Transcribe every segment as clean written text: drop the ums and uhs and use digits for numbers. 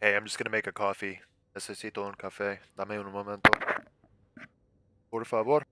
Hey, I'm just gonna make a coffee. Necesito un café. Dame un momento. Por favor.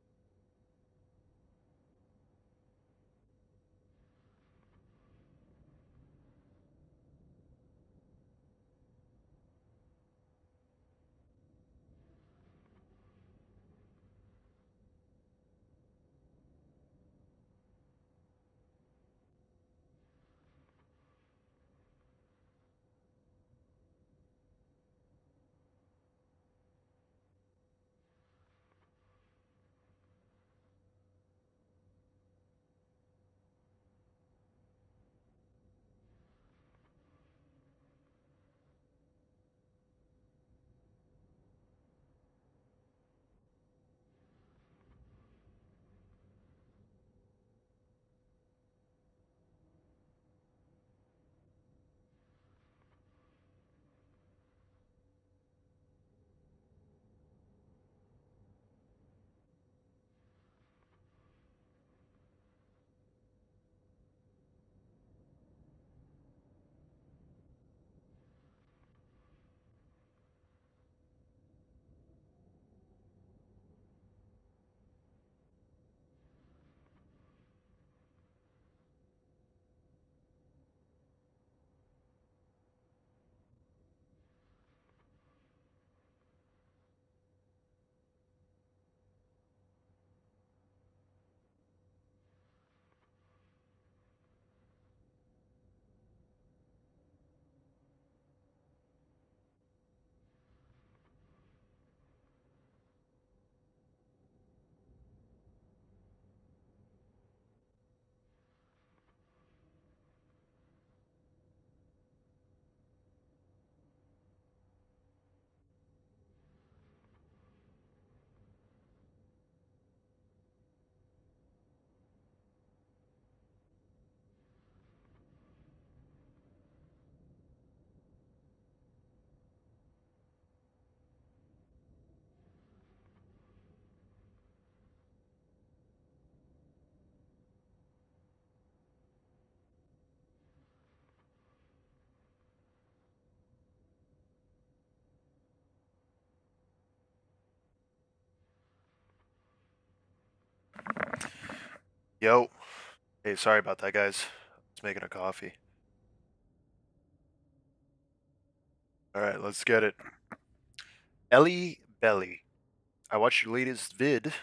Yo. Hey, sorry about that, guys. Just making a coffee. Alright, let's get it. Ellie Belly. I watched your latest vid.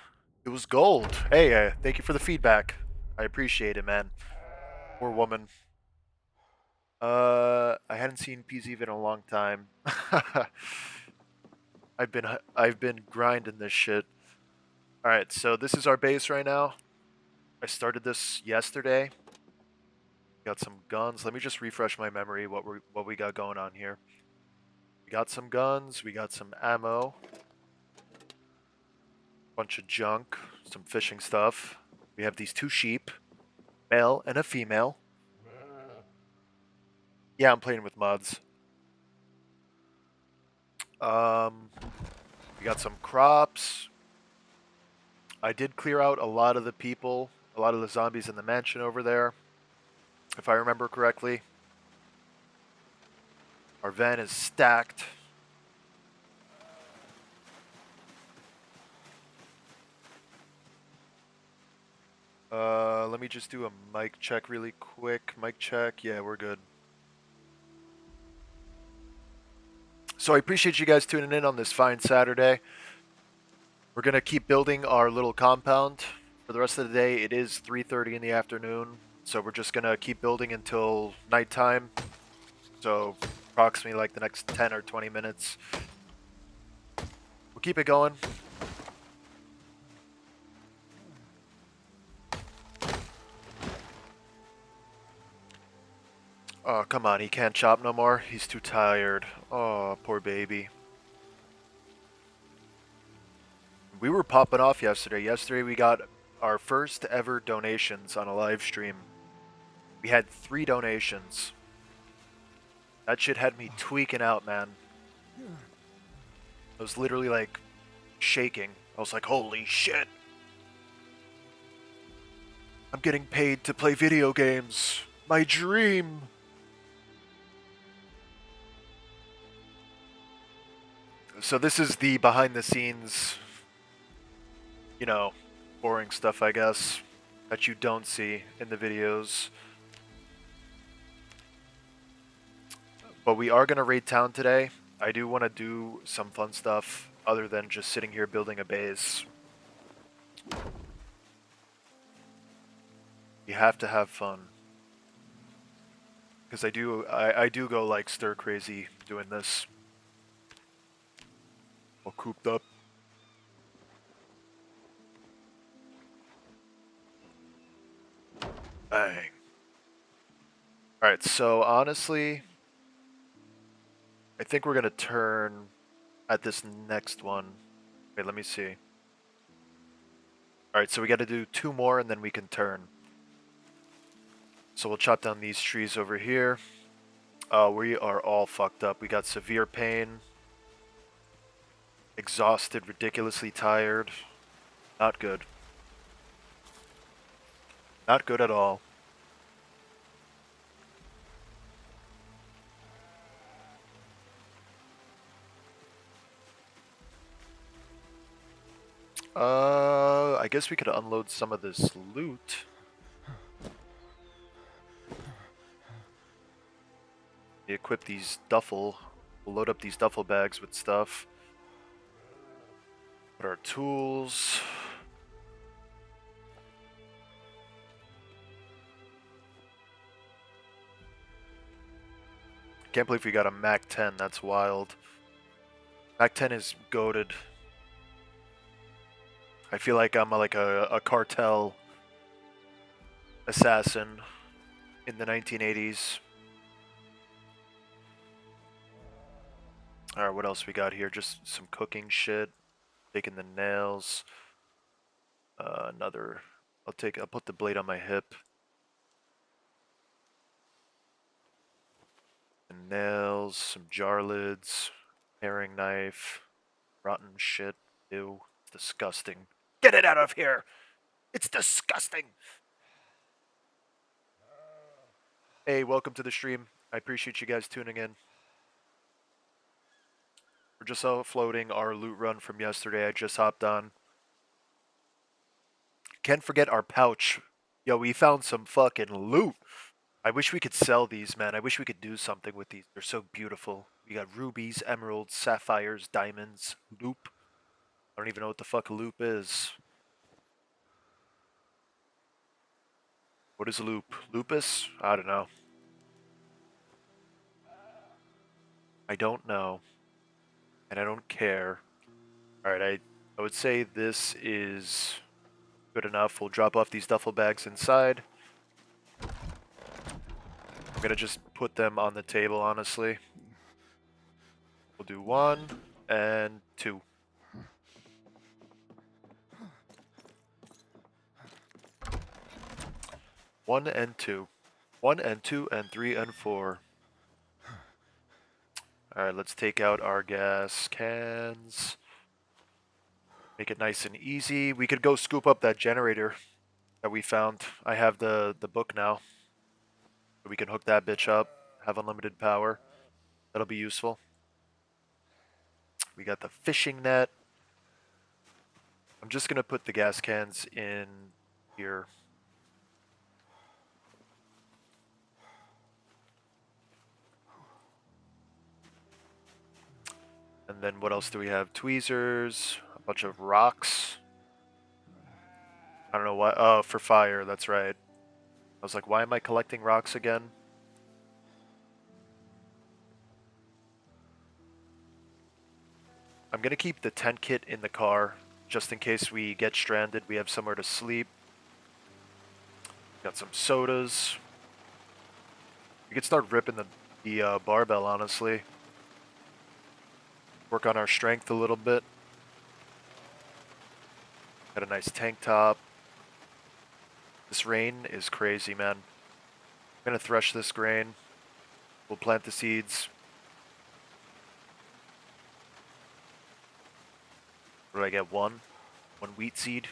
It was gold. Hey, thank you for the feedback. I appreciate it, man. Poor woman. I hadn't seen PZ in a long time. I've been grinding this shit. Alright, so this is our base right now. I started this yesterday. Got some guns. Let me just refresh my memory what we got going on here. We got some guns, we got some ammo, bunch of junk, some fishing stuff. We have these two sheep, male and a female. Yeah, I'm playing with mods. We got some crops. I did clear out a lot of the people, a lot of the zombies in the mansion over there, if I remember correctly. Our van is stacked. Let me just do a mic check really quick. Mic check. Yeah, we're good. So I appreciate you guys tuning in on this fine Saturday. We're going to keep building our little compound for the rest of the day. It is 3:30 in the afternoon, so we're just going to keep building until nighttime. So approximately like the next 10 or 20 minutes. We'll keep it going. Oh, come on, he can't chop no more. He's too tired. Oh, poor baby. We were popping off yesterday. Yesterday we got our first ever donations on a live stream. We had 3 donations. That shit had me tweaking out, man. I was literally like shaking. I was like, holy shit. I'm getting paid to play video games. My dream. So this is the behind the scenes, you know, boring stuff, I guess, that you don't see in the videos. But we are going to raid town today. I do want to do some fun stuff other than just sitting here building a base. You have to have fun. Because I do go like stir crazy doing this. All cooped up. Bang. Alright, so honestly, I think we're going to turn at this next one. Wait, let me see. Alright, so we got to do 2 more and then we can turn. So we'll chop down these trees over here. We are all fucked up. We got severe pain. Exhausted, ridiculously tired. Not good. Not good at all. I guess we could unload some of this loot. We equip these duffel. We'll load up these duffel bags with stuff. Put our tools. Can't believe we got a Mac 10. That's wild. Mac 10 is goated. I feel like I'm like a cartel assassin in the 1980s. Alright, what else we got here? Just some cooking shit. Taking the nails. Another. I'll put the blade on my hip. And nails, some jar lids, herring knife, rotten shit. Ew, it's disgusting. Get it out of here! It's disgusting! Hey, welcome to the stream. I appreciate you guys tuning in. We're just offloading our loot run from yesterday. I just hopped on. Can't forget our pouch. Yo, we found some fucking loot. I wish we could sell these, man. I wish we could do something with these. They're so beautiful. We got rubies, emeralds, sapphires, diamonds, loop. I don't even know what the fuck a loop is. What is a loop? Lupus? I don't know. I don't know. And I don't care. Alright, I would say this is good enough. We'll drop off these duffel bags inside. I'm gonna just put them on the table, honestly. We'll do 1 and 2. One and two. 1 and 2 and 3 and 4. Alright, let's take out our gas cans. Make it nice and easy. We could go scoop up that generator that we found. I have the book now. We can hook that bitch up. Have unlimited power. That'll be useful. We got the fishing net. I'm just gonna put the gas cans in here. And then what else do we have? Tweezers, a bunch of rocks. I don't know why. Oh, for fire, that's right. I was like, why am I collecting rocks again? I'm gonna keep the tent kit in the car, just in case we get stranded. We have somewhere to sleep. Got some sodas. We could start ripping the barbell, honestly. Work on our strength a little bit. Got a nice tank top. This rain is crazy, man. I'm gonna thresh this grain. We'll plant the seeds. What do I get? One wheat seed.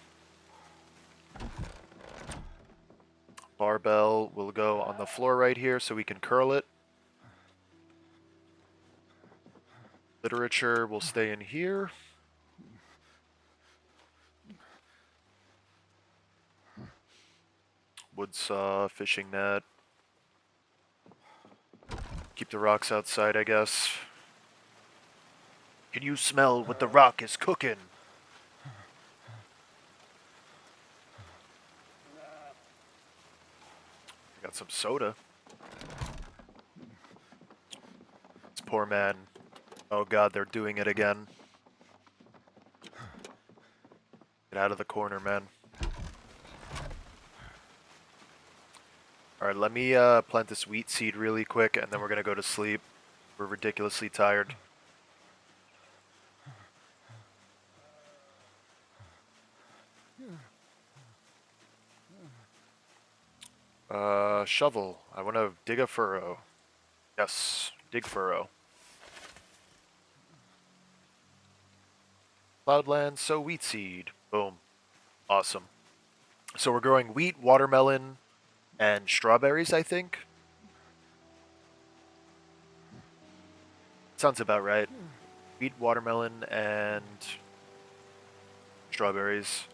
Barbell will go on the floor right here so we can curl it. Literature will stay in here. Wood saw, fishing net. Keep the rocks outside, I guess. Can you smell what the rock is cooking? Got some soda. This poor man. Oh god, they're doing it again. Get out of the corner, man. Alright, let me plant this wheat seed really quick, and then we're gonna go to sleep. We're ridiculously tired. Shovel. I want to dig a furrow. Yes, dig furrow. Cloudland, sow wheat seed. Boom. Awesome. So we're growing wheat, watermelon, and strawberries, I think. Sounds about right. Wheat, watermelon, and strawberries.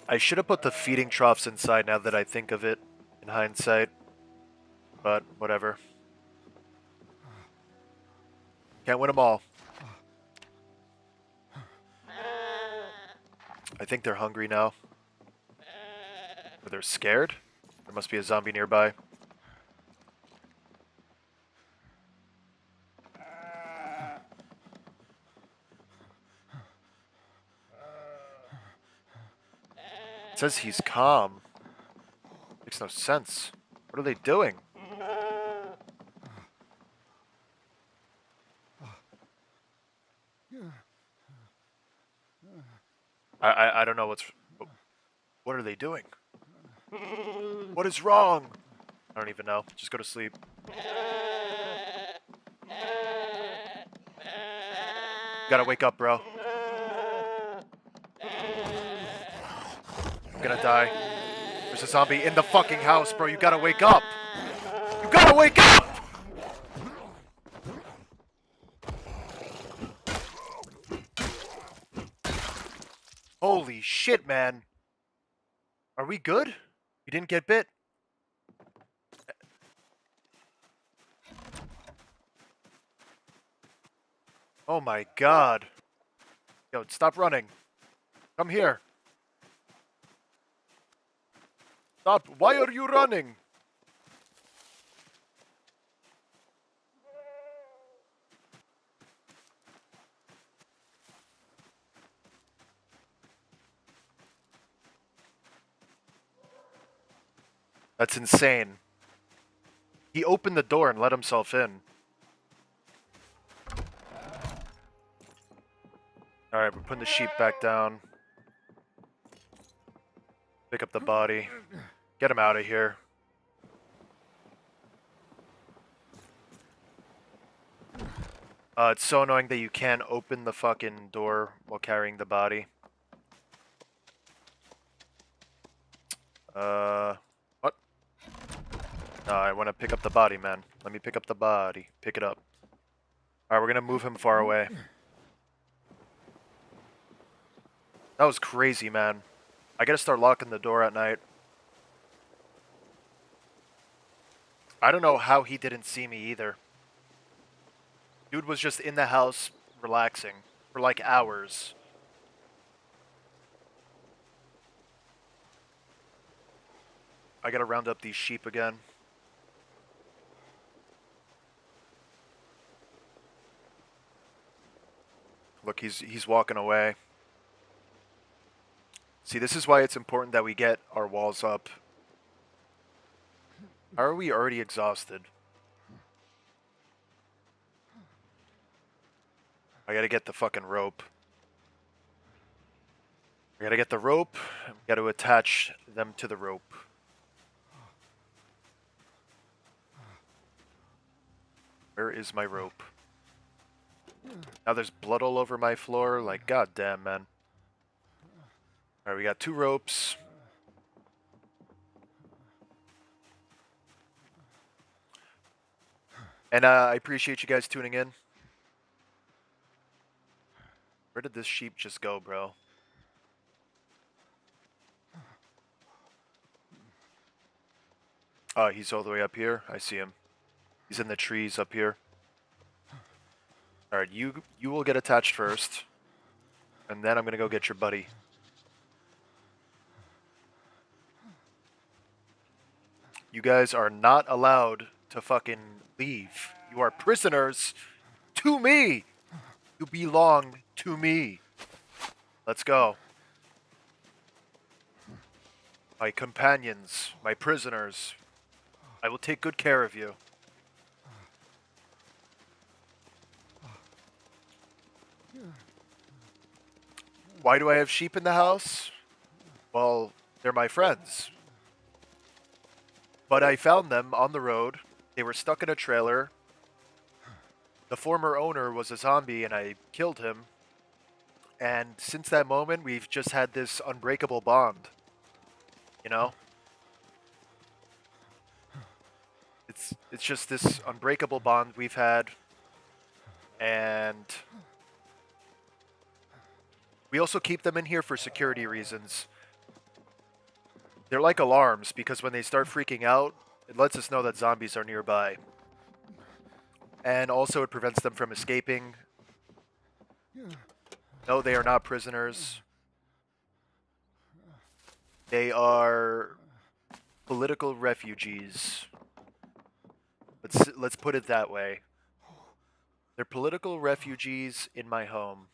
I should have put the feeding troughs inside now that I think of it in hindsight. But whatever. Can't win them all. I think they're hungry now. Or they're scared? There must be a zombie nearby. It says he's calm. Makes no sense. What are they doing? I don't know what's... What are they doing? What is wrong? I don't even know. Just go to sleep. Gotta wake up, bro. I'm gonna die. There's a zombie in the fucking house, bro. You gotta wake up. You gotta wake up! Holy shit, man. Are we good? You didn't get bit? Oh my god. Yo, stop running. Come here. Stop. Why are you running? That's insane. He opened the door and let himself in. Alright, we're putting the sheep back down. Pick up the body. Get him out of here. It's so annoying that you can't open the fucking door while carrying the body. What? No, I want to pick up the body, man. Let me pick up the body. Pick it up. Alright, we're gonna move him far away. That was crazy, man. I gotta start locking the door at night. I don't know how he didn't see me either. Dude was just in the house relaxing for like hours. I gotta round up these sheep again. Look, he's walking away. See, this is why it's important that we get our walls up. How are we already exhausted? I gotta get the fucking rope. I gotta get the rope. We gotta attach them to the rope. Where is my rope? Now there's blood all over my floor. Like, goddamn, man. Alright, we got 2 ropes. And I appreciate you guys tuning in. Where did this sheep just go, bro? Oh, he's all the way up here. I see him. He's in the trees up here. Alright, you will get attached first. And then I'm gonna go get your buddy. You guys are not allowed to fucking leave. You are prisoners to me! You belong to me. Let's go. My companions, my prisoners. I will take good care of you. Why do I have sheep in the house? Well, they're my friends. But I found them on the road. They were stuck in a trailer. The former owner was a zombie and I killed him. And since that moment, we've just had this unbreakable bond. You know? It's just this unbreakable bond we've had. And we also keep them in here for security reasons. They're like alarms because when they start freaking out, it lets us know that zombies are nearby. And also it prevents them from escaping. No, they are not prisoners. They are political refugees. Let's put it that way. They're political refugees in my home.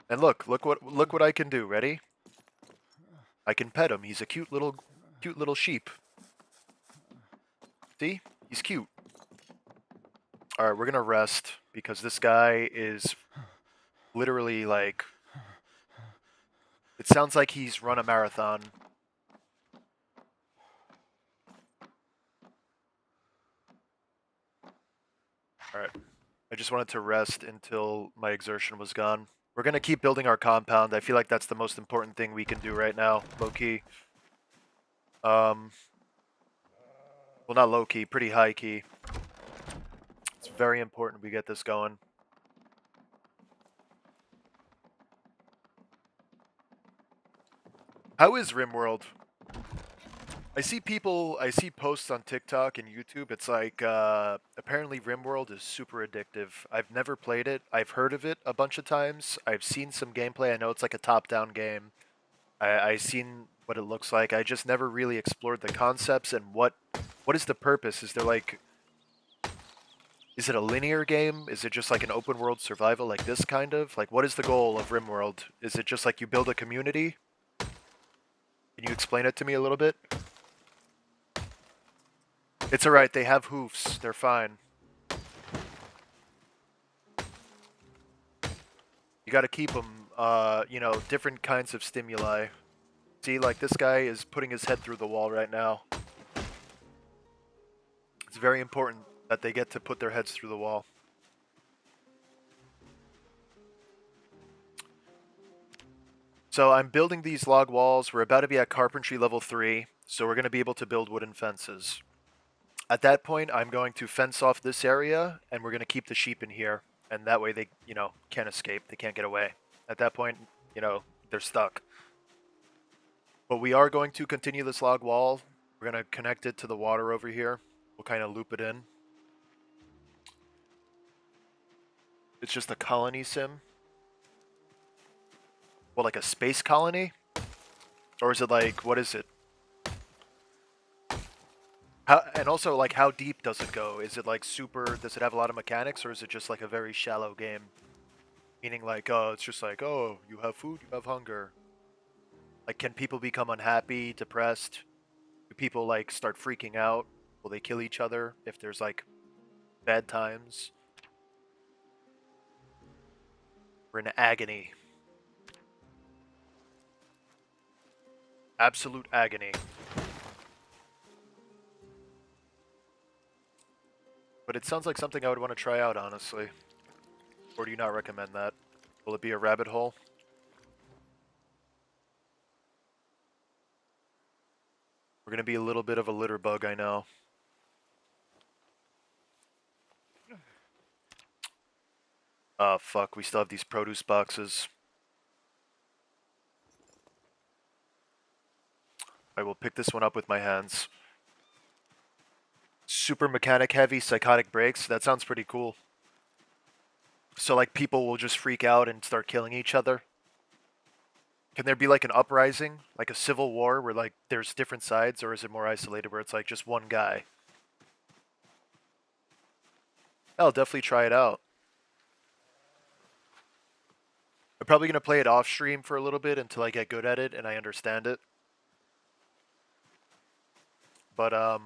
And look what I can do. Ready? I can pet him. He's a cute little sheep. See? He's cute. Alright, we're gonna rest because this guy is literally like... It sounds like he's run a marathon. Alright. I just wanted to rest until my exertion was gone. We're gonna keep building our compound. I feel like that's the most important thing we can do right now, low-key. Well, not low-key, pretty high-key. It's very important we get this going. How is RimWorld? I see posts on TikTok and YouTube. It's like, apparently RimWorld is super addictive. I've never played it. I've heard of it a bunch of times. I've seen some gameplay. I know it's like a top-down game. I've seen what it looks like. I just never really explored the concepts and what is the purpose? Is there like... Is it a linear game? Is it just like an open world survival like this kind of? Like, what is the goal of RimWorld? Is it just like you build a community? Can you explain it to me a little bit? It's alright, they have hoofs. They're fine. You gotta keep them, you know, different kinds of stimuli. See, like this guy is putting his head through the wall right now. It's very important that they get to put their heads through the wall. So I'm building these log walls. We're about to be at carpentry level 3, so we're going to be able to build wooden fences. At that point, I'm going to fence off this area, and we're going to keep the sheep in here. And that way they, you know, can't escape. They can't get away. At that point, you know, they're stuck. But we are going to continue this log wall. We're going to connect it to the water over here. We'll kind of loop it in. It's just a colony sim. Well, like a space colony? Or is it like, what is it? How, and also, like, how deep does it go? Is it like super, does it have a lot of mechanics, or is it just like a very shallow game? Meaning like, oh, it's just like, oh, you have food, you have hunger. Like, can people become unhappy, depressed? Do people like start freaking out? Will they kill each other if there's like bad times? We're in agony. Absolute agony. But it sounds like something I would want to try out, honestly. Or do you not recommend that? Will it be a rabbit hole? We're gonna be a little bit of a litter bug, I know. Oh, fuck, we still have these produce boxes. I will pick this one up with my hands. Super mechanic heavy, psychotic brakes. That sounds pretty cool. So, like, people will just freak out and start killing each other. Can there be, like, an uprising? Like a civil war where, like, there's different sides? Or is it more isolated where it's, like, just one guy? I'll definitely try it out. I'm probably going to play it off stream for a little bit until I get good at it and I understand it. But,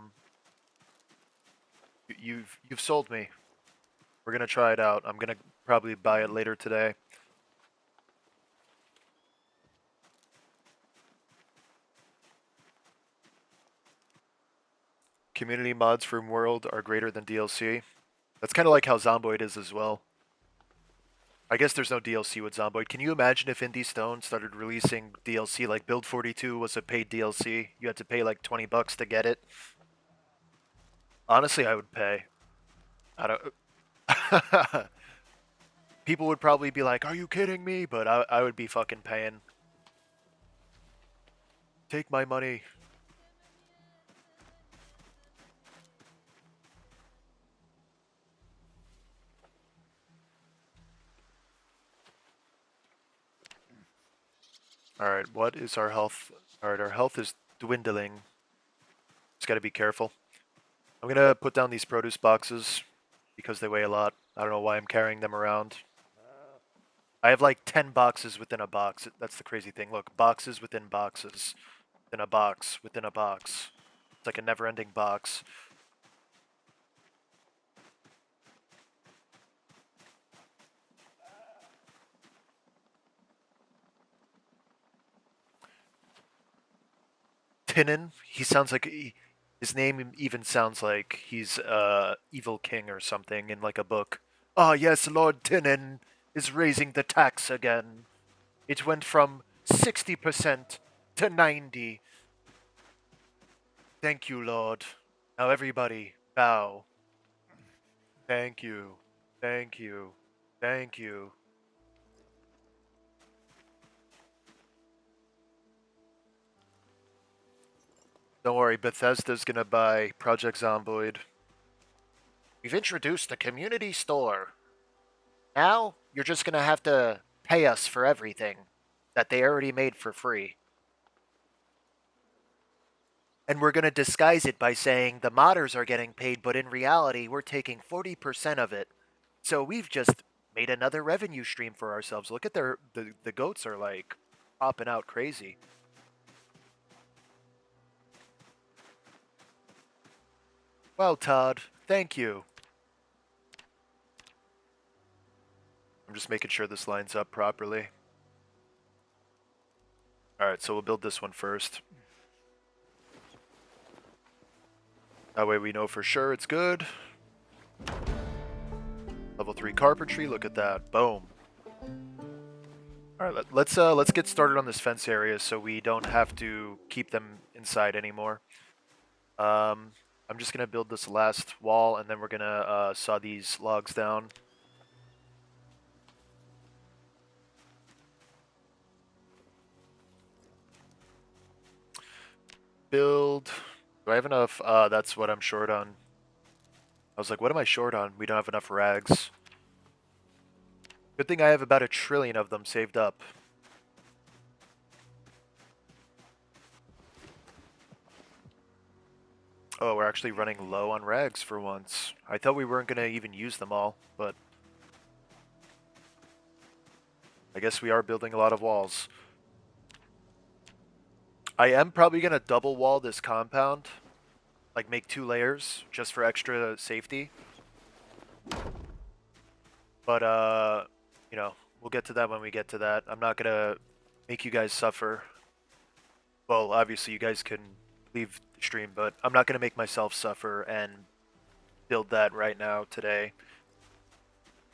you've sold me. We're going to try it out. I'm going to probably buy it later today. Community mods for RimWorld are greater than DLC. That's kind of like how ZOMBOID is as well. I guess there's no DLC with ZOMBOID. Can you imagine if Indie Stone started releasing DLC, like Build 42 was a paid DLC? You had to pay like $20 to get it. Honestly, I would pay. I don't... People would probably be like, are you kidding me? But I would be fucking paying. Take my money. Alright, what is our health? Alright, our health is dwindling. Just gotta be careful. I'm gonna put down these produce boxes because they weigh a lot. I don't know why I'm carrying them around. I have like 10 boxes within a box. That's the crazy thing. Look, boxes within boxes. Within a box within a box. It's like a never-ending box. Tinin, he sounds like... his name even sounds like he's evil king or something in like a book. Ah, yes, Lord Tinin is raising the tax again. It went from 60% to 90. Thank you, Lord. Now everybody, bow. Thank you. Thank you. Thank you. Don't worry, Bethesda's gonna buy Project Zomboid. We've introduced the community store. Now, you're just gonna have to pay us for everything that they already made for free. And we're gonna disguise it by saying the modders are getting paid, but in reality, we're taking 40% of it. So we've just made another revenue stream for ourselves. Look at the goats are like popping out crazy. Well, Todd, thank you. I'm just making sure this lines up properly. Alright, so we'll build this one first. That way we know for sure it's good. Level 3 carpentry, look at that. Boom. Alright, let's get started on this fence area so we don't have to keep them inside anymore. I'm just gonna build this last wall and then we're gonna saw these logs down. Build. Do I have enough? That's what I'm short on. I was like, what am I short on? We don't have enough rags. Good thing I have about 1 trillion of them saved up. Oh, we're actually running low on rags for once. I thought we weren't going to even use them all, but I guess we are building a lot of walls. I am probably going to double wall this compound. Like make 2 layers just for extra safety. But, you know, we'll get to that when we get to that. I'm not going to make you guys suffer. Well, obviously you guys can leave the stream, but I'm not going to make myself suffer and build that right now today.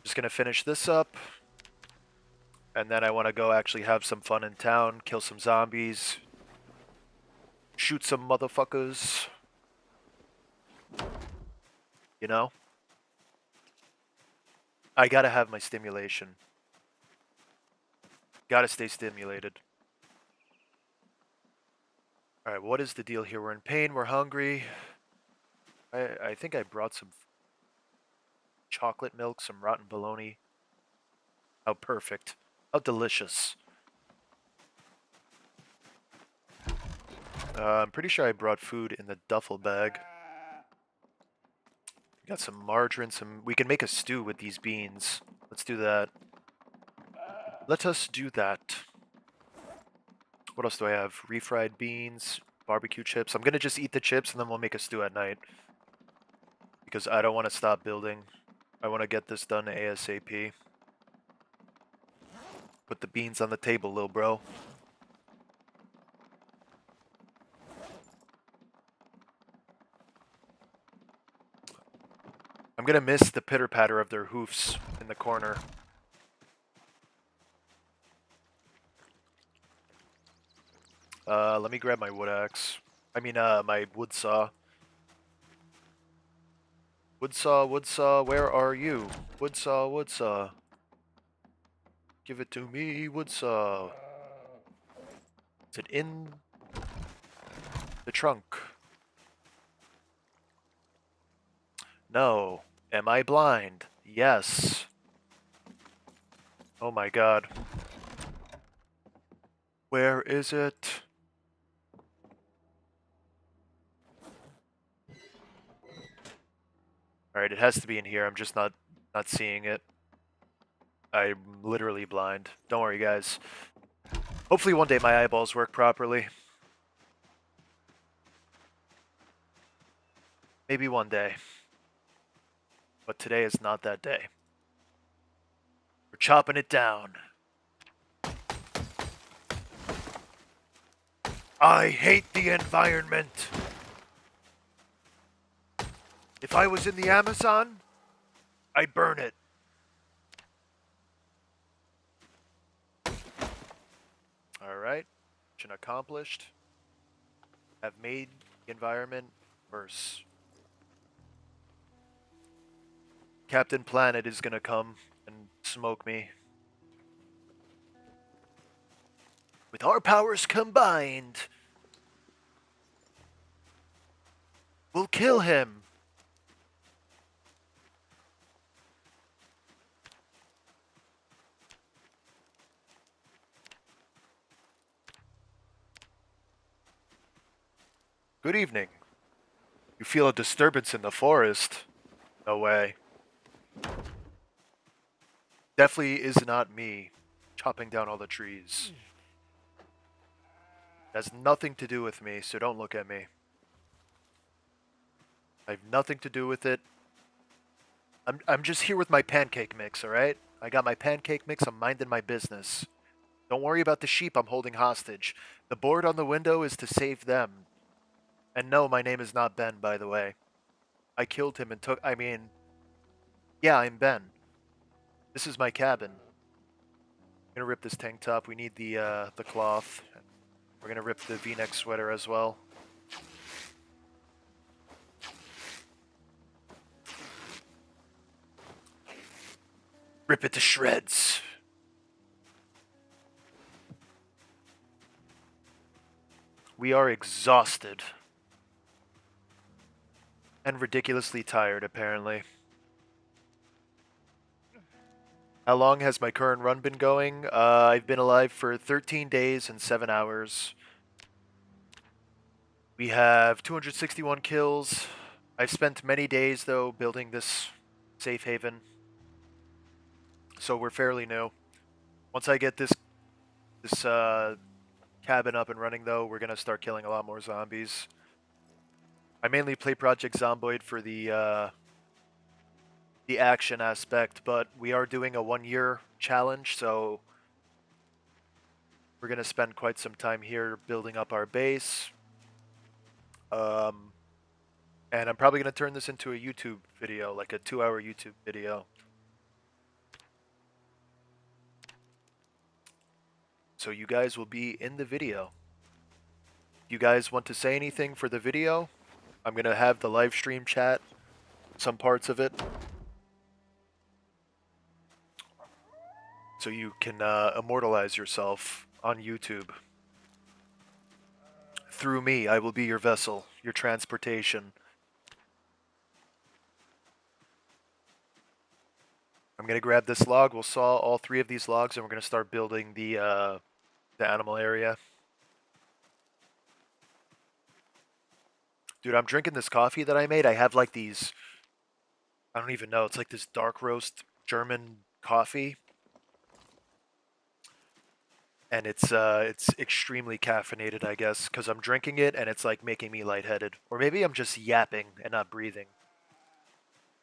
Just going to finish this up. And then I want to go actually have some fun in town, kill some zombies, shoot some motherfuckers. You know? I gotta have my stimulation. Gotta stay stimulated. Alright, what is the deal here? We're in pain, we're hungry. I think I brought some chocolate milk, some rotten bologna. How perfect. How delicious. I'm pretty sure I brought food in the duffel bag. Got some margarine, we can make a stew with these beans. Let's do that. Let us do that. What else do I have? Refried beans, barbecue chips. I'm gonna just eat the chips and then we'll make a stew at night. Because I don't want to stop building. I want to get this done ASAP. Put the beans on the table, little bro. I'm gonna miss the pitter-patter of their hoofs in the corner. Let me grab my wood axe. I mean, my wood saw. Wood saw, where are you? Wood saw. Give it to me, wood saw. Is it in the trunk? No. Am I blind? Yes. Oh my god. Where is it? Alright, it has to be in here. I'm just not seeing it. I'm literally blind. Don't worry, guys. Hopefully one day my eyeballs work properly. Maybe one day. But today is not that day. We're chopping it down. I hate the environment. If I was in the Amazon, I'd burn it. Alright. Mission accomplished. Have made the environment worse. Captain Planet is gonna come and smoke me. With our powers combined, we'll kill him. Good evening. You feel a disturbance in the forest? No way. Definitely is not me chopping down all the trees. It has nothing to do with me, so don't look at me. I have nothing to do with it. I'm just here with my pancake mix, alright? I got my pancake mix, I'm minding my business. Don't worry about the sheep I'm holding hostage. The board on the window is to save them. And no, my name is not Ben, by the way. I killed him and yeah, I'm Ben. This is my cabin. I'm gonna rip this tank top. We need the cloth. We're gonna rip the V-neck sweater as well. Rip it to shreds. We are exhausted. And ridiculously tired, apparently. How long has my current run been going? I've been alive for 13 days and 7 hours. We have 261 kills. I've spent many days, though, building this safe haven. So we're fairly new. Once I get this cabin up and running, though, we're going to start killing a lot more zombies. I mainly play Project Zomboid for the action aspect, but we are doing a 1-year challenge, so we're going to spend quite some time here building up our base. And I'm probably going to turn this into a YouTube video, like a 2-hour YouTube video. So you guys will be in the video. you guys want to say anything for the video, I'm going to have the live stream chat, some parts of it, so you can immortalize yourself on YouTube. Through me, I will be your vessel, your transportation. I'm going to grab this log. We'll saw all 3 of these logs, and we're going to start building the animal area. Dude, I'm drinking this coffee that I made. I have like these, I don't even know, it's like this dark roast German coffee. And it's extremely caffeinated, I guess, because I'm drinking it and it's like making me lightheaded. Or maybe I'm just yapping and not breathing.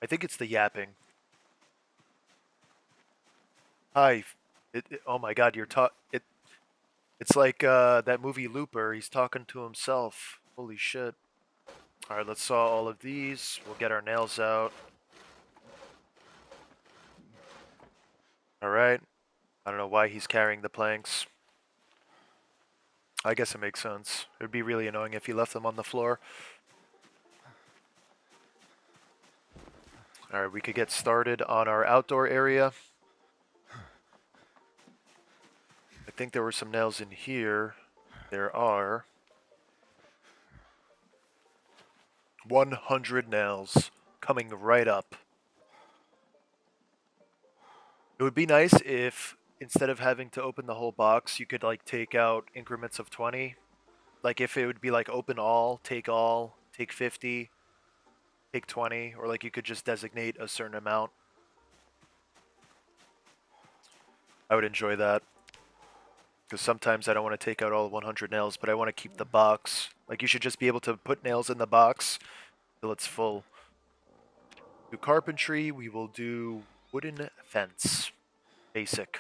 I think it's the yapping. Hi. Oh my god, it's like that movie Looper. He's talking to himself. Holy shit. Alright, let's saw all of these. We'll get our nails out. Alright. I don't know why he's carrying the planks. I guess it makes sense. It would be really annoying if he left them on the floor. Alright, we could get started on our outdoor area. I think there were some nails in here. There are 100 nails coming right up. It would be nice if, instead of having to open the whole box, you could like take out increments of 20. Like if it would be like open all, take 50, take 20, or like you could just designate a certain amount. I would enjoy that. Because sometimes I don't want to take out all 100 nails, but I want to keep the box. Like you should just be able to put nails in the box till it's full. Do carpentry, we will do wooden fence. Basic.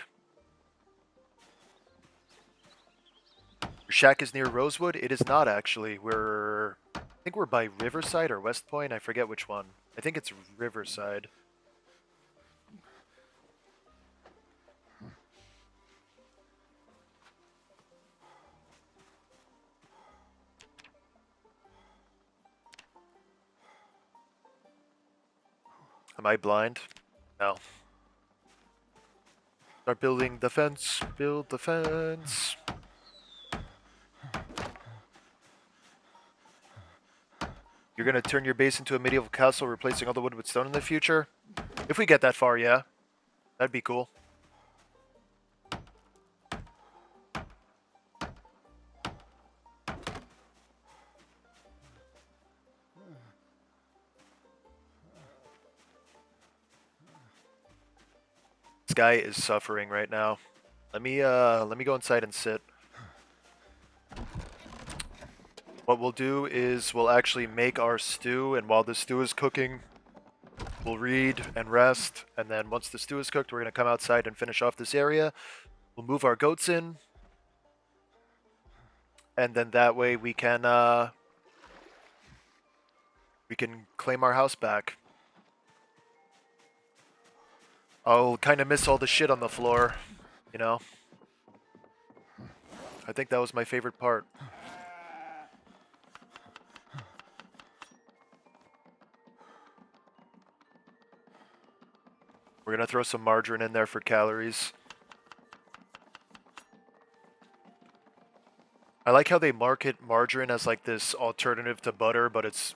Your shack is near Rosewood? It is not actually. I think we're by Riverside or West Point. I forget which one. I think it's Riverside. Am I blind? No. Start building the fence. Build the fence. You're going to turn your base into a medieval castle, replacing all the wood with stone in the future? If we get that far, yeah. That'd be cool. This guy is suffering right now. Let me go inside and sit. What we'll do is we'll actually make our stew, and while the stew is cooking, we'll read and rest, and then once the stew is cooked, we're going to come outside and finish off this area. We'll move our goats in, and then that way we can claim our house back. I'll kind of miss all the shit on the floor, you know? I think that was my favorite part. We're going to throw some margarine in there for calories. I like how they market margarine as like this alternative to butter, but it's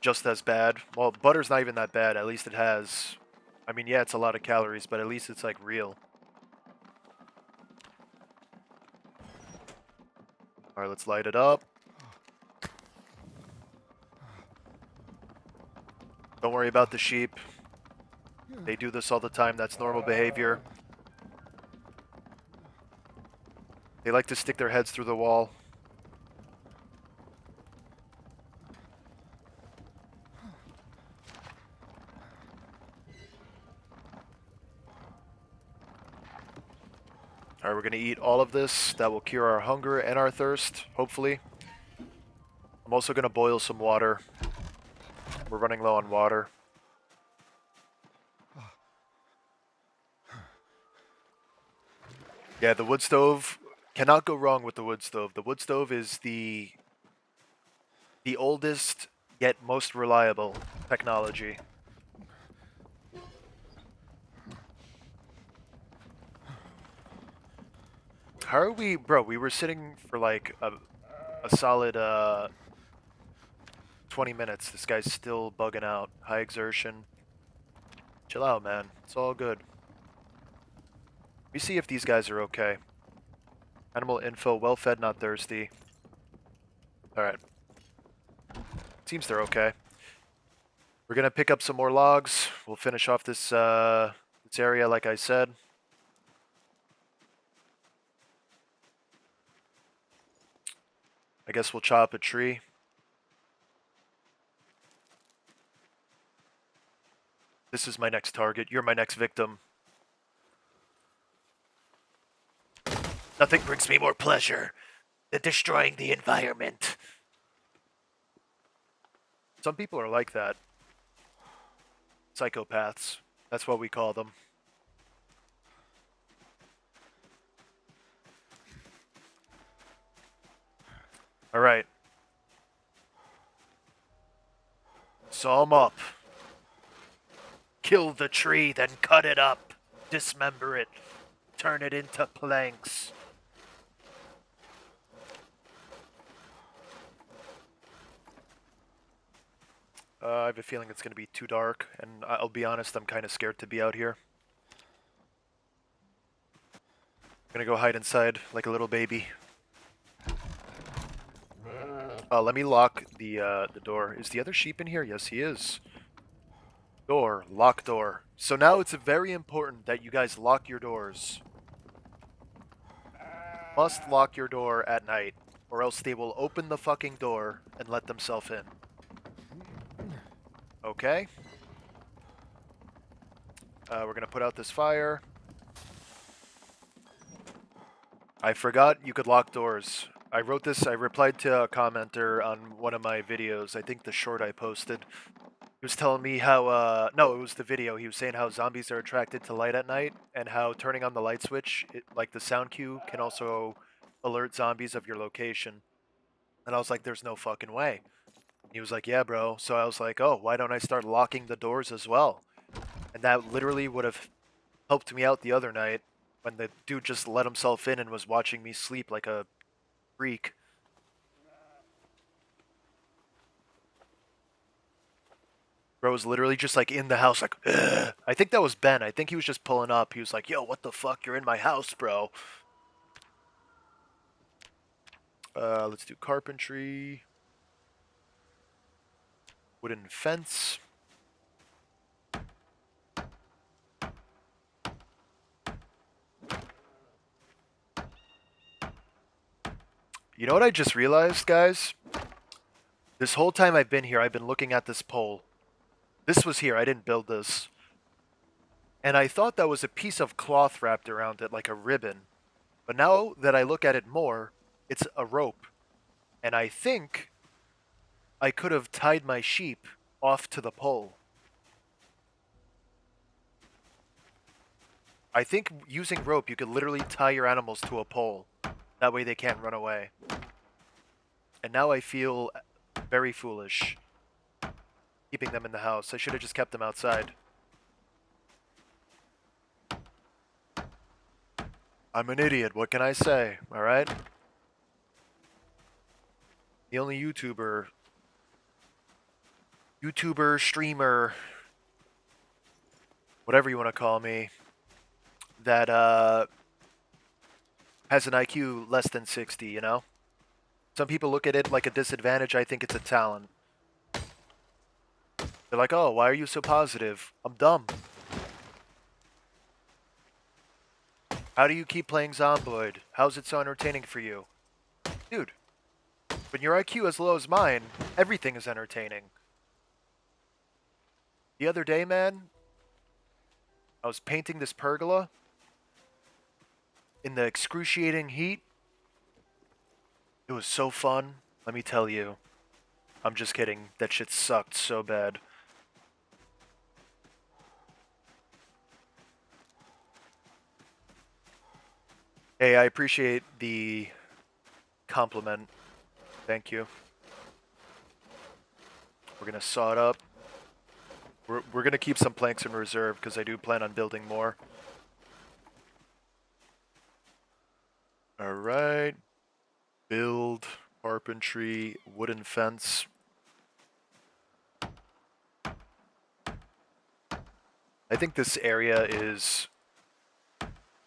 just as bad. Well, butter's not even that bad. At least it has... I mean, yeah, it's a lot of calories, but at least it's like real. Alright, let's light it up. Don't worry about the sheep. They do this all the time. That's normal behavior. They like to stick their heads through the wall. Alright, we're going to eat all of this. That will cure our hunger and our thirst, hopefully. I'm also going to boil some water. We're running low on water. Yeah, the wood stove Cannot go wrong with the wood stove. The wood stove is the oldest yet most reliable technology. How are we, bro? We were sitting for like a solid 20 minutes. This guy's still bugging out. High exertion. Chill out, man. It's all good. Let me see if these guys are okay. Animal info, well fed, not thirsty. Alright. Seems they're okay. We're gonna pick up some more logs. We'll finish off this this area like I said. I guess we'll chop a tree. This is my next target. You're my next victim. Nothing brings me more pleasure than destroying the environment. Some people are like that. Psychopaths. That's what we call them. Alright. Saw 'em up. Kill the tree, then cut it up. Dismember it. Turn it into planks. I have a feeling it's going to be too dark, and I'll be honest, I'm kind of scared to be out here. I'm going to go hide inside like a little baby. Let me lock the door. Is the other sheep in here? Yes, he is. Door. Lock door. So now it's very important that you guys lock your doors. Must lock your door at night, or else they will open the fucking door and let themselves in. Okay. We're gonna put out this fire. I forgot you could lock doors. I wrote this, I replied to a commenter on one of my videos, I think the short I posted. He was telling me how, no, it was the video. He was saying how zombies are attracted to light at night, and how turning on the light switch, like the sound cue, can also alert zombies of your location. And I was like, there's no fucking way. He was like, yeah, bro. So I was like, oh, why don't I start locking the doors as well? And that literally would have helped me out the other night when the dude just let himself in and was watching me sleep like a freak. Bro was literally just like in the house like, ugh. I think that was Ben. I think he was just pulling up. He was like, yo, what the fuck? You're in my house, bro. Let's do carpentry. Wooden fence. You know what I just realized, guys? This whole time I've been here, I've been looking at this pole. This was here. I didn't build this. And I thought that was a piece of cloth wrapped around it like a ribbon. But now that I look at it more, it's a rope. And I think I could have tied my sheep off to the pole. I think using rope, you could literally tie your animals to a pole. That way they can't run away. And now I feel very foolish keeping them in the house. I should have just kept them outside. I'm an idiot, what can I say, alright? The only YouTuber, streamer, whatever you want to call me, that has an IQ less than 60, you know? Some people look at it like a disadvantage. I think it's a talent. They're like, oh, why are you so positive? I'm dumb. How do you keep playing Zomboid? How's it so entertaining for you? Dude, when your IQ is low as mine, everything is entertaining. The other day, man, I was painting this pergola in the excruciating heat. It was so fun, let me tell you. I'm just kidding. That shit sucked so bad. Hey, I appreciate the compliment. Thank you. We're gonna saw it up. We're gonna keep some planks in reserve because I do plan on building more. All right. Build, carpentry, wooden fence. I think this area is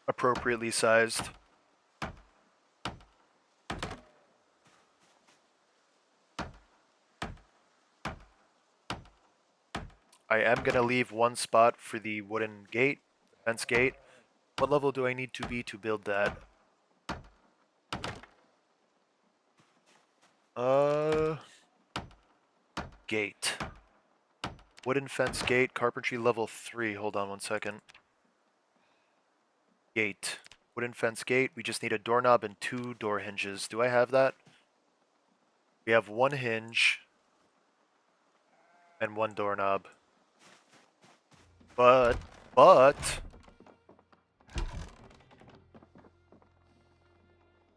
appropriately sized. I am going to leave one spot for the wooden gate, fence gate. What level do I need to be to build that? Gate. Wooden fence gate, carpentry level 3. Hold on one second. Gate. Wooden fence gate. We just need a doorknob and 2 door hinges. Do I have that? We have 1 hinge and 1 doorknob. But...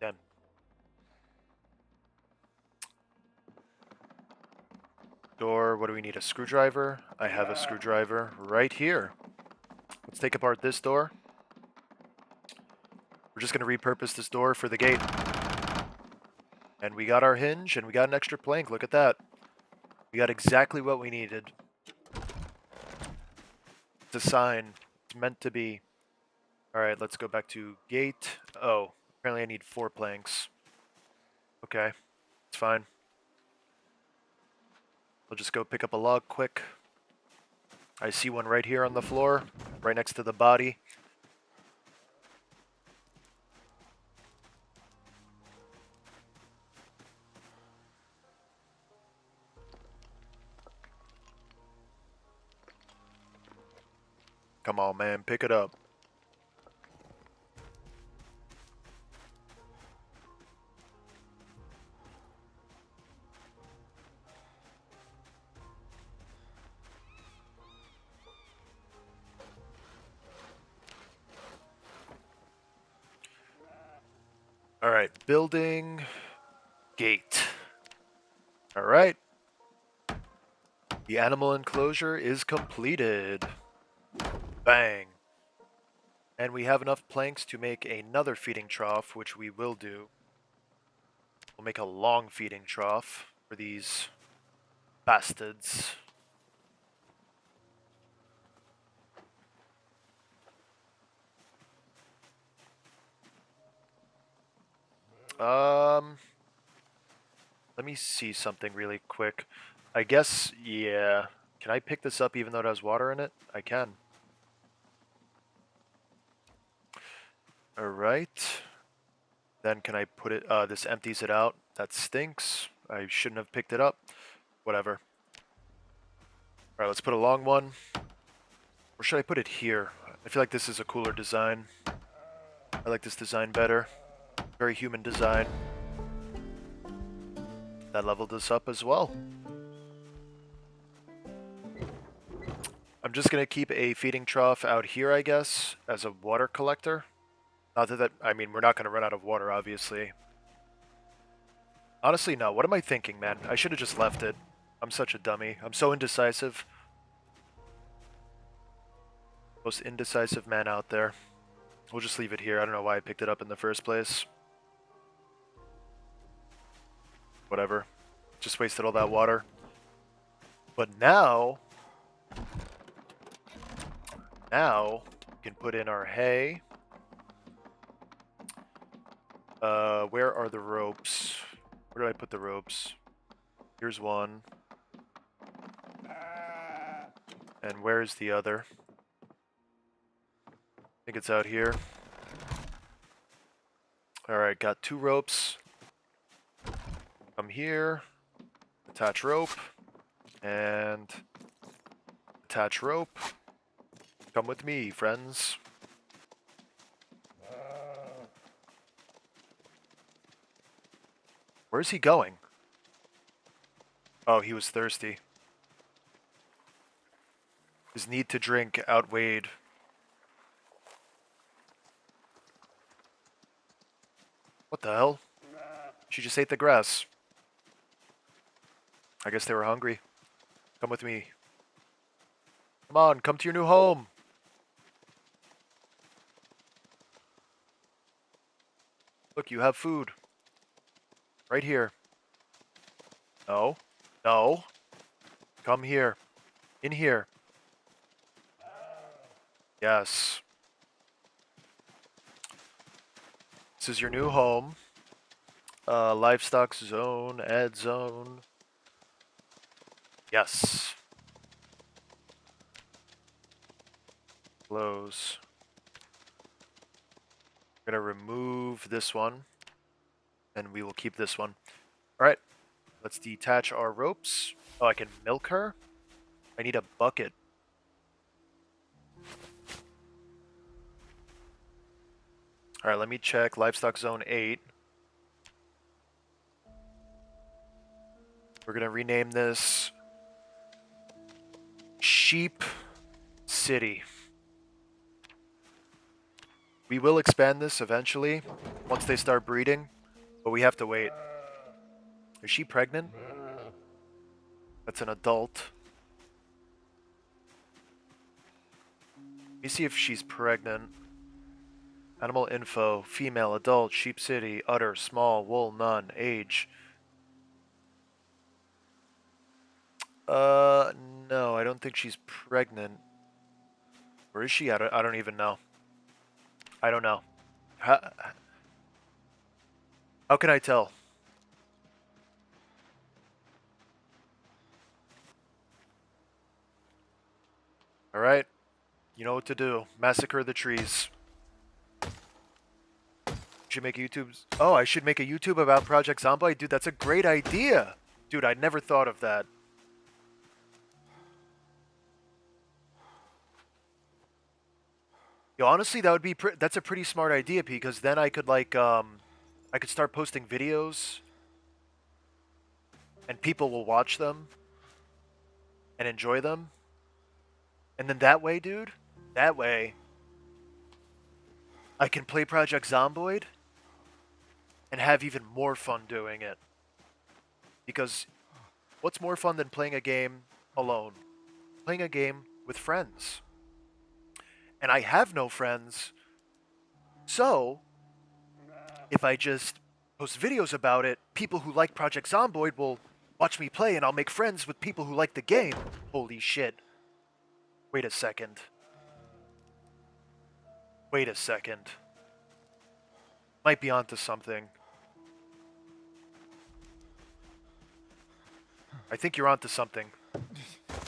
Damn. Door, what do we need? A screwdriver? I have a screwdriver right here. Let's take apart this door. We're just going to repurpose this door for the gate. And we got our hinge, and we got an extra plank. Look at that. We got exactly what we needed. It's a sign. It's meant to be. Alright, let's go back to gate. Oh, apparently I need 4 planks. Okay, it's fine. We'll just go pick up a log quick. I see one right here on the floor, right next to the body. Come on, man, pick it up. Alright, building gate. Alright. The animal enclosure is completed. Bang. And we have enough planks to make another feeding trough, which we will do. We'll make a long feeding trough for these bastards. Let me see something really quick. I guess, yeah. Can I pick this up even though it has water in it? I can. Alright. Then can I put it, this empties it out. That stinks. I shouldn't have picked it up. Whatever. Alright, let's put a long one. Or should I put it here? I feel like this is a cooler design. I like this design better. Very human design. That leveled us up as well. I'm just going to keep a feeding trough out here, I guess, as a water collector. Not that, I mean, we're not going to run out of water, obviously. Honestly, no. What am I thinking, man? I should have just left it. I'm such a dummy. I'm so indecisive. Most indecisive man out there. We'll just leave it here. I don't know why I picked it up in the first place. Whatever. Just wasted all that water. But now we can put in our hay. Where are the ropes? Where did I put the ropes? Here's one. And where's the other? I think it's out here. Alright, got 2 ropes. Come here. Attach rope. And attach rope. Come with me, friends. Where's he going? Oh, he was thirsty. His need to drink outweighed. What the hell? She just ate the grass. I guess they were hungry. Come with me. Come on, come to your new home. Look, you have food. Right here. No. No. Come here. In here. Yes. This is your new home. Livestock zone, add zone. Yes. Close. We're gonna remove this one, and we will keep this one. Alright, let's detach our ropes. Oh, I can milk her? I need a bucket. Alright, let me check livestock zone 8. We're gonna rename this Sheep City. We will expand this eventually, once they start breeding, but we have to wait. Is she pregnant? That's an adult. Let me see if she's pregnant. Animal info, female, adult, sheep city, udder, small, wool, none, age. No, I don't think she's pregnant. Or is she? I don't even know. I don't know. How can I tell? Alright. You know what to do. Massacre the trees. Should make a YouTube... Oh, I should make a YouTube about Project ZOMBOID? Dude, that's a great idea! Dude, I'd never thought of that. Yo, honestly, that would be... That's a pretty smart idea, because then I could, like, I could start posting videos, and people will watch them, and enjoy them. And then that way, dude, that way, I can play Project ZOMBOID, and have even more fun doing it. Because what's more fun than playing a game alone? Playing a game with friends. And I have no friends, so if I just post videos about it, people who like Project ZOMBOID will watch me play and I'll make friends with people who like the game. Holy shit. Wait a second. Wait a second. Might be onto something. I think you're onto something.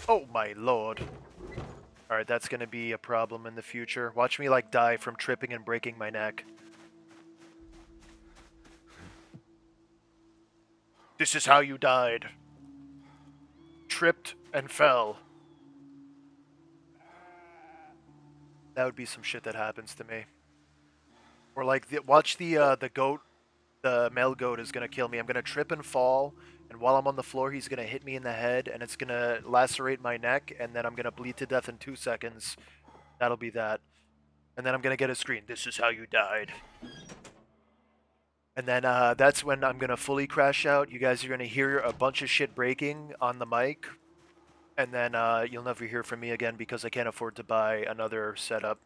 Oh my lord. Alright, that's gonna be a problem in the future. Watch me, like, die from tripping and breaking my neck. This is how you died. Tripped and fell. That would be some shit that happens to me. Or like, watch the goat, the male goat is gonna kill me. I'm gonna trip and fall, and while I'm on the floor, he's gonna hit me in the head, and it's gonna lacerate my neck, and then I'm gonna bleed to death in 2 seconds. That'll be that. And then I'm gonna get a screen. This is how you died. And then that's when I'm gonna fully crash out. You guys are gonna hear a bunch of shit breaking on the mic, and then you'll never hear from me again because I can't afford to buy another setup.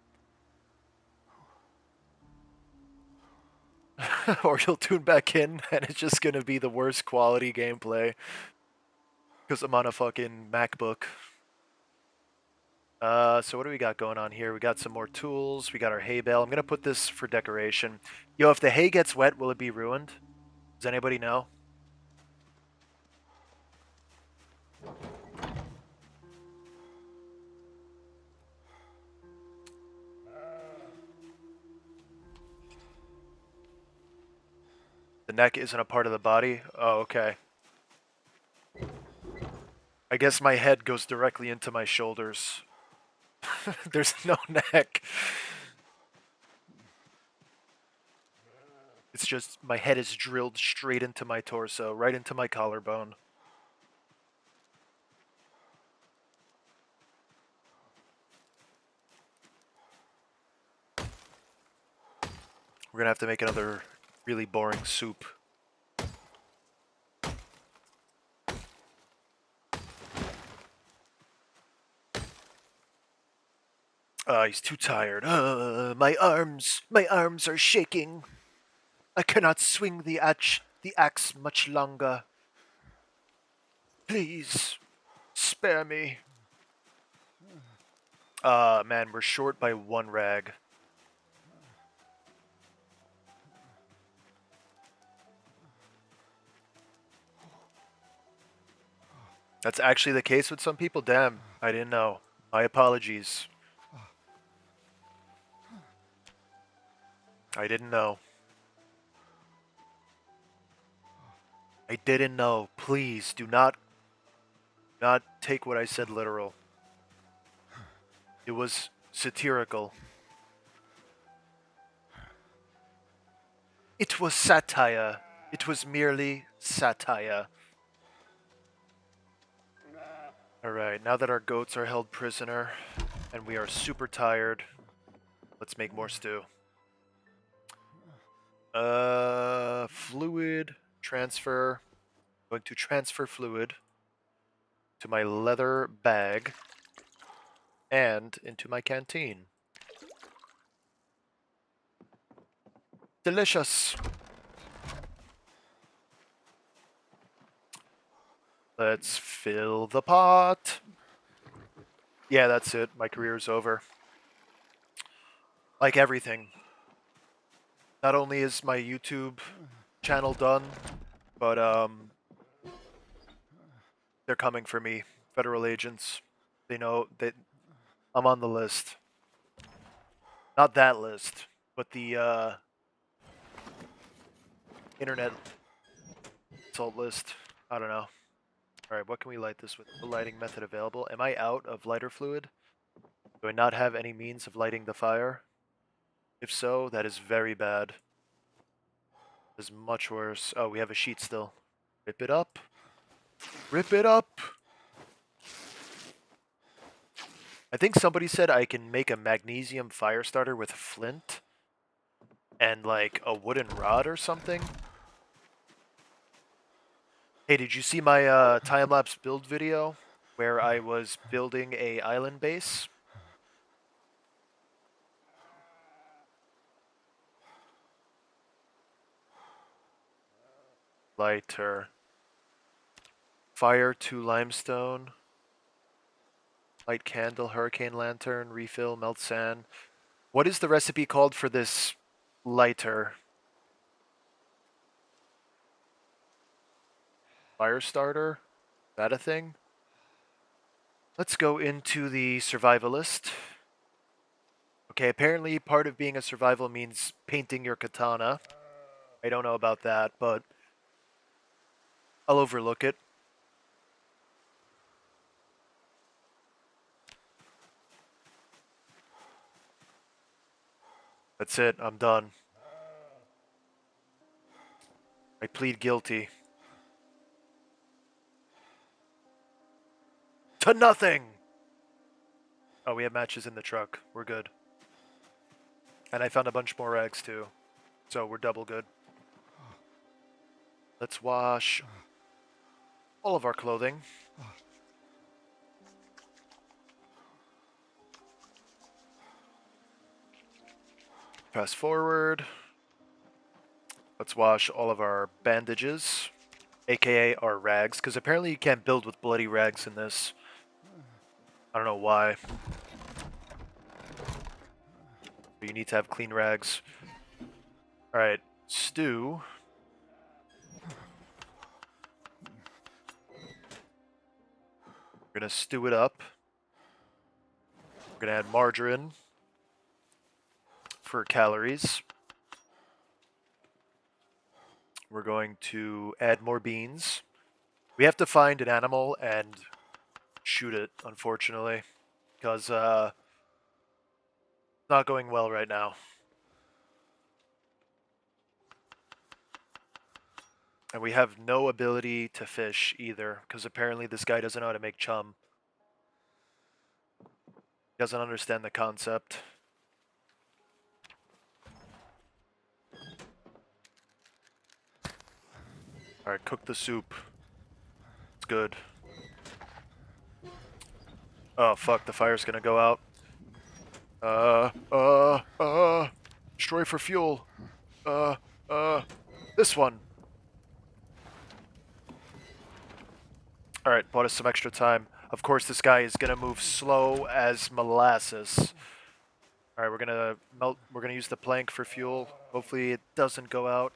Or you'll tune back in and it's just gonna be the worst quality gameplay because I'm on a fucking MacBook. So what do we got going on here? We got some more tools. We got our hay bale. I'm gonna put this for decoration. Yo, if the hay gets wet, will it be ruined? Does anybody know? The neck isn't a part of the body? Oh, okay. I guess my head goes directly into my shoulders. There's no neck. It's just my head is drilled straight into my torso, right into my collarbone. We're gonna have to make another really boring soup. He's too tired. My arms are shaking. I cannot swing the axe much longer. Please, spare me. Man, we're short by 1 rag. That's actually the case with some people? Damn, I didn't know. My apologies. I didn't know. I didn't know. Please, do not take what I said literal. It was satirical. It was satire. It was merely satire. Alright, now that our goats are held prisoner, and we are super tired, let's make more stew. Fluid transfer. I'm going to transfer fluid to my leather bag and into my canteen. Delicious. Let's fill the pot. Yeah, that's it. My career's over. Like everything. Not only is my YouTube channel done, but they're coming for me. Federal agents. They know that I'm on the list. Not that list, but the internet assault list. I don't know. Alright, what can we light this with? The lighting method available. Am I out of lighter fluid? Do I not have any means of lighting the fire? If so, that is very bad. Is much worse. Oh, we have a sheet still. Rip it up. Rip it up! I think somebody said I can make a magnesium fire starter with flint and like a wooden rod or something. Hey, did you see my time-lapse build video where I was building a island base? Lighter. Fire to limestone. Light candle, hurricane lantern, refill, melt sand. What is the recipe called for this lighter? Fire starter? Is that a thing? Let's go into the survivalist. Okay, apparently part of being a survival means painting your katana. I don't know about that, but I'll overlook it. That's it, I'm done. I plead guilty. To nothing! Oh, we have matches in the truck. We're good. And I found a bunch more rags too. So we're double good. Let's wash all of our clothing. Fast forward. Let's wash all of our bandages, aka our rags, because apparently you can't build with bloody rags in this. I don't know why. But you need to have clean rags. Alright, stew. We're gonna stew it up. We're gonna add margarine for calories. We're going to add more beans. We have to find an animal and shoot it, unfortunately, because it's not going well right now. And we have no ability to fish either, because apparently this guy doesn't know how to make chum. He doesn't understand the concept. Alright, cook the soup. It's good. Oh, fuck, the fire's gonna go out. Destroy for fuel. Uh, this one. Alright, bought us some extra time. Of course, this guy is gonna move slow as molasses. Alright, we're gonna use the plank for fuel. Hopefully it doesn't go out.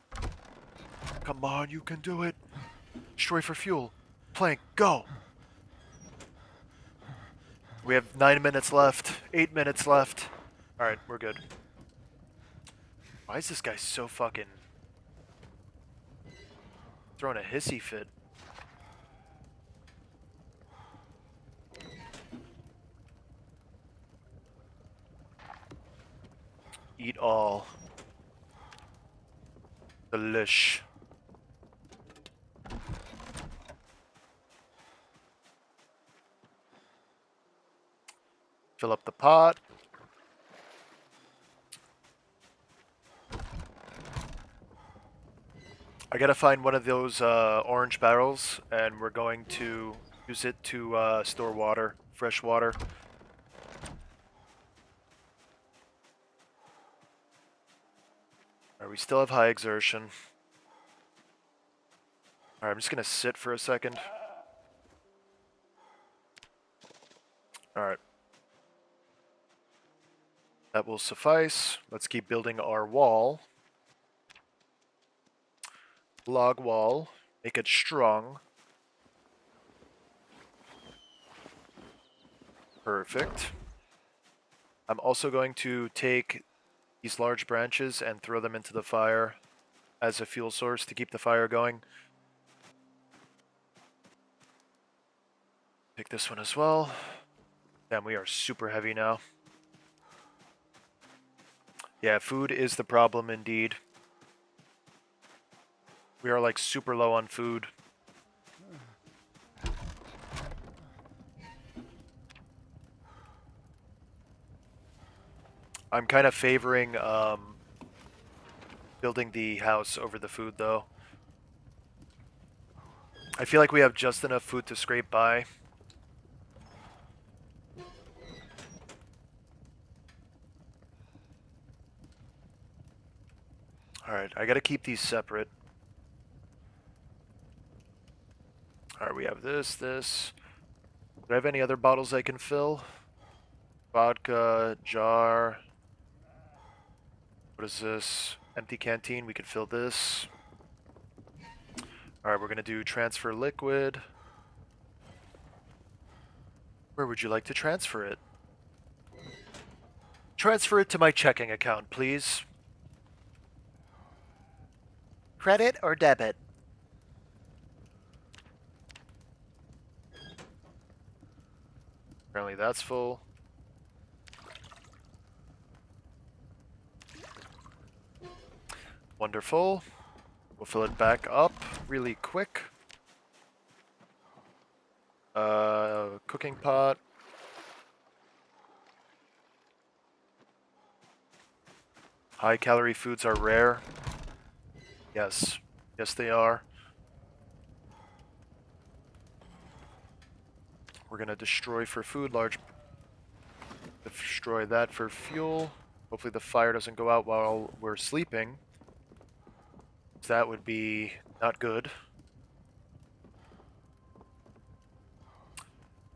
Come on, you can do it. Destroy for fuel. Plank, go! We have 9 minutes left. 8 minutes left. Alright, we're good. Why is this guy so fucking... throwing a hissy fit? Eat all. Delish. Fill up the pot. I gotta find one of those orange barrels, and we're going to use it to store water, fresh water. Alright, we still have high exertion. Alright, I'm just gonna sit for a second. Alright. That will suffice. Let's keep building our wall. Log wall. Make it strong. Perfect. I'm also going to take these large branches and throw them into the fire as a fuel source to keep the fire going. Take this one as well. Damn, we are super heavy now. Yeah, food is the problem indeed. We are like super low on food. I'm kind of favoring building the house over the food though. I feel like we have just enough food to scrape by. Alright, I gotta keep these separate. Alright, we have this. Do I have any other bottles I can fill? Vodka, jar. What is this? Empty canteen, we could fill this. Alright, we're gonna do transfer liquid. Where would you like to transfer it? Transfer it to my checking account, please. Credit or debit? Apparently that's full. Wonderful. We'll fill it back up really quick. Cooking pot. High calorie foods are rare. Yes. Yes, they are. We're gonna destroy for food, destroy that for fuel. Hopefully the fire doesn't go out while we're sleeping. That would be not good.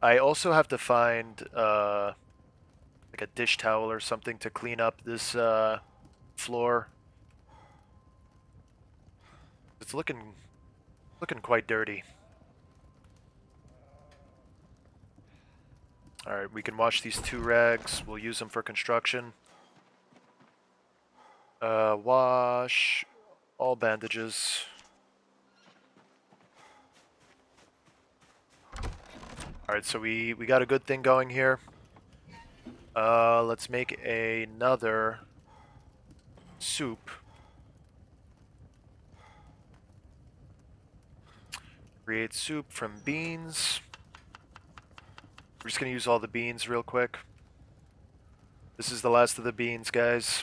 I also have to find like a dish towel or something to clean up this floor. It's looking quite dirty. Alright, we can wash these 2 rags. We'll use them for construction. Wash all bandages. Alright, so we got a good thing going here. Let's make another soup. Create soup from beans. We're just gonna use all the beans real quick. This is the last of the beans, guys.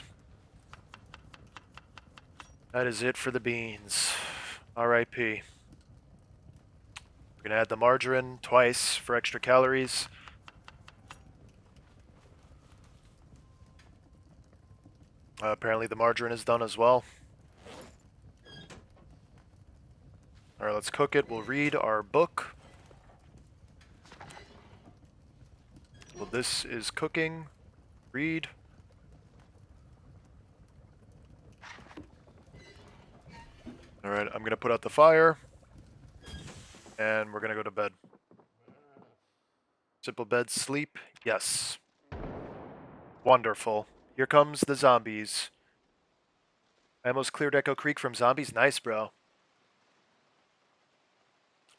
That is it for the beans. R.I.P. We're going to add the margarine twice for extra calories. Apparently the margarine is done as well. Alright, let's cook it. We'll read our book. Well, this is cooking. Read. Alright, I'm going to put out the fire. And we're going to go to bed. Simple bed, sleep. Yes. Wonderful. Here comes the zombies. I almost cleared Echo Creek from zombies. Nice, bro.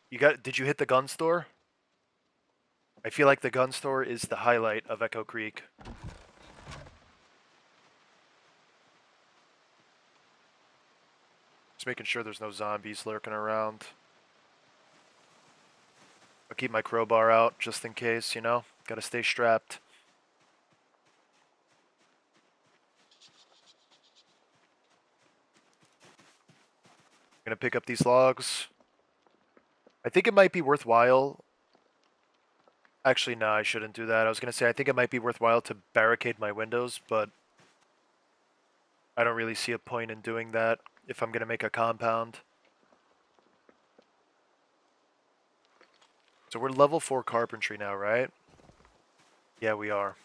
Did you hit the gun store? I feel like the gun store is the highlight of Echo Creek. Just making sure there's no zombies lurking around. I'll keep my crowbar out just in case, you know? Gotta stay strapped. I'm gonna pick up these logs. I think it might be worthwhile. Actually, no, I shouldn't do that. I was gonna say I think it might be worthwhile to barricade my windows, but I don't really see a point in doing that if I'm gonna make a compound. So we're level 4 carpentry now, right? Yeah, we are.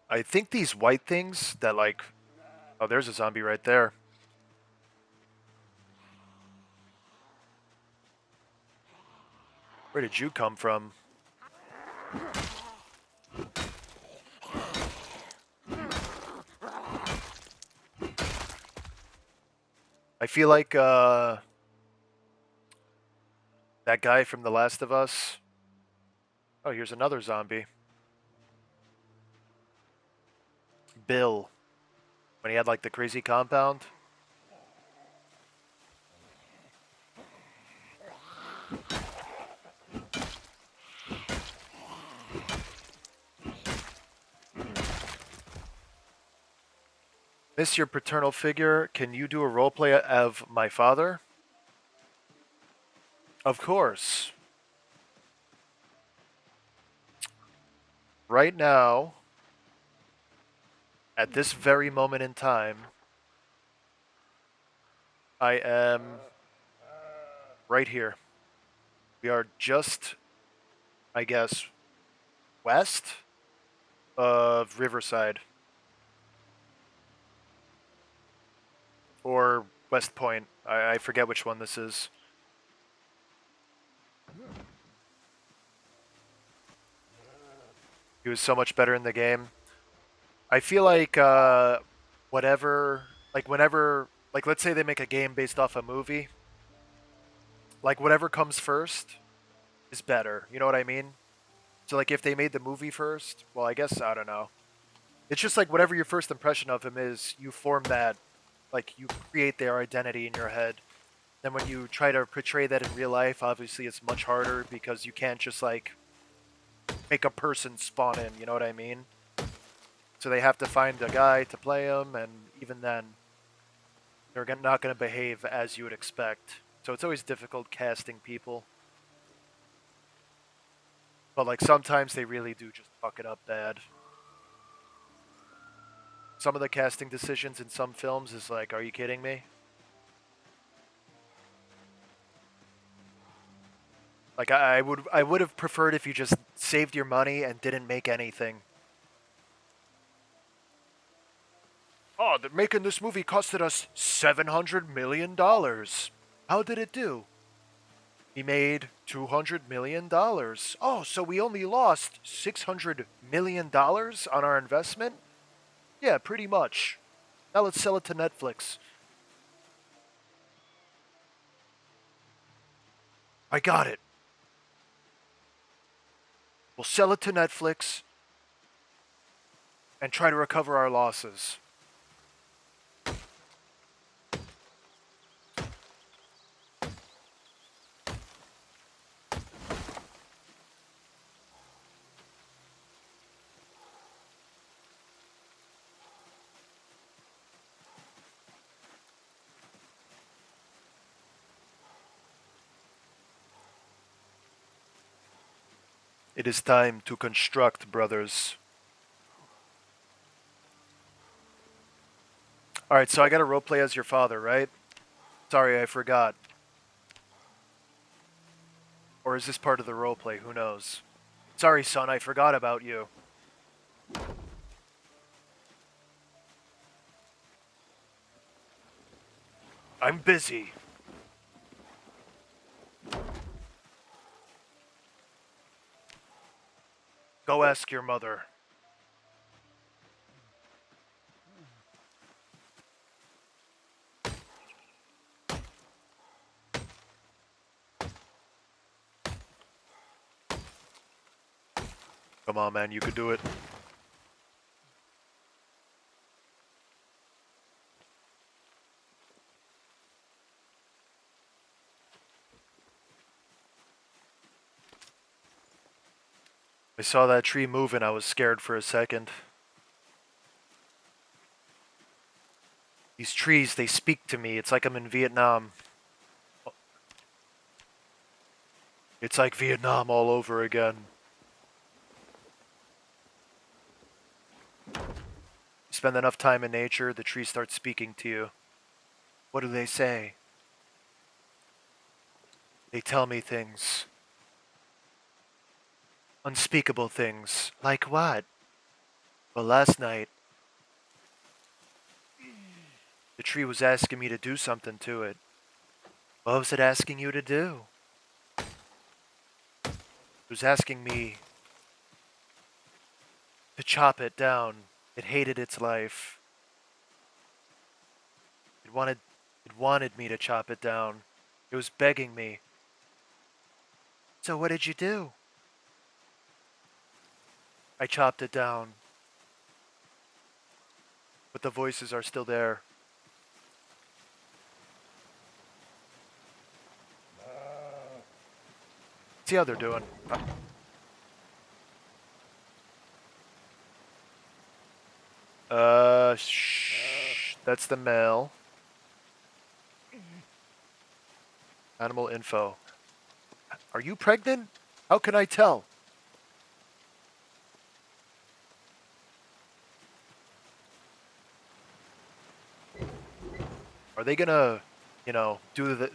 I think these white things that like... Oh, there's a zombie right there. Where did you come from? I feel like that guy from The Last of Us. Oh, here's another zombie. Bill. When he had like the crazy compound. Miss your paternal figure. Can you do a roleplay of my father? Of course. Right now, at this very moment in time, I am right here. We are just, I guess, west of Riverside. Or West Point. I forget which one this is. He was so much better in the game. I feel like whenever, like let's say they make a game based off a movie, like whatever comes first is better. You know what I mean? So like if they made the movie first, well, I guess, I don't know. It's just like whatever your first impression of him is, you form that, like you create their identity in your head. Then when you try to portray that in real life, obviously it's much harder because you can't just like make a person spawn in, you know what I mean? So they have to find a guy to play him, and even then, they're not going to behave as you would expect. So it's always difficult casting people. But like sometimes they really do just fuck it up bad. Some of the casting decisions in some films is like, are you kidding me? Like I would have preferred if you just saved your money and didn't make anything. Oh, making this movie costed us $700 million. How did it do? We made $200 million. Oh, so we only lost $600 million on our investment? Yeah, pretty much. Now let's sell it to Netflix. I got it. We'll sell it to Netflix and try to recover our losses. It is time to construct, brothers. Alright, so I gotta roleplay as your father, right? Sorry, I forgot. Or is this part of the roleplay? Who knows? Sorry, son, I forgot about you. I'm busy. Go ask your mother. Come on, man, you could do it. I saw that tree move and I was scared for a second. These trees, they speak to me. It's like I'm in Vietnam. It's like Vietnam all over again. You spend enough time in nature, the trees start speaking to you. What do they say? They tell me things. Unspeakable things. Like what? Well, last night, the tree was asking me to do something to it. What was it asking you to do? It was asking me to chop it down. It hated its life. It wanted me to chop it down. It was begging me. So what did you do? I chopped it down. But the voices are still there. See how they're doing. Shh. That's the male. Animal info. Are you pregnant? How can I tell? Are they gonna,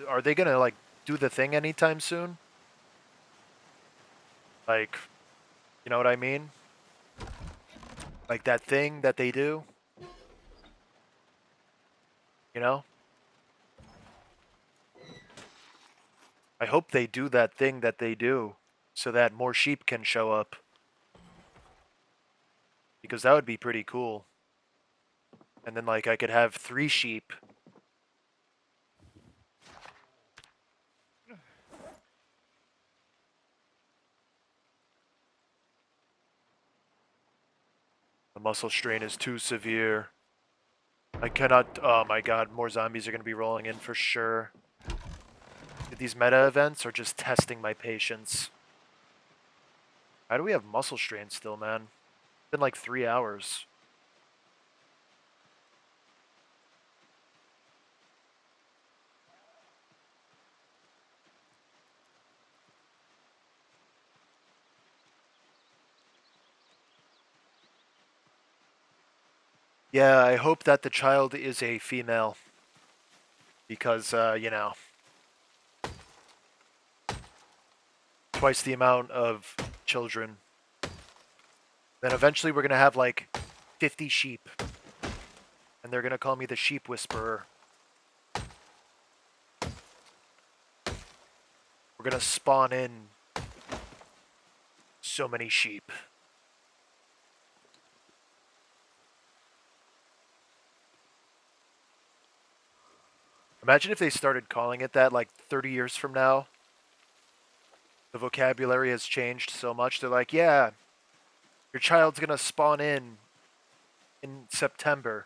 are they gonna, like, do the thing anytime soon? Like, you know what I mean? Like that thing that they do? You know? I hope they do that thing that they do so that more sheep can show up. Because that would be pretty cool. And then, like, I could have 3 sheep. The muscle strain is too severe. I cannot. Oh my god, more zombies are going to be rolling in for sure. These meta events are just testing my patience. How do we have muscle strain still, man? It's been like 3 hours. Yeah, I hope that the child is a female. Because, twice the amount of children. Then eventually we're going to have like 50 sheep. And they're going to call me the sheep whisperer. We're going to spawn in so many sheep. Imagine if they started calling it that like 30 years from now. The vocabulary has changed so much. They're like, yeah, your child's going to spawn in September.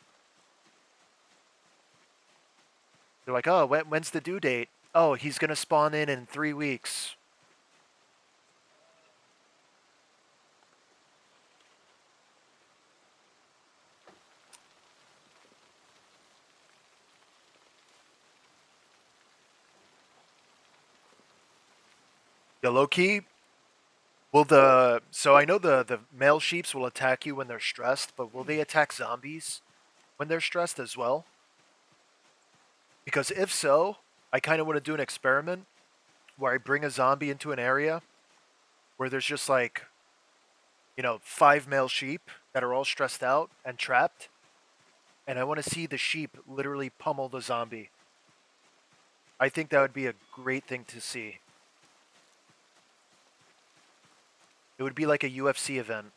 They're like, oh, when's the due date? Oh, he's going to spawn in 3 weeks. Yeah, low key, Will so I know the male sheeps will attack you when they're stressed, but will they attack zombies when they're stressed as well? Because if so, I kind of want to do an experiment where I bring a zombie into an area where there's just like, 5 male sheep that are all stressed out and trapped, and I want to see the sheep literally pummel the zombie. I think that would be a great thing to see. It would be like a UFC event.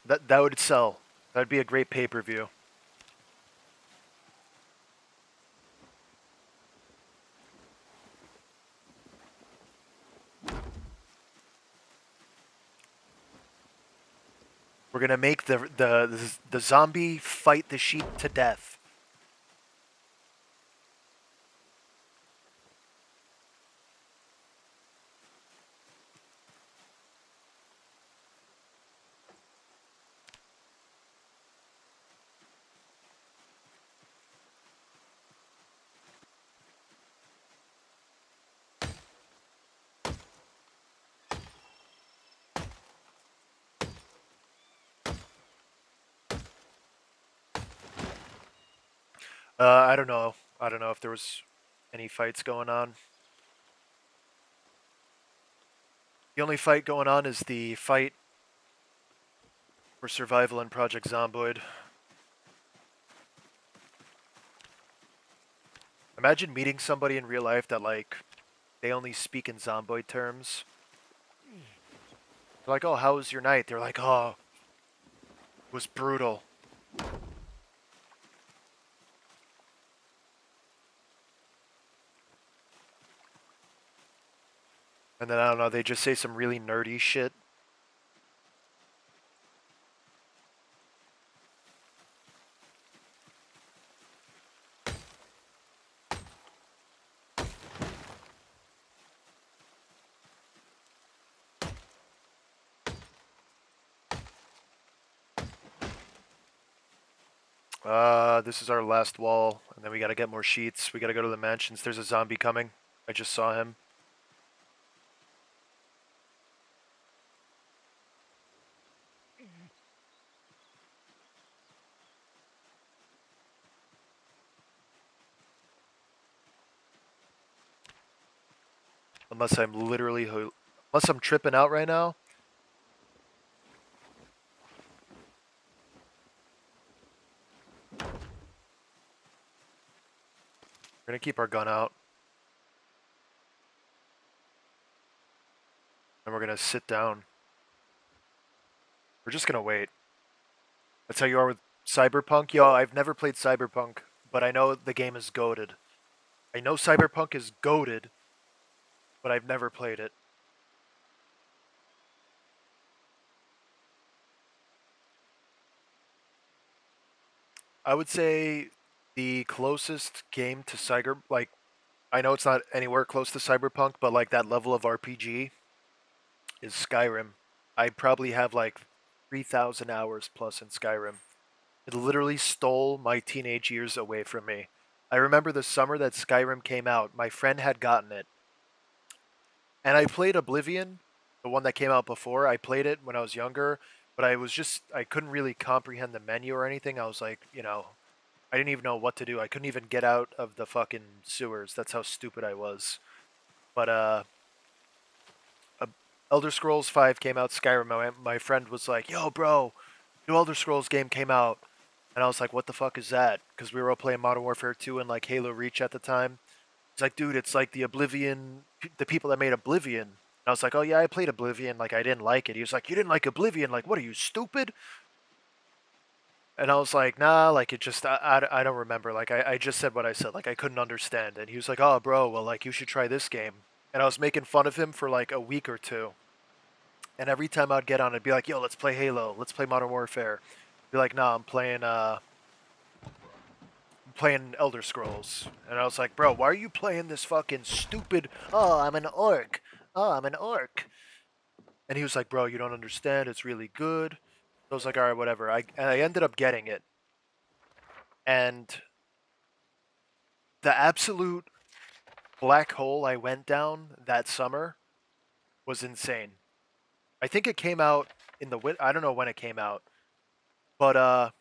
That would sell. That'd be a great pay-per-view. We're gonna make the zombie fight the sheep to death. I don't know. I don't know if there was any fights going on. The only fight going on is the fight for survival in Project Zomboid. Imagine meeting somebody in real life that like they only speak in Zomboid terms. They're like, "Oh, how was your night?" They're like, "Oh, it was brutal." And then I don't know, they just say some really nerdy shit. This is our last wall, and then we gotta get more sheets. We gotta go to the mansions. There's a zombie coming. I just saw him. Unless I'm literally, unless I'm tripping out right now. We're gonna keep our gun out. And we're gonna sit down. We're just gonna wait. That's how you are with Cyberpunk. Yo, I've never played Cyberpunk, but I know the game is goated. I know Cyberpunk is goated, but I've never played it. I would say the closest game to like, I know it's not anywhere close to Cyberpunk, but like that level of RPG is Skyrim. I probably have like 3,000 hours plus in Skyrim. It literally stole my teenage years away from me. I remember the summer that Skyrim came out, my friend had gotten it. And I played Oblivion, the one that came out before. I played it when I was younger, but I couldn't really comprehend the menu or anything. I was like, I didn't even know what to do. I couldn't even get out of the fucking sewers. That's how stupid I was. But uh, Elder Scrolls 5 came out, Skyrim. My friend was like, "Yo, bro, new Elder Scrolls game came out." And I was like, "What the fuck is that?" Because we were all playing Modern Warfare 2 and like Halo Reach at the time. He's like, "Dude, it's like the Oblivion, the people that made Oblivion." And I was like, "Oh yeah, I played Oblivion. Like I didn't like it." He was like, "You didn't like Oblivion? Like what are you, stupid?" And I was like, "Nah, like it just I don't remember. Like I just said what I said. Like I couldn't understand." And he was like, "Oh, bro, well like you should try this game." And I was making fun of him for like a week or two. And every time I'd get on, I'd be like, "Yo, let's play Halo. Let's play Modern Warfare." Be like, "Nah, I'm playing Elder Scrolls." And I was like, "Bro, why are you playing this fucking stupid? Oh, I'm an orc. Oh, I'm an orc." And he was like, "Bro, you don't understand. It's really good." So I was like, "All right, whatever." And I ended up getting it, and the absolute black hole I went down that summer was insane. I think it came out in the I don't know when it came out, but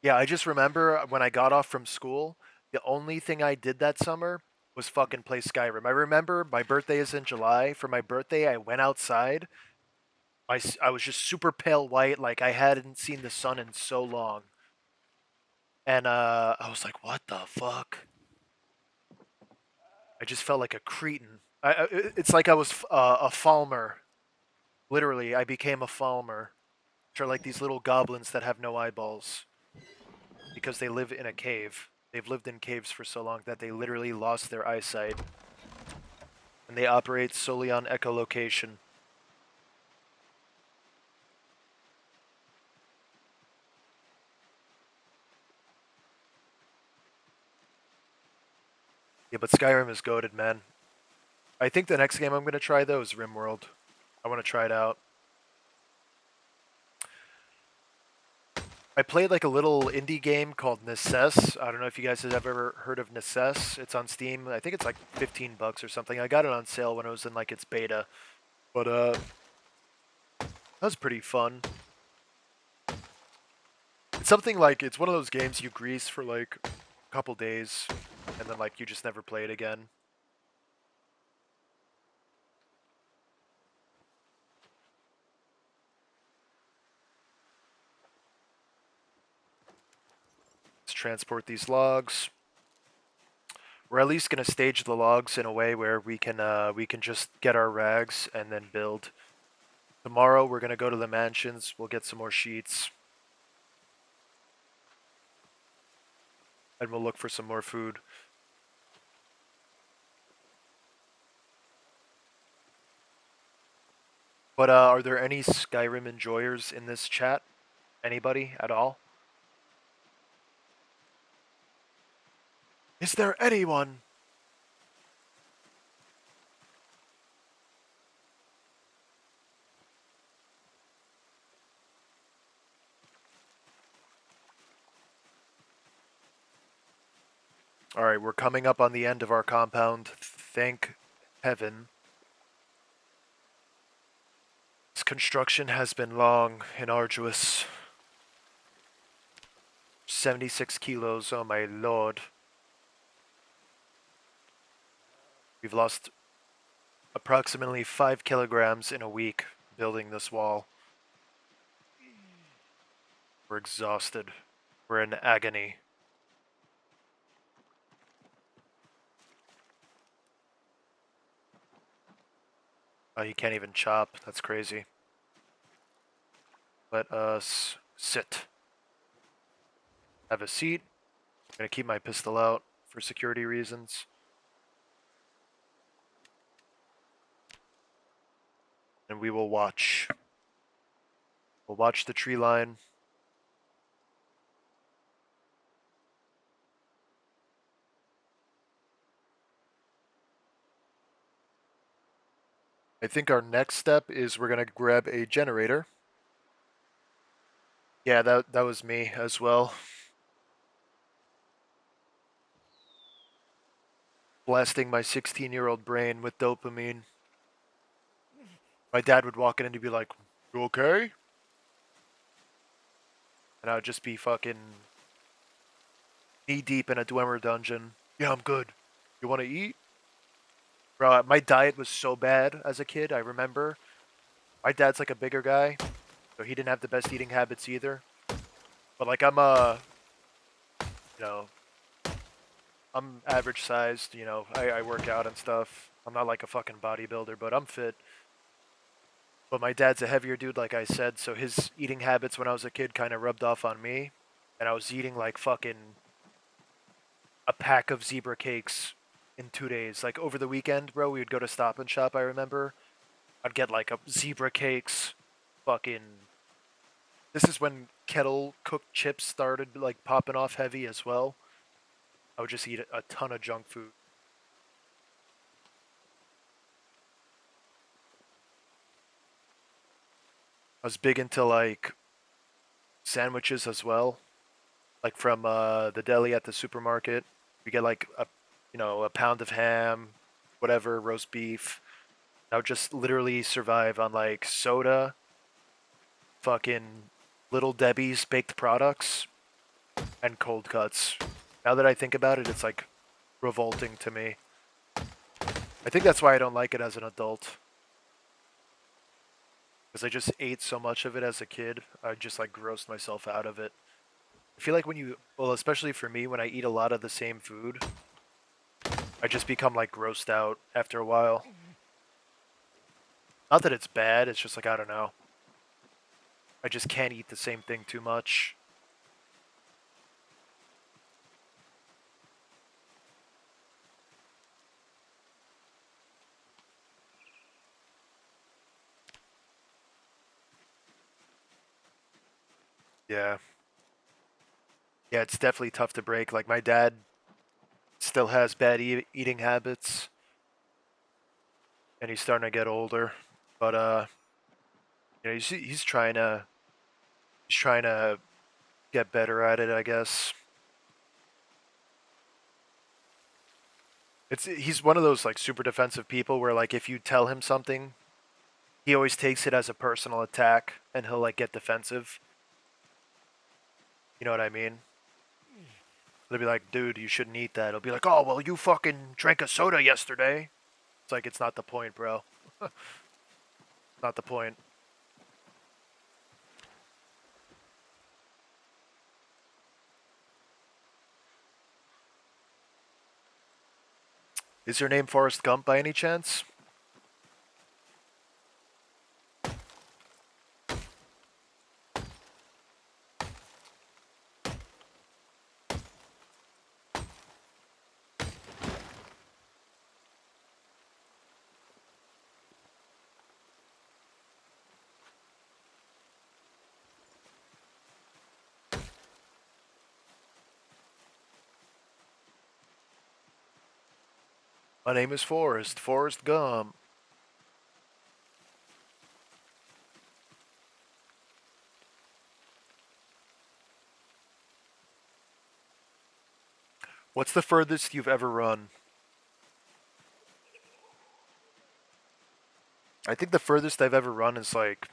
yeah, I just remember when I got off from school, the only thing I did that summer was fucking play Skyrim. I remember my birthday is in July. For my birthday, I went outside. I was just super pale white, like I hadn't seen the sun in so long. And I was like, what the fuck? I just felt like a cretin. It's like I was a Falmer. Literally, I became a Falmer. Which are like these little goblins that have no eyeballs because they live in a cave. They've lived in caves for so long that they literally lost their eyesight. And they operate solely on echolocation. Yeah, but Skyrim is goated, man. I think the next game I'm going to try, though, is RimWorld. I want to try it out. I played like a little indie game called Necess. I don't know if you guys have ever heard of Necess. It's on Steam. I think it's like 15 bucks or something. I got it on sale when it was in like its beta. But that was pretty fun. It's something like it's one of those games you grease for like a couple days and then like you just never play it again. Let's transport these logs. We're at least gonna stage the logs in a way where we can just get our rags and then build. Tomorrow we're gonna go to the mansions. We'll get some more sheets. And we'll look for some more food. But are there any Skyrim enjoyers in this chat? Anybody at all? Is there anyone? Alright, we're coming up on the end of our compound. Thank heaven. This construction has been long and arduous. 76 kilos, oh my lord. We've lost approximately 5 kilograms in a week building this wall. We're exhausted. We're in agony. Oh, you can't even chop. That's crazy. Let us sit. Have a seat. I'm gonna keep my pistol out for security reasons. And we will watch. We'll watch the tree line. I think our next step is we're gonna grab a generator. Yeah, that was me as well. Blasting my 16-year-old brain with dopamine. My dad would walk in and he'd be like, "You okay?" And I would just be fucking knee deep in a Dwemer dungeon. Yeah, I'm good. You want to eat? Bro, my diet was so bad as a kid. I remember my dad's like a bigger guy, so he didn't have the best eating habits either. But like you know, I'm average sized. I work out and stuff. I'm not like a fucking bodybuilder, but I'm fit. But my dad's a heavier dude, like I said, so his eating habits when I was a kid kind of rubbed off on me, and I was eating like fucking a pack of zebra cakes in 2 days. Like over the weekend, bro, we would go to Stop and Shop. I remember I'd get like a zebra cakes, fucking. This is when kettle cooked chips started like popping off heavy as well. I would just eat a ton of junk food. I was big into like sandwiches as well. like from the deli at the supermarket. You get like a pound of ham, whatever, roast beef. I would just literally survive on like soda, fucking Little Debbie's baked products, and cold cuts. Now that I think about it, it's like revolting to me. I think that's why I don't like it as an adult. Because I just ate so much of it as a kid, I just like grossed myself out of it. I feel like well, especially for me, when I eat a lot of the same food, I just become like grossed out after a while. Not that it's bad, it's just like, I don't know. I just can't eat the same thing too much. Yeah. Yeah, it's definitely tough to break. Like, my dad still has bad eating habits, and he's starting to get older. But, he's trying to get better at it, I guess. He's one of those like super defensive people where like if you tell him something, he always takes it as a personal attack and he'll like get defensive. You know what I mean? They'll be like, dude, you shouldn't eat that. He'll be like, oh, well, you fucking drank a soda yesterday. It's like, it's not the point, bro. Not the point. Is your name Forrest Gump by any chance? My name is Forrest Gump. What's the furthest you've ever run? I think the furthest I've ever run is like,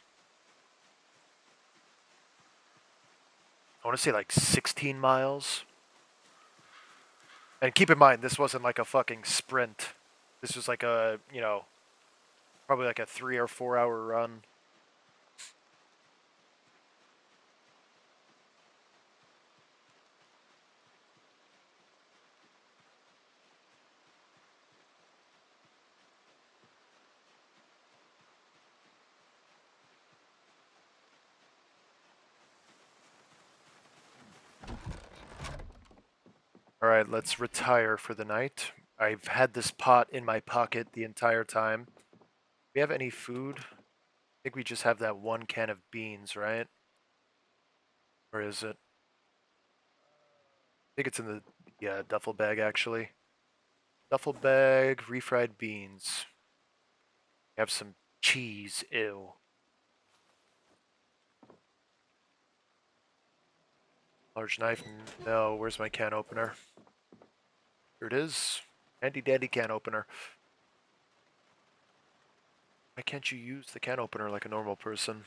I want to say like 16 miles. And keep in mind, this wasn't like a fucking sprint. This was like probably like a 3 or 4 hour run. All right, let's retire for the night. I've had this pot in my pocket the entire time. Do we have any food? I think we just have that one can of beans, right? Or is it? I think it's in the duffel bag, actually. Duffel bag, refried beans. We have some cheese, ew. Large knife, no. Where's my can opener? Here it is. Handy dandy can opener. Why can't you use the can opener like a normal person?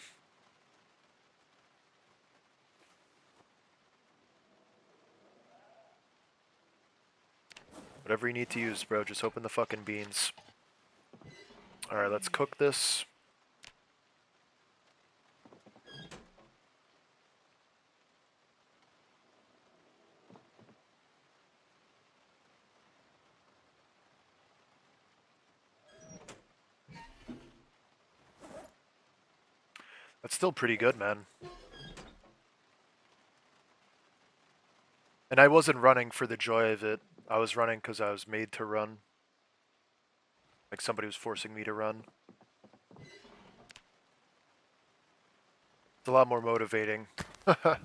Whatever you need to use, bro. Just open the fucking beans. Alright, let's cook this. That's still pretty good, man. And I wasn't running for the joy of it. I was running because I was made to run. Like somebody was forcing me to run. It's a lot more motivating. Can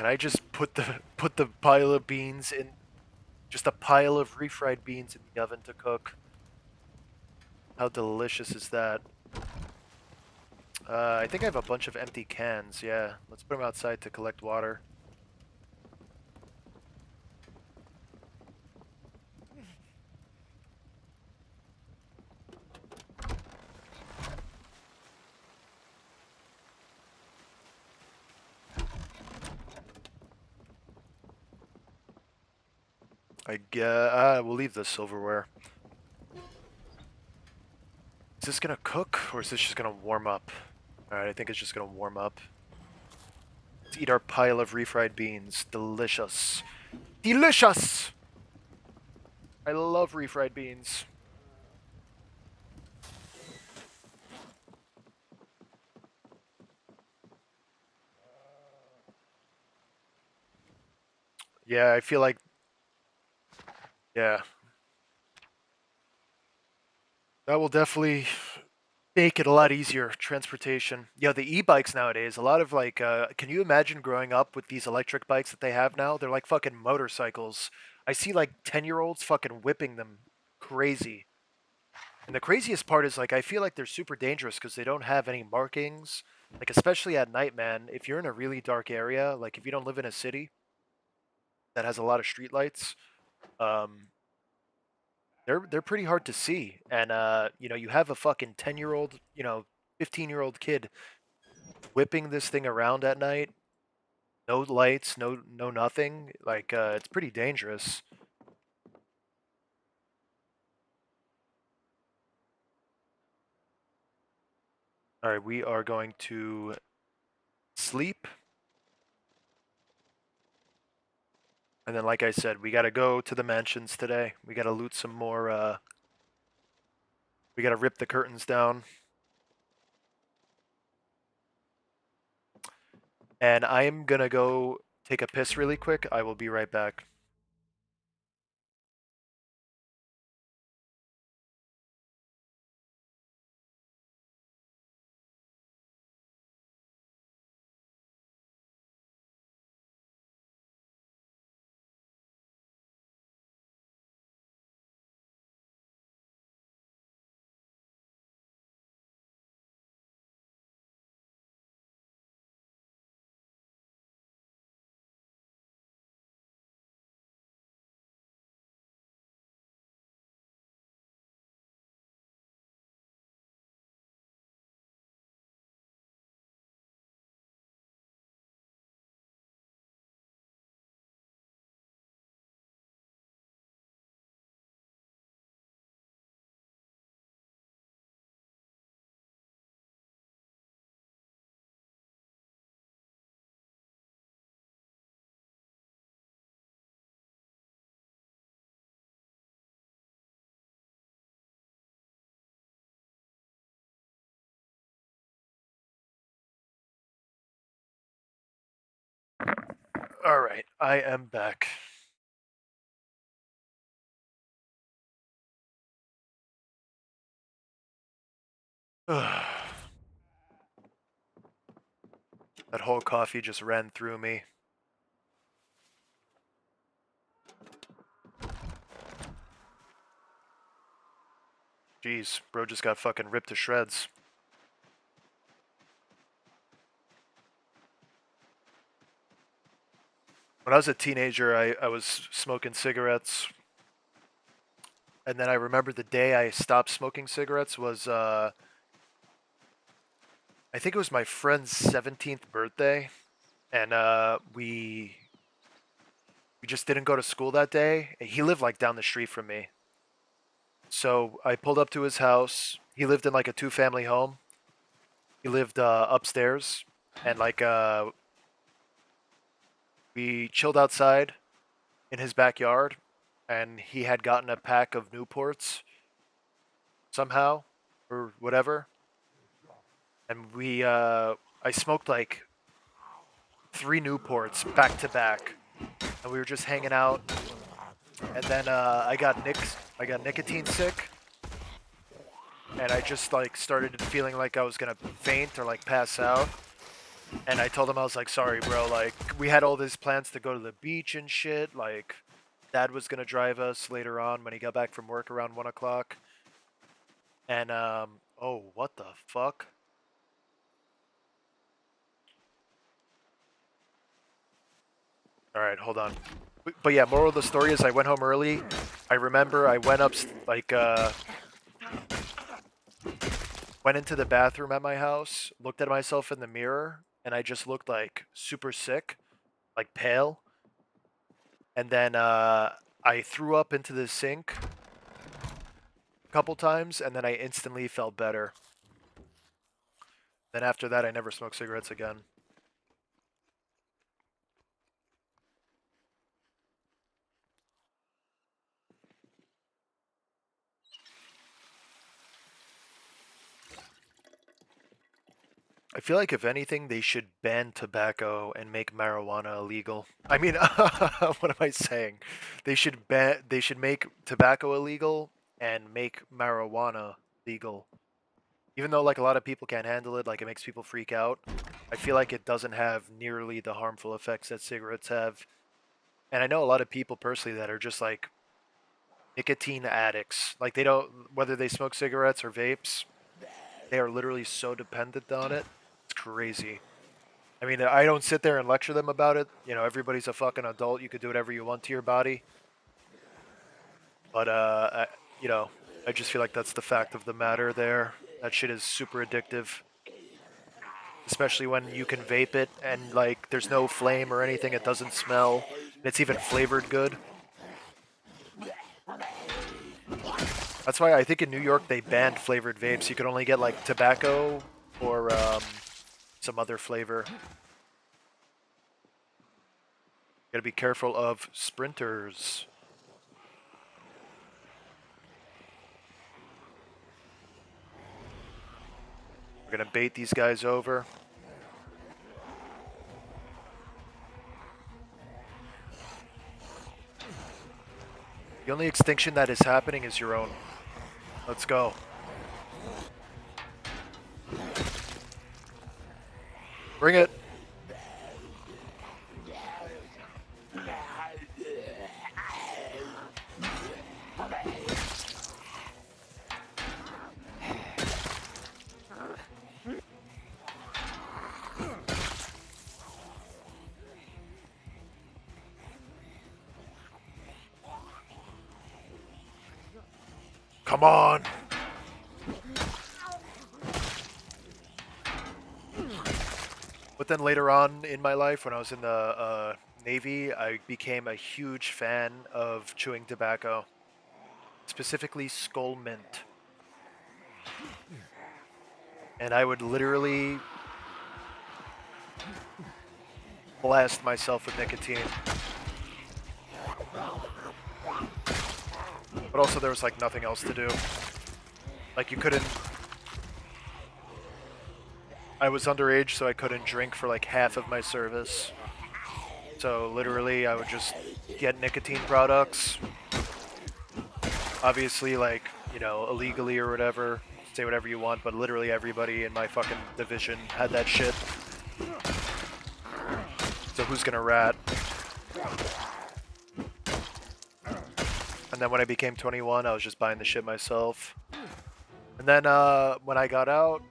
I just put the pile of beans in, just a pile of refried beans in the oven to cook? How delicious is that? I think I have a bunch of empty cans, yeah. Let's put them outside to collect water. I guess we'll leave the silverware. Is this gonna cook, or is this just gonna warm up? Alright, I think it's just gonna warm up. Let's eat our pile of refried beans. Delicious. Delicious! I love refried beans. Yeah, I feel like... Yeah. That will definitely make it a lot easier, transportation. Yeah, the e-bikes nowadays, a lot of like, can you imagine growing up with these electric bikes that they have now? They're like fucking motorcycles. I see like 10-year-olds fucking whipping them crazy. And the craziest part is like, I feel like they're super dangerous because they don't have any markings. Like, especially at night, man, if you're in a really dark area, like if you don't live in a city that has a lot of streetlights, um, they're pretty hard to see. And you know, you have a fucking 10-year-old, you know, 15-year-old kid whipping this thing around at night, no lights, no nothing. Like it's pretty dangerous. All right, we are going to sleep. And then like I said, we got to go to the mansions today. We got to loot some more we got to rip the curtains down. And I'm going to go take a piss really quick. I will be right back. All right, I am back. That whole coffee just ran through me. Jeez, bro just got fucking ripped to shreds. When I was a teenager, I was smoking cigarettes. And then I remember the day I stopped smoking cigarettes was, I think it was my friend's 17th birthday. And we just didn't go to school that day. He lived like down the street from me. So I pulled up to his house. He lived in like a two-family home. He lived upstairs. And like we chilled outside in his backyard, and he had gotten a pack of Newports somehow or whatever. And I smoked like 3 Newports back to back, and we were just hanging out. And then I got nicotine sick, and I just like started feeling like I was gonna faint or like pass out. And I told him, I was like, sorry, bro. Like, we had all these plans to go to the beach and shit. Like, Dad was gonna drive us later on when he got back from work around 1 o'clock. And oh, what the fuck? All right, hold on. But yeah, moral of the story is I went home early. I remember I went up, like, went into the bathroom at my house, looked at myself in the mirror, and I just looked like super sick, like pale. And then I threw up into the sink a couple times, and then I instantly felt better. Then after that, I never smoked cigarettes again. I feel like if anything, they should ban tobacco and make marijuana illegal. I mean, what am I saying? They should make tobacco illegal and make marijuana legal. Even though like a lot of people can't handle it, like it makes people freak out. I feel like it doesn't have nearly the harmful effects that cigarettes have. And I know a lot of people personally that are just like nicotine addicts. Like they don't, whether they smoke cigarettes or vapes, they are literally so dependent on it. It's crazy. I mean, I don't sit there and lecture them about it. You know, everybody's a fucking adult. You could do whatever you want to your body. But, you know, I just feel like that's the fact of the matter there. That shit is super addictive. Especially when you can vape it and, like, there's no flame or anything. It doesn't smell. And it's even flavored good. That's why I think in New York they banned flavored vapes. You could only get, like, tobacco or some other flavor. Gotta be careful of sprinters. We're gonna bait these guys over. The only extinction that is happening is your own. Let's go. Bring it. Come on. But then later on in my life, when I was in the Navy, I became a huge fan of chewing tobacco, specifically skull mint. And I would literally blast myself with nicotine. But also there was like nothing else to do. Like you couldn't... I was underage, so I couldn't drink for like half of my service. So literally I would just get nicotine products. Obviously, like, you know, illegally or whatever. Say whatever you want, but literally everybody in my fucking division had that shit. So who's gonna rat? And then when I became 21, I was just buying the shit myself. And then when I got out,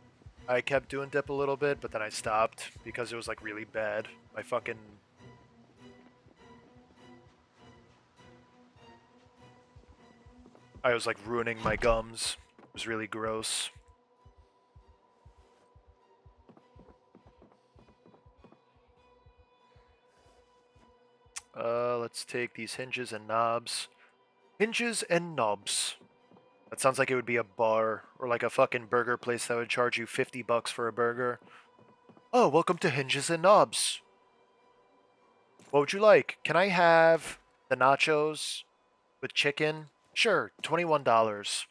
I kept doing dip a little bit, but then I stopped because it was like really bad. My fucking... I was like ruining my gums. It was really gross. Let's take these hinges and knobs. Hinges and knobs. That sounds like it would be a bar or like a fucking burger place that would charge you $50 for a burger. Oh, welcome to Hinges and Knobs. What would you like? Can I have the nachos with chicken? Sure, $21.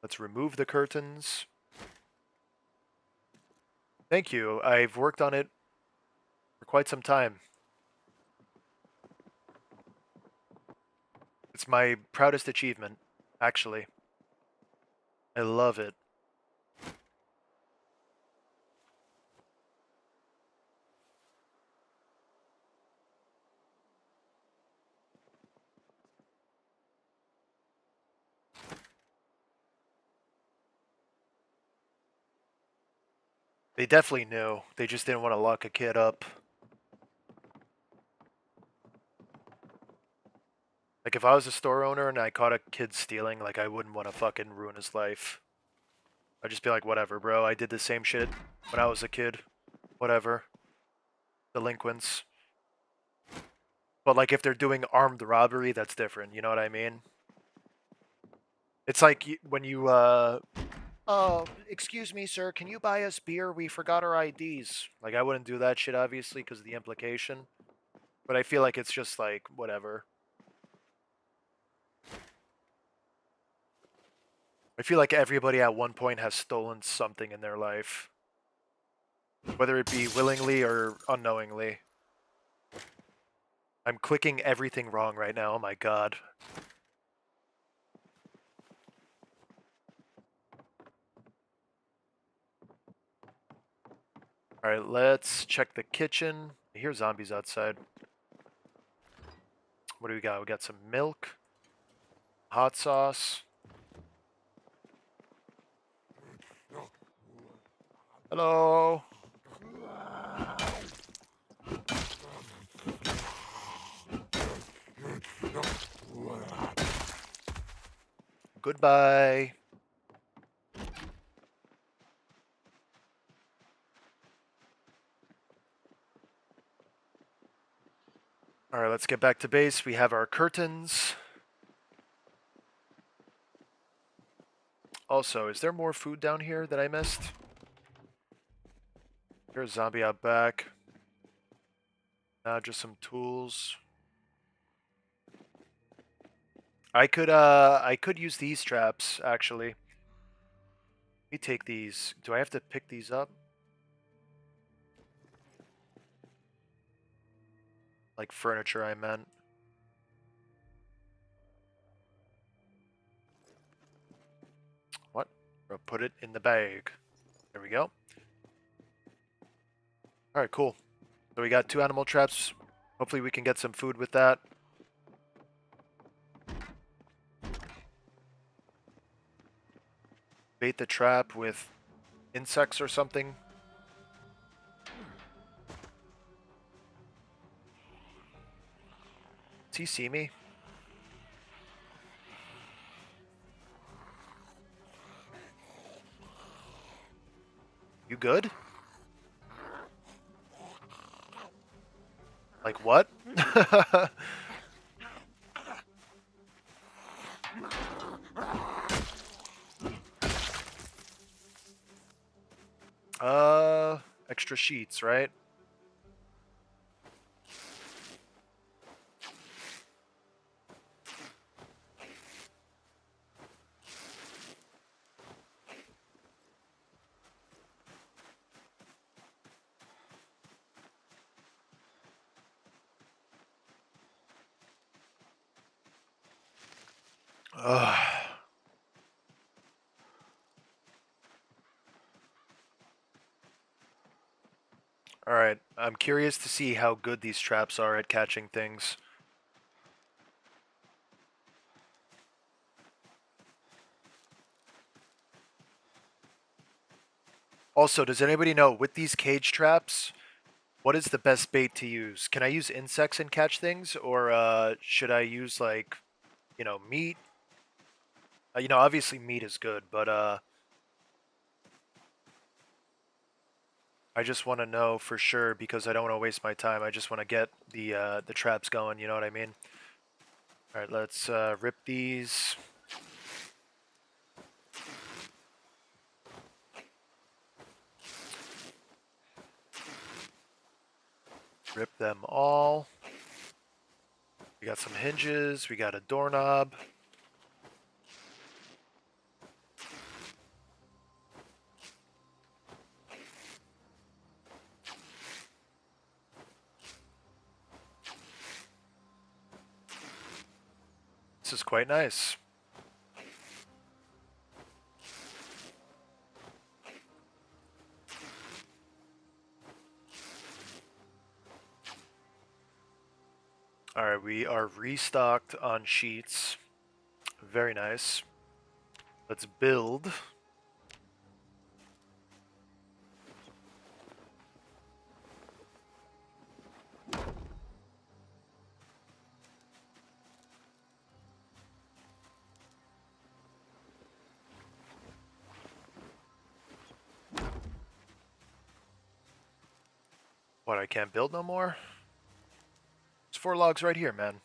Let's remove the curtains. Thank you. I've worked on it for quite some time. It's my proudest achievement, actually. I love it. They definitely knew. They just didn't want to lock a kid up. Like, if I was a store owner and I caught a kid stealing, like, I wouldn't want to fucking ruin his life. I'd just be like, whatever, bro. I did the same shit when I was a kid. Whatever. Delinquents. But like if they're doing armed robbery, that's different. You know what I mean? It's like when you oh, excuse me, sir, can you buy us beer? We forgot our IDs. Like I wouldn't do that shit obviously because of the implication. But I feel like it's just like whatever. I feel like everybody at one point has stolen something in their life. Whether it be willingly or unknowingly. I'm clicking everything wrong right now, oh my god. Alright, let's check the kitchen. I hear zombies outside. What do we got? We got some milk. Hot sauce. Hello. Goodbye. Alright, let's get back to base. We have our curtains. Also, is there more food down here that I missed? There's a zombie out back. Just some tools. I could use these traps, actually. Let me take these. Do I have to pick these up? Like furniture, I meant. What? Or put it in the bag. There we go. Alright, cool. So we got 2 animal traps. Hopefully we can get some food with that. Bait the trap with insects or something. Does he see me? You good? Like what? Extra sheets, right? Ugh. Alright, I'm curious to see how good these traps are at catching things. Also, does anybody know, with these cage traps, what is the best bait to use? Can I use insects and catch things? Or should I use, like, you know, meat? You know, obviously meat is good, but I just want to know for sure because I don't want to waste my time. I just want to get the traps going, you know what I mean? Alright, let's rip these. Rip them all. We got some hinges, we got a doorknob. This is quite nice. Alright, we are restocked on sheets. Very nice. Let's build. What, I can't build no more? There's 4 logs right here, man.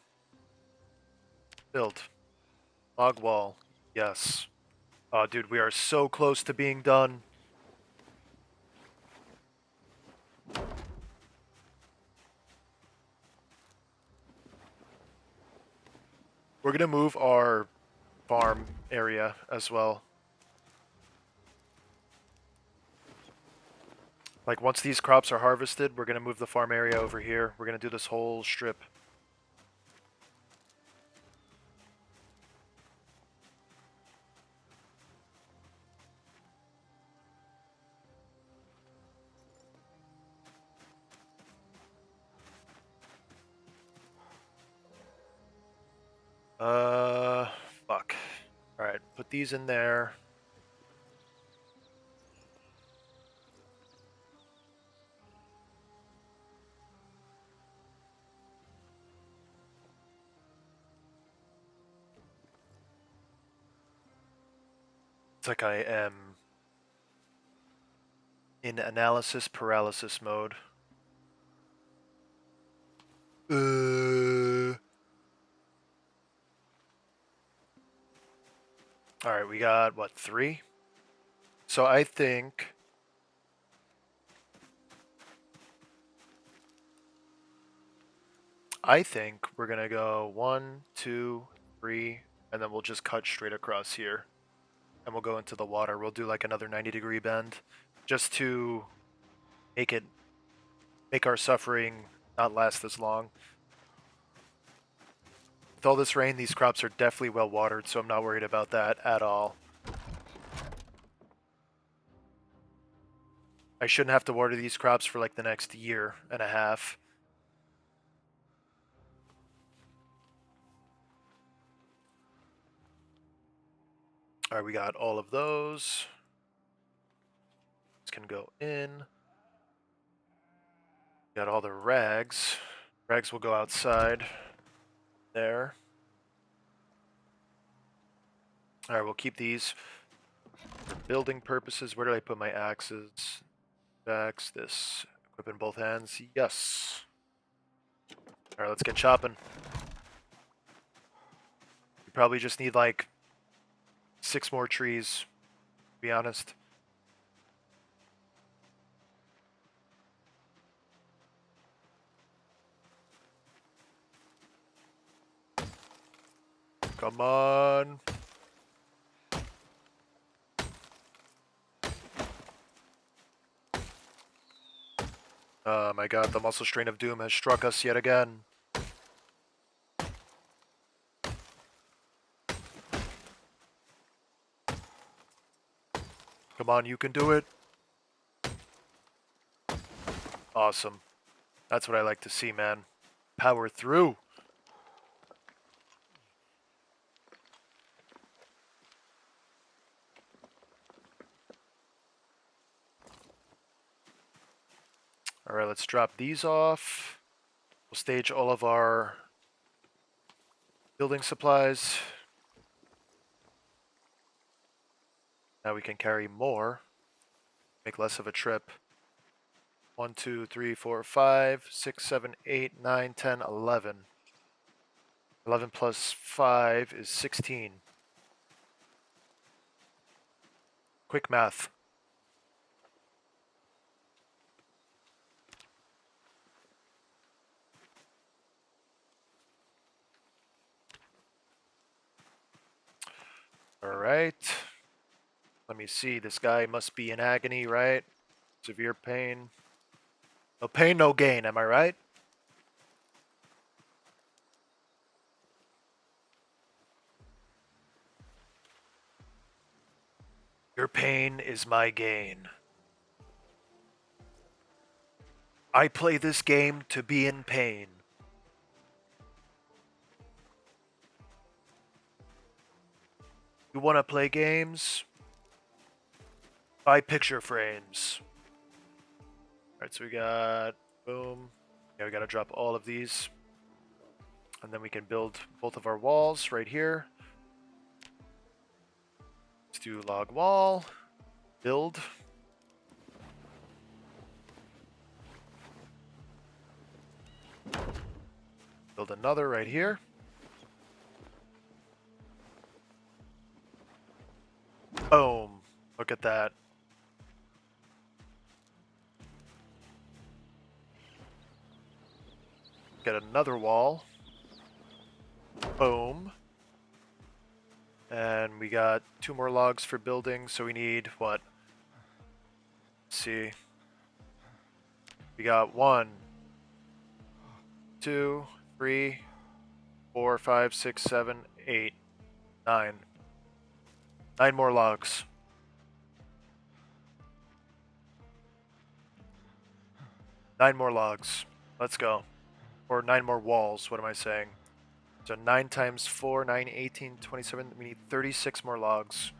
Build. Log wall. Yes. Oh, dude, we are so close to being done. We're gonna move our farm area as well. Like, once these crops are harvested, we're gonna move the farm area over here. We're gonna do this whole strip. Fuck. Alright, put these in there. It's like I am in analysis paralysis mode. Alright, we got, what, 3? So I think... we're gonna go 1, 2, 3, and then we'll just cut straight across here. And we'll go into the water. We'll do like another 90-degree bend, just to make our suffering not last as long. With all this rain, these crops are definitely well watered, so I'm not worried about that at all. I shouldn't have to water these crops for like the next year and a half. Alright, we got all of those. This can go in. Got all the rags. Rags will go outside. There. Alright, we'll keep these for building purposes. Where did I put my axes? Axe, this. Equip in both hands. Yes. Alright, let's get chopping. We probably just need like 6 more trees, to be honest. Come on. Oh my god, the muscle strain of doom has struck us yet again. Come on, you can do it. Awesome. That's what I like to see, man. Power through. Alright, let's drop these off. We'll stage all of our building supplies. Now we can carry more. Make less of a trip. 1, 2, 3, 4, 5, 6, 7, 8, 9, 10, 11. 11 plus 5 is 16. Quick math. Alright. Let me see. This guy must be in agony, right? Severe pain. No pain, no gain, am I right? Your pain is my gain. I play this game to be in pain. You want to play games? Buy picture frames. Alright, so we got... boom. Yeah, we gotta drop all of these. And then we can build both of our walls right here. Let's do log wall. Build. Build another right here. Boom. Look at that. Get another wall. Boom. And we got 2 more logs for building, so we need what? Let's see. We got 1, 2, 3, 4, 5, 6, 7, 8, 9. 9 more logs. Nine more logs. Let's go. Or 9 more walls, what am I saying? So 9 times 4, 9, 18, 27. We need 36 more logs.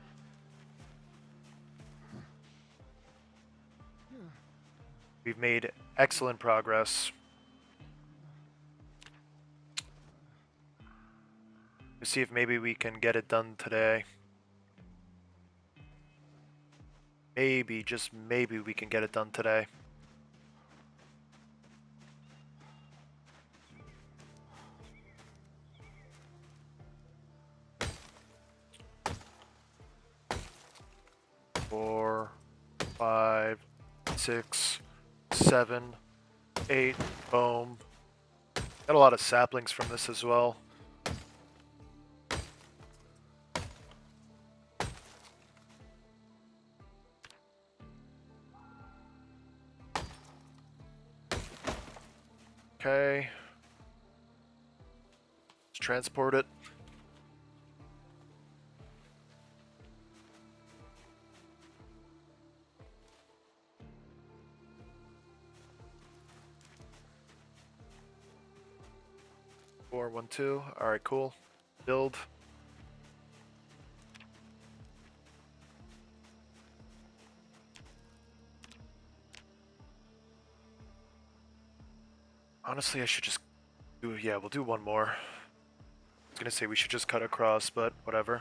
We've made excellent progress. Let's see if maybe we can get it done today. Maybe, just maybe we can get it done today. Four, 5, 6, 7, 8. Boom. Got a lot of saplings from this as well. Okay. Let's transport it. Four, 1, 2. Alright, cool. Build. Honestly, I should just do, yeah, we'll do one more. I was gonna say we should just cut across, but whatever.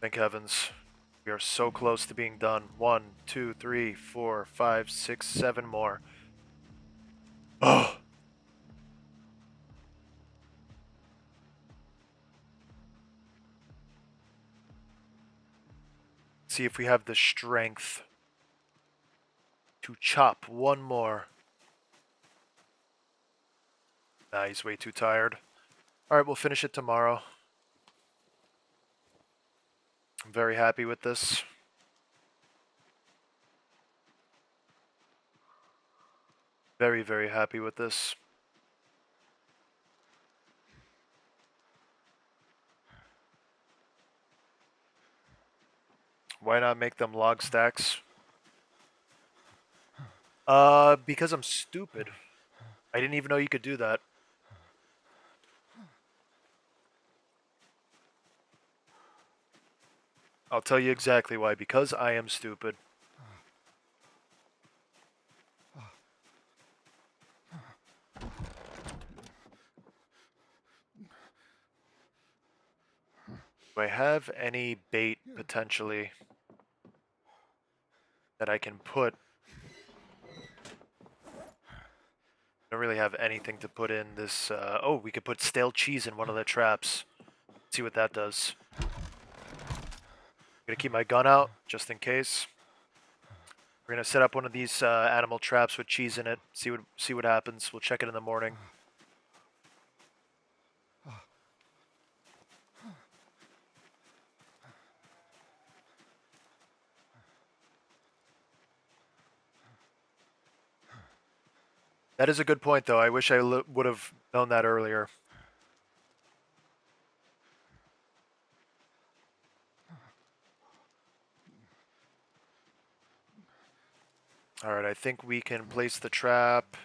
Thank heavens. We are so close to being done. 1, 2, 3, 4, 5, 6, 7 more. Oh! See if we have the strength to chop one more. Nah, he's way too tired. Alright, we'll finish it tomorrow. I'm very happy with this. Very, very happy with this. Why not make them log stacks? Because I'm stupid. I didn't even know you could do that. I'll tell you exactly why. Because I am stupid. Do I have any bait, potentially, that I can put? I don't really have anything to put in this. Oh, we could put stale cheese in one of the traps. See what that does. I'm gonna keep my gun out, just in case. We're gonna set up one of these animal traps with cheese in it. See what happens. We'll check it in the morning. That is a good point, though. I wish I would have known that earlier. Alright, I think we can place the trap.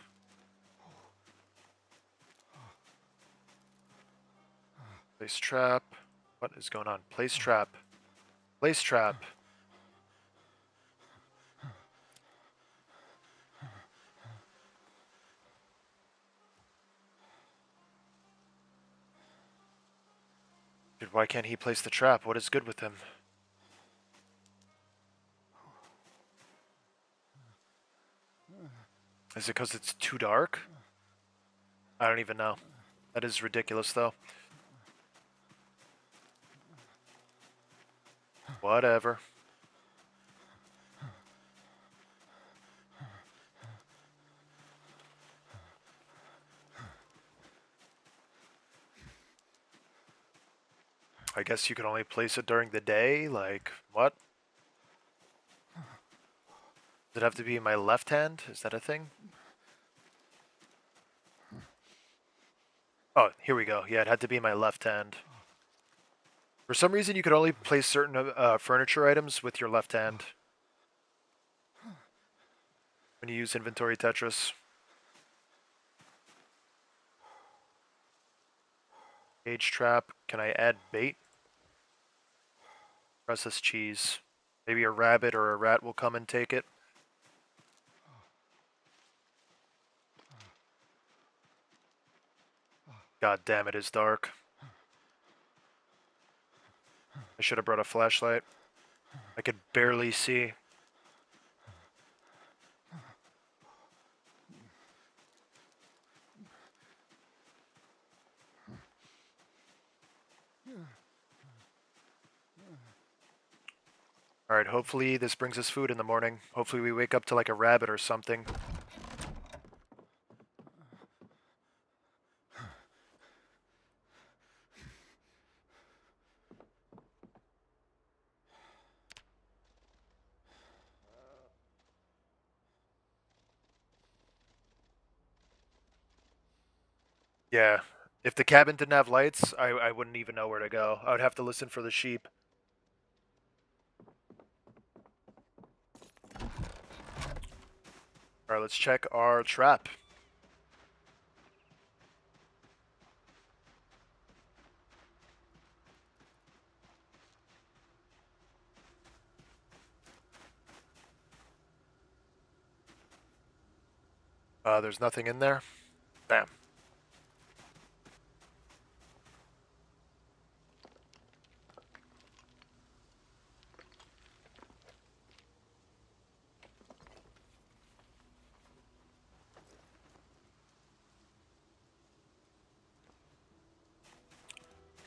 Place trap. What is going on? Place trap. Place trap. Dude, why can't he place the trap? What is good with him? Is it because it's too dark? I don't even know. That is ridiculous, though. Whatever. I guess you can only place it during the day? Like, what? Does it have to be in my left hand? Is that a thing? Oh, here we go. Yeah, it had to be in my left hand. For some reason, you could only place certain furniture items with your left hand when you use inventory Tetris. Cage trap. Can I add bait? Press this cheese. Maybe a rabbit or a rat will come and take it. God damn, it is dark. I should have brought a flashlight. I could barely see. Alright, hopefully this brings us food in the morning. Hopefully we wake up to like a rabbit or something. Yeah, if the cabin didn't have lights, I wouldn't even know where to go. I would have to listen for the sheep. Alright, let's check our trap. There's nothing in there. Damn.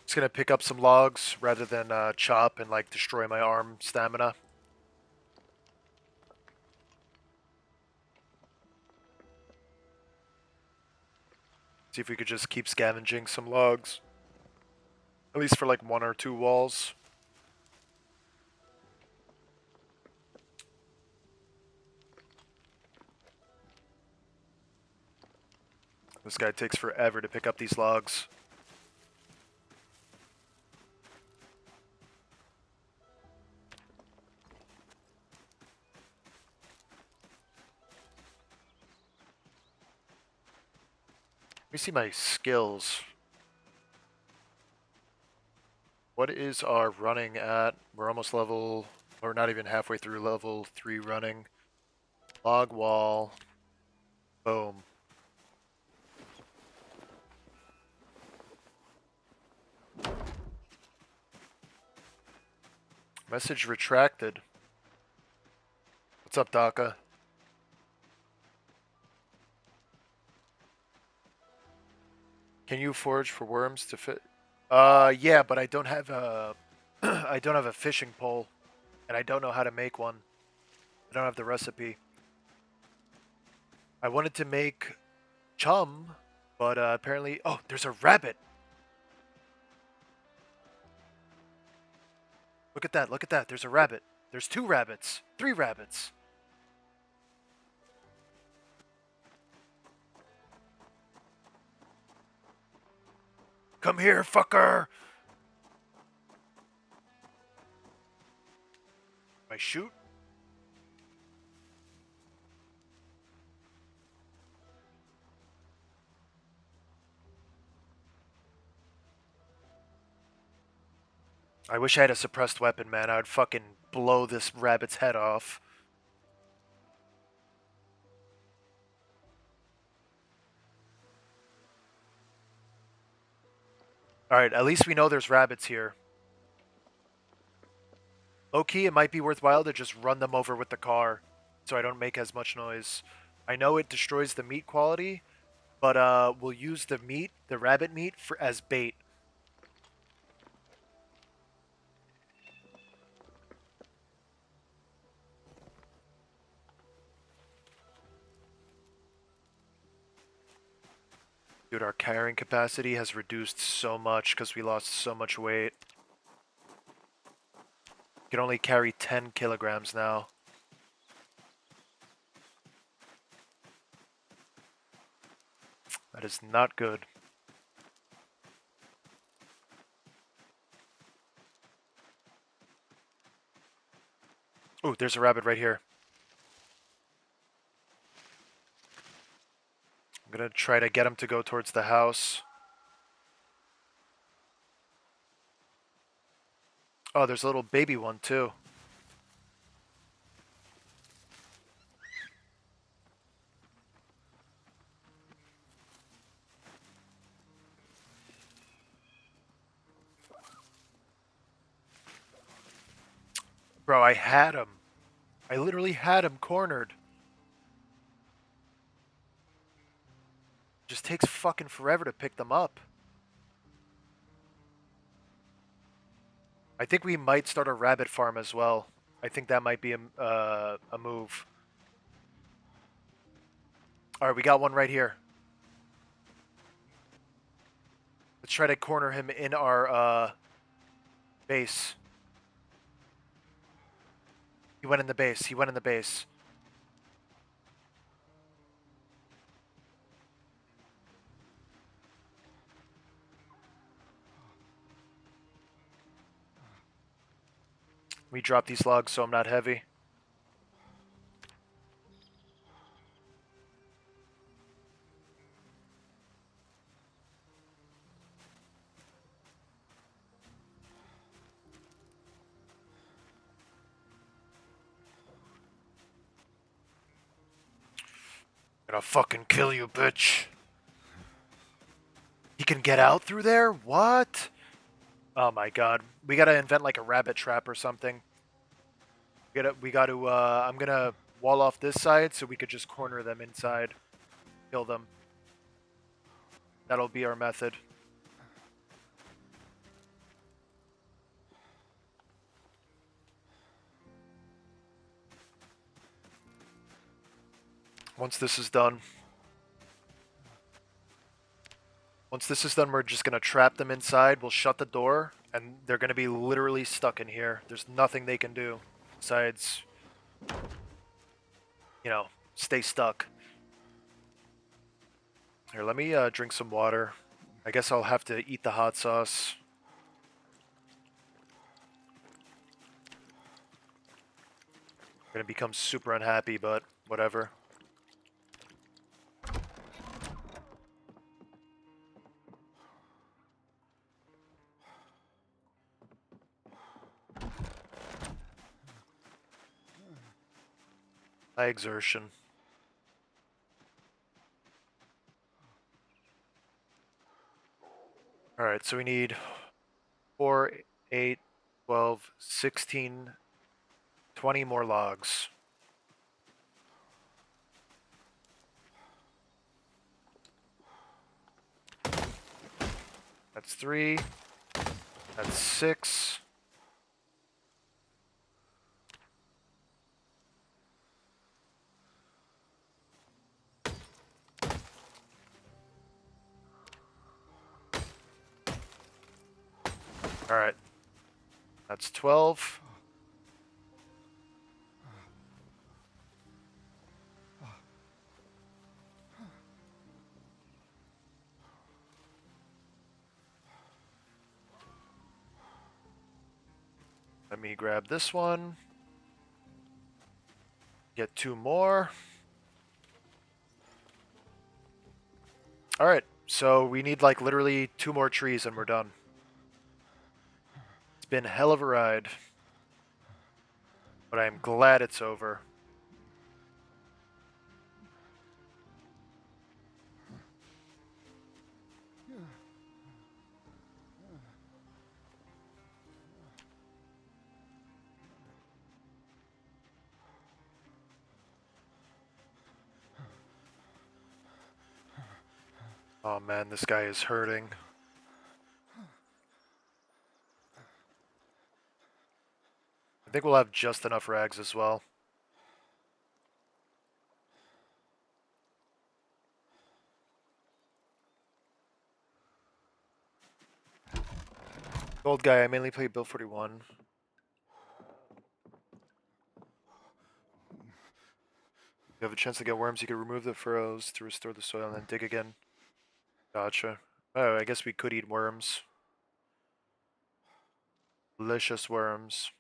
Just gonna pick up some logs rather than chop and like destroy my arm stamina. See if we could just keep scavenging some logs. At least for like 1 or 2 walls. This guy takes forever to pick up these logs. Let me see my skills. What is our running at? We're almost level... We're not even halfway through level 3 running. Log wall. Boom. Message retracted. What's up, Daka? Can you forage for worms to fit? Yeah, but I don't have a... I don't have a fishing pole. And I don't know how to make one. I don't have the recipe. I wanted to make chum, but apparently... Oh, there's a rabbit! Look at that, look at that. There's a rabbit. There's 2 rabbits. 3 rabbits. Come here, fucker! I shoot? I wish I had a suppressed weapon, man. I would fucking blow this rabbit's head off. Alright, at least we know there's rabbits here. Low-key, it might be worthwhile to just run them over with the car so I don't make as much noise. I know it destroys the meat quality, but we'll use the meat, the rabbit meat, as bait. Dude, our carrying capacity has reduced so much because we lost so much weight. We can only carry 10 kilograms now. That is not good. Oh, there's a rabbit right here. I'm gonna try to get him to go towards the house. Oh, there's a little baby one too. Bro, I had him. I literally had him cornered. Just takes fucking forever to pick them up. I think we might start a rabbit farm as well. I think that might be a move. Alright, we got one right here. Let's try to corner him in our base. He went in the base. He went in the base. We drop these logs so I'm not heavy. I'm gonna fucking kill you, bitch. He can get out through there? What? Oh my god. We gotta invent like a rabbit trap or something. We gotta, I'm gonna wall off this side so we could just corner them inside. Kill them. That'll be our method. Once this is done, we're just gonna trap them inside. We'll shut the door, and they're gonna be literally stuck in here. There's nothing they can do besides, you know, stay stuck. Here, let me drink some water. I guess I'll have to eat the hot sauce. I'm gonna become super unhappy, but whatever. High exertion. Alright, so we need 4, 8, 12, 16, 20 more logs. That's 3. That's 6. Alright. That's 12. Let me grab this one. Get 2 more. Alright, so we need like literally 2 more trees and we're done. It's been hell of a ride. But I'm glad it's over. Oh man, this guy is hurting. I think we'll have just enough rags as well. Old guy, I mainly play Bill 41. You have a chance to get worms, you can remove the furrows to restore the soil and then dig again. Gotcha. Oh, I guess we could eat worms. Delicious worms.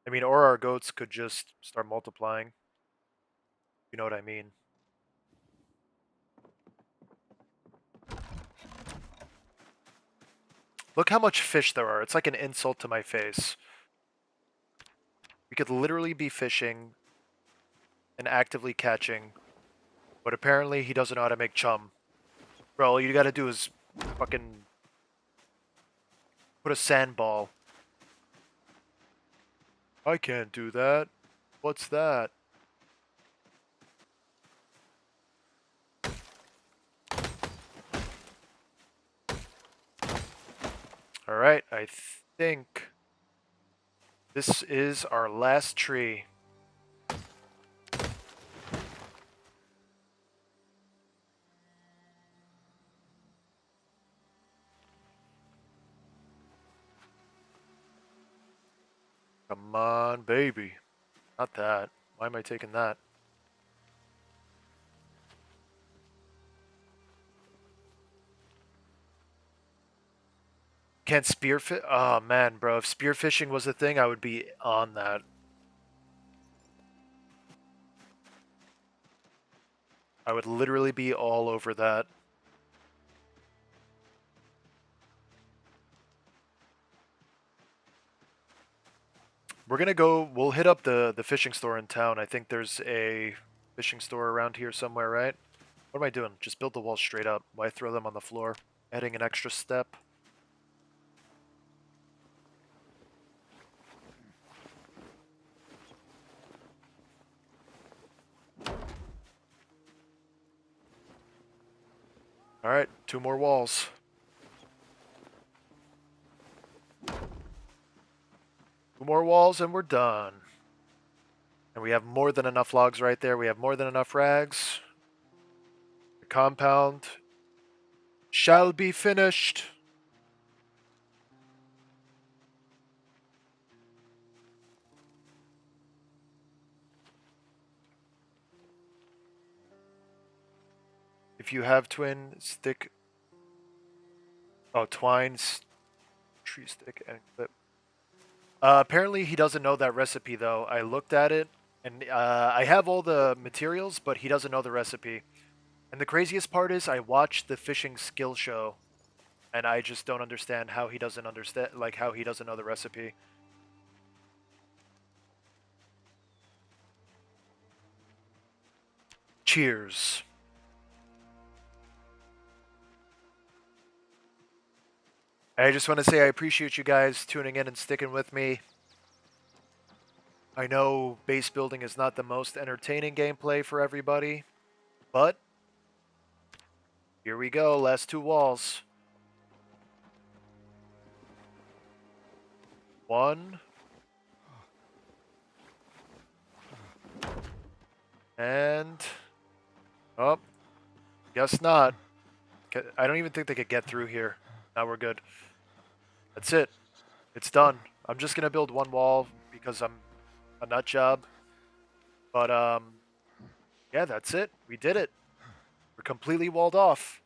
I mean, or our goats could just start multiplying. You know what I mean. Look how much fish there are. It's like an insult to my face. We could literally be fishing and actively catching, but apparently he doesn't know how to make chum. Bro, all you gotta do is fucking put a sandball. I can't do that. What's that? Alright, I think this is our last tree. Come on, baby. Not that. Why am I taking that? Can't spearfish? Oh man, bro. If spearfishing was a thing, I would be on that. I would literally be all over that. We're gonna go, we'll hit up the fishing store in town. I think there's a fishing store around here somewhere, right? What am I doing? Just build the walls straight up. Why throw them on the floor? Adding an extra step. Alright, 2 more walls. 2 more walls and we're done. And we have more than enough logs right there. We have more than enough rags. The compound shall be finished. If you have twin, stick... Oh, twines, tree stick, and clip. Apparently he doesn't know that recipe, though. I looked at it, and I have all the materials, but he doesn't know the recipe. And the craziest part is I watched the fishing skill show, and I just don't understand how he doesn't understand, like, how he doesn't know the recipe. Cheers. I just want to say I appreciate you guys tuning in and sticking with me. I know base building is not the most entertaining gameplay for everybody, but here we go, last 2 walls. 1. And... Oh, guess not. I don't even think they could get through here. Now we're good. That's it. It's done. I'm just gonna build 1 wall because I'm a nut job. But yeah, that's it. We did it. We're completely walled off.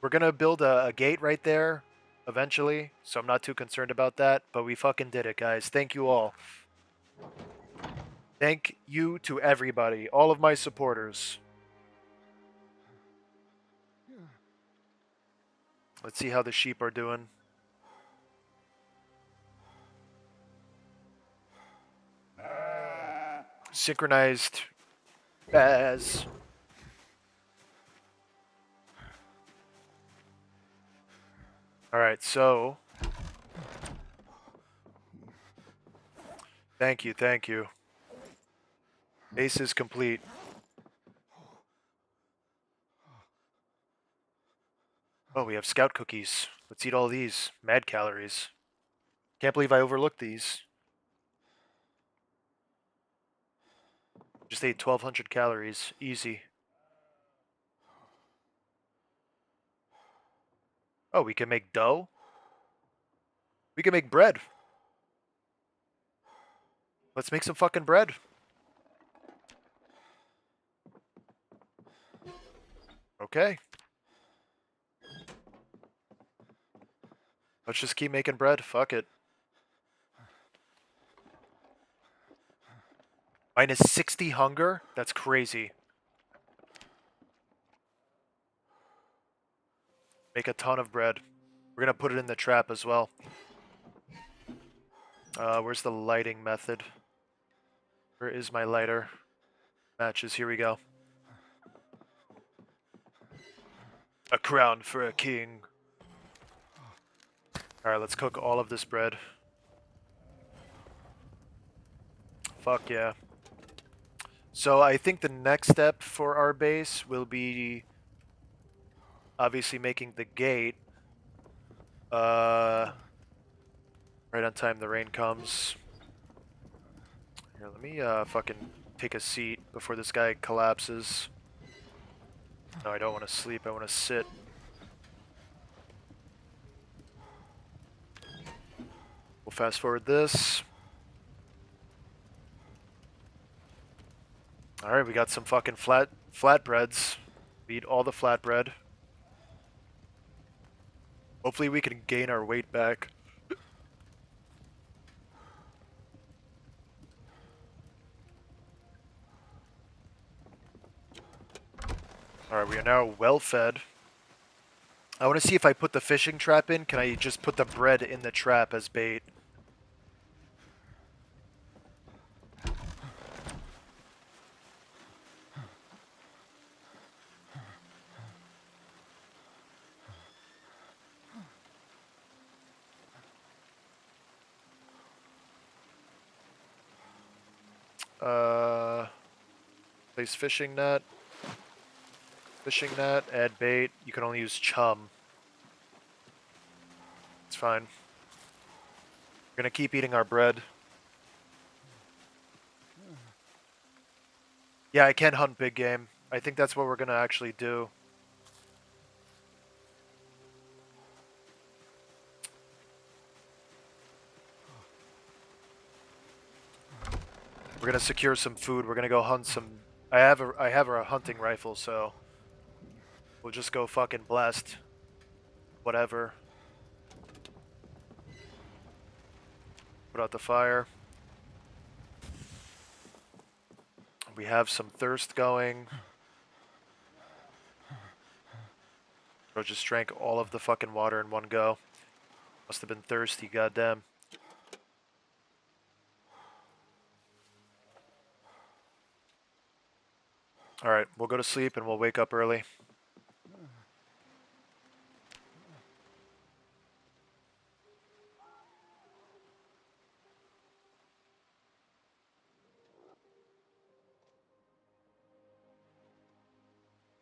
We're gonna build a gate right there eventually, so I'm not too concerned about that. But we fucking did it, guys. Thank you all. Thank you to everybody, all of my supporters. Let's see how the sheep are doing. Synchronized as. Alright, so. Thank you, thank you. Base is complete. Oh, we have scout cookies. Let's eat all these. Mad calories. Can't believe I overlooked these. Just ate 1,200 calories. Easy. Oh, we can make dough? We can make bread. Let's make some fucking bread. Okay. Let's just keep making bread. Fuck it. Minus 60 hunger? That's crazy. Make a ton of bread. We're gonna put it in the trap as well. Where's the lighting method? Where is my lighter? Matches, here we go. A crown for a king. Alright, let's cook all of this bread. Fuck yeah. So I think the next step for our base will be obviously making the gate. Right on time the rain comes. Here, let me fucking take a seat before this guy collapses. No, I don't want to sleep, I want to sit. We'll fast forward this. Alright, we got some fucking flatbreads. We eat all the flatbread. Hopefully we can gain our weight back. Alright, we are now well fed. I want to see if I put the fishing trap in, can I just put the bread in the trap as bait? Place fishing net. Fishing net, add bait. You can only use chum. It's fine. We're gonna keep eating our bread. Yeah, I can hunt big game. I think that's what we're gonna actually do. We're gonna secure some food. We're gonna go hunt some. I have a hunting rifle, so we'll just go fucking blast whatever. Put out the fire. We have some thirst going. Bro just drank all of the fucking water in one go. Must have been thirsty, goddamn. Alright, we'll go to sleep and we'll wake up early.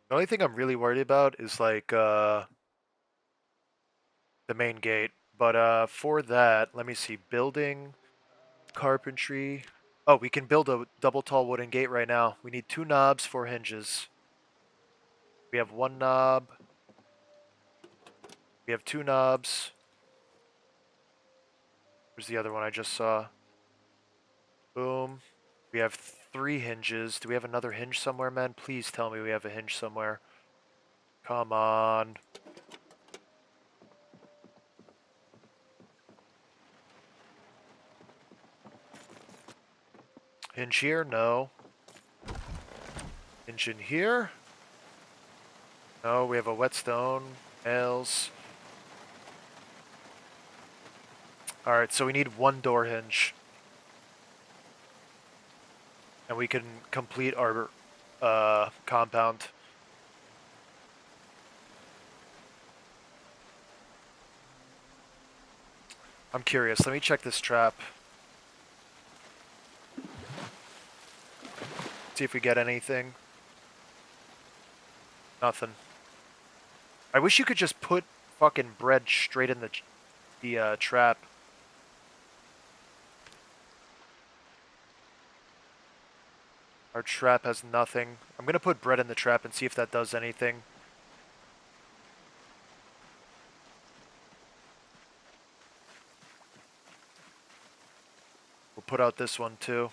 The only thing I'm really worried about is like the main gate. But for that, let me see. Building, carpentry. Oh, we can build a double tall wooden gate right now. We need 2 knobs, 4 hinges. We have 1 knob. We have 2 knobs. Where's the other one I just saw? Boom. We have 3 hinges. Do we have another hinge somewhere, man? Please tell me we have a hinge somewhere. Come on. Hinge here? No. Hinge in here? No, we have a whetstone. Nails. Alright, so we need 1 door hinge. And we can complete our compound. I'm curious. Let me check this trap. See if we get anything. Nothing. I wish you could just put fucking bread straight in the trap. Our trap has nothing. I'm gonna put bread in the trap and see if that does anything. We'll put out this one too.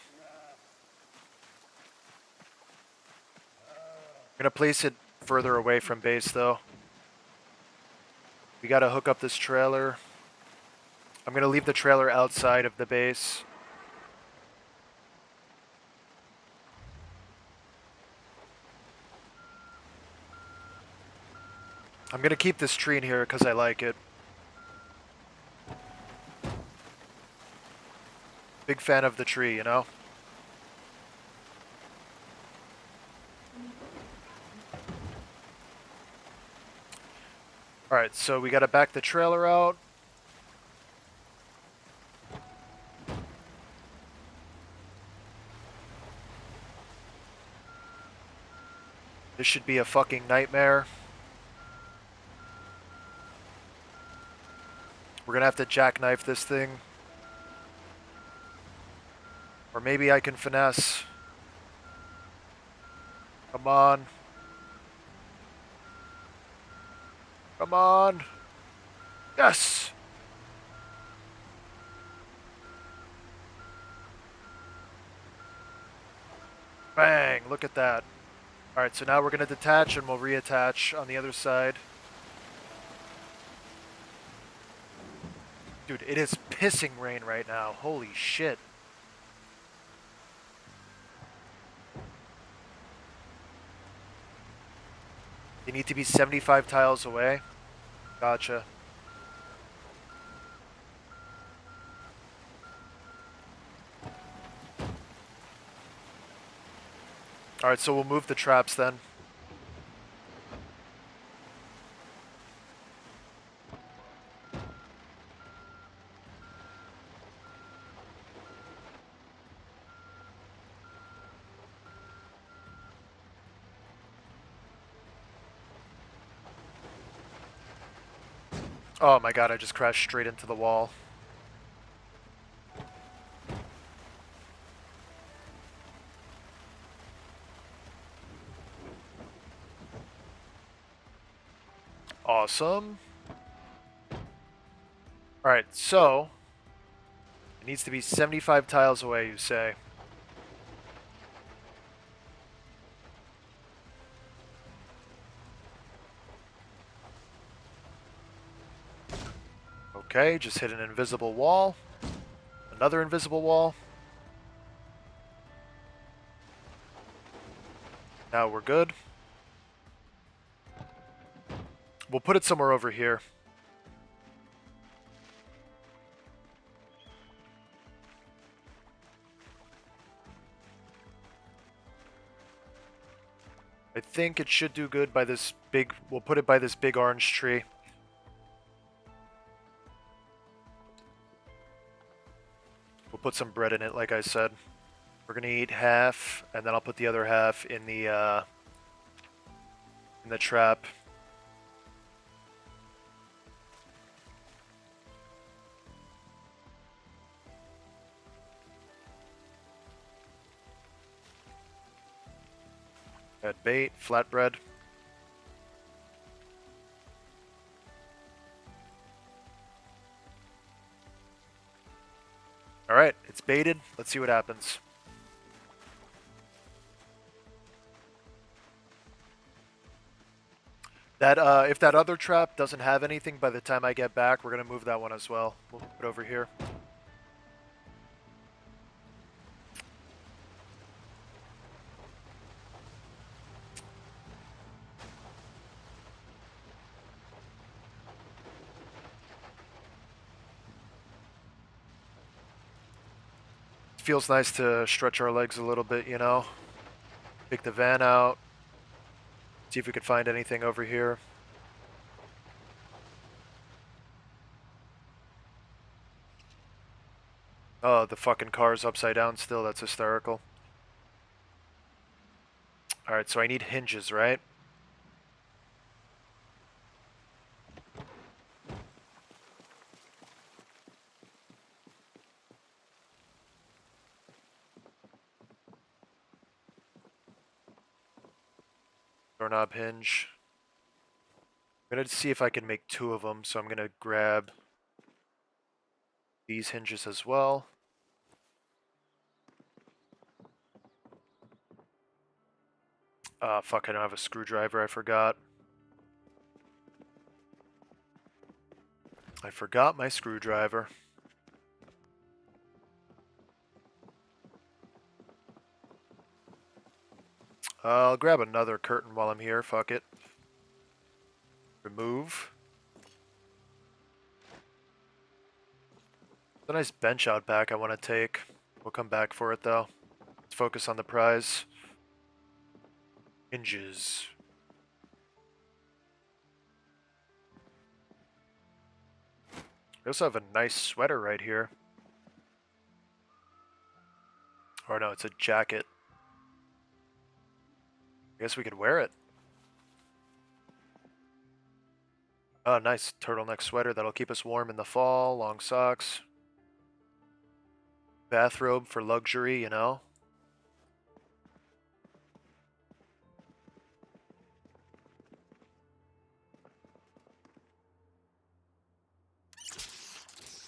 I'm gonna place it further away from base though. We gotta hook up this trailer. I'm gonna leave the trailer outside of the base. I'm gonna keep this tree in here because I like it. Big fan of the tree, you know? Alright, so we gotta back the trailer out. This should be a fucking nightmare. We're gonna have to jackknife this thing. Or maybe I can finesse. Come on. Come on. Yes! Bang! Look at that. Alright, so now we're gonna detach and we'll reattach on the other side. Dude, it is pissing rain right now. Holy shit. They need to be 75 tiles away. Gotcha. Alright, so we'll move the traps then. Oh my god, I just crashed straight into the wall. Awesome. Alright, so it needs to be 75 tiles away, you say. Okay, just hit an invisible wall. Another invisible wall. Now we're good. We'll put it somewhere over here. I think it should do good by this big... We'll put it by this big orange tree. We'll put some bread in it, like I said. We're gonna eat half, and then I'll put the other half in the trap. Add bait, flatbread. Alright, it's baited. Let's see what happens. That if that other trap doesn't have anything by the time I get back, we're gonna move that one as well. We'll put it over here. Feels nice to stretch our legs a little bit, you know. Take the van out. See if we could find anything over here. Oh, the fucking car's upside down still. That's hysterical. Alright, so I need hinges, right? Doorknob hinge. I'm gonna see if I can make 2 of them, so I'm gonna grab these hinges as well. Fuck, I don't have a screwdriver, I forgot. I forgot my screwdriver. I'll grab another curtain while I'm here, fuck it. Remove. It's a nice bench out back I want to take. We'll come back for it though. Let's focus on the prize. Hinges. We also have a nice sweater right here. Or no, it's a jacket. I guess we could wear it. Oh, nice turtleneck sweater. That'll keep us warm in the fall. Long socks. Bathrobe for luxury, you know?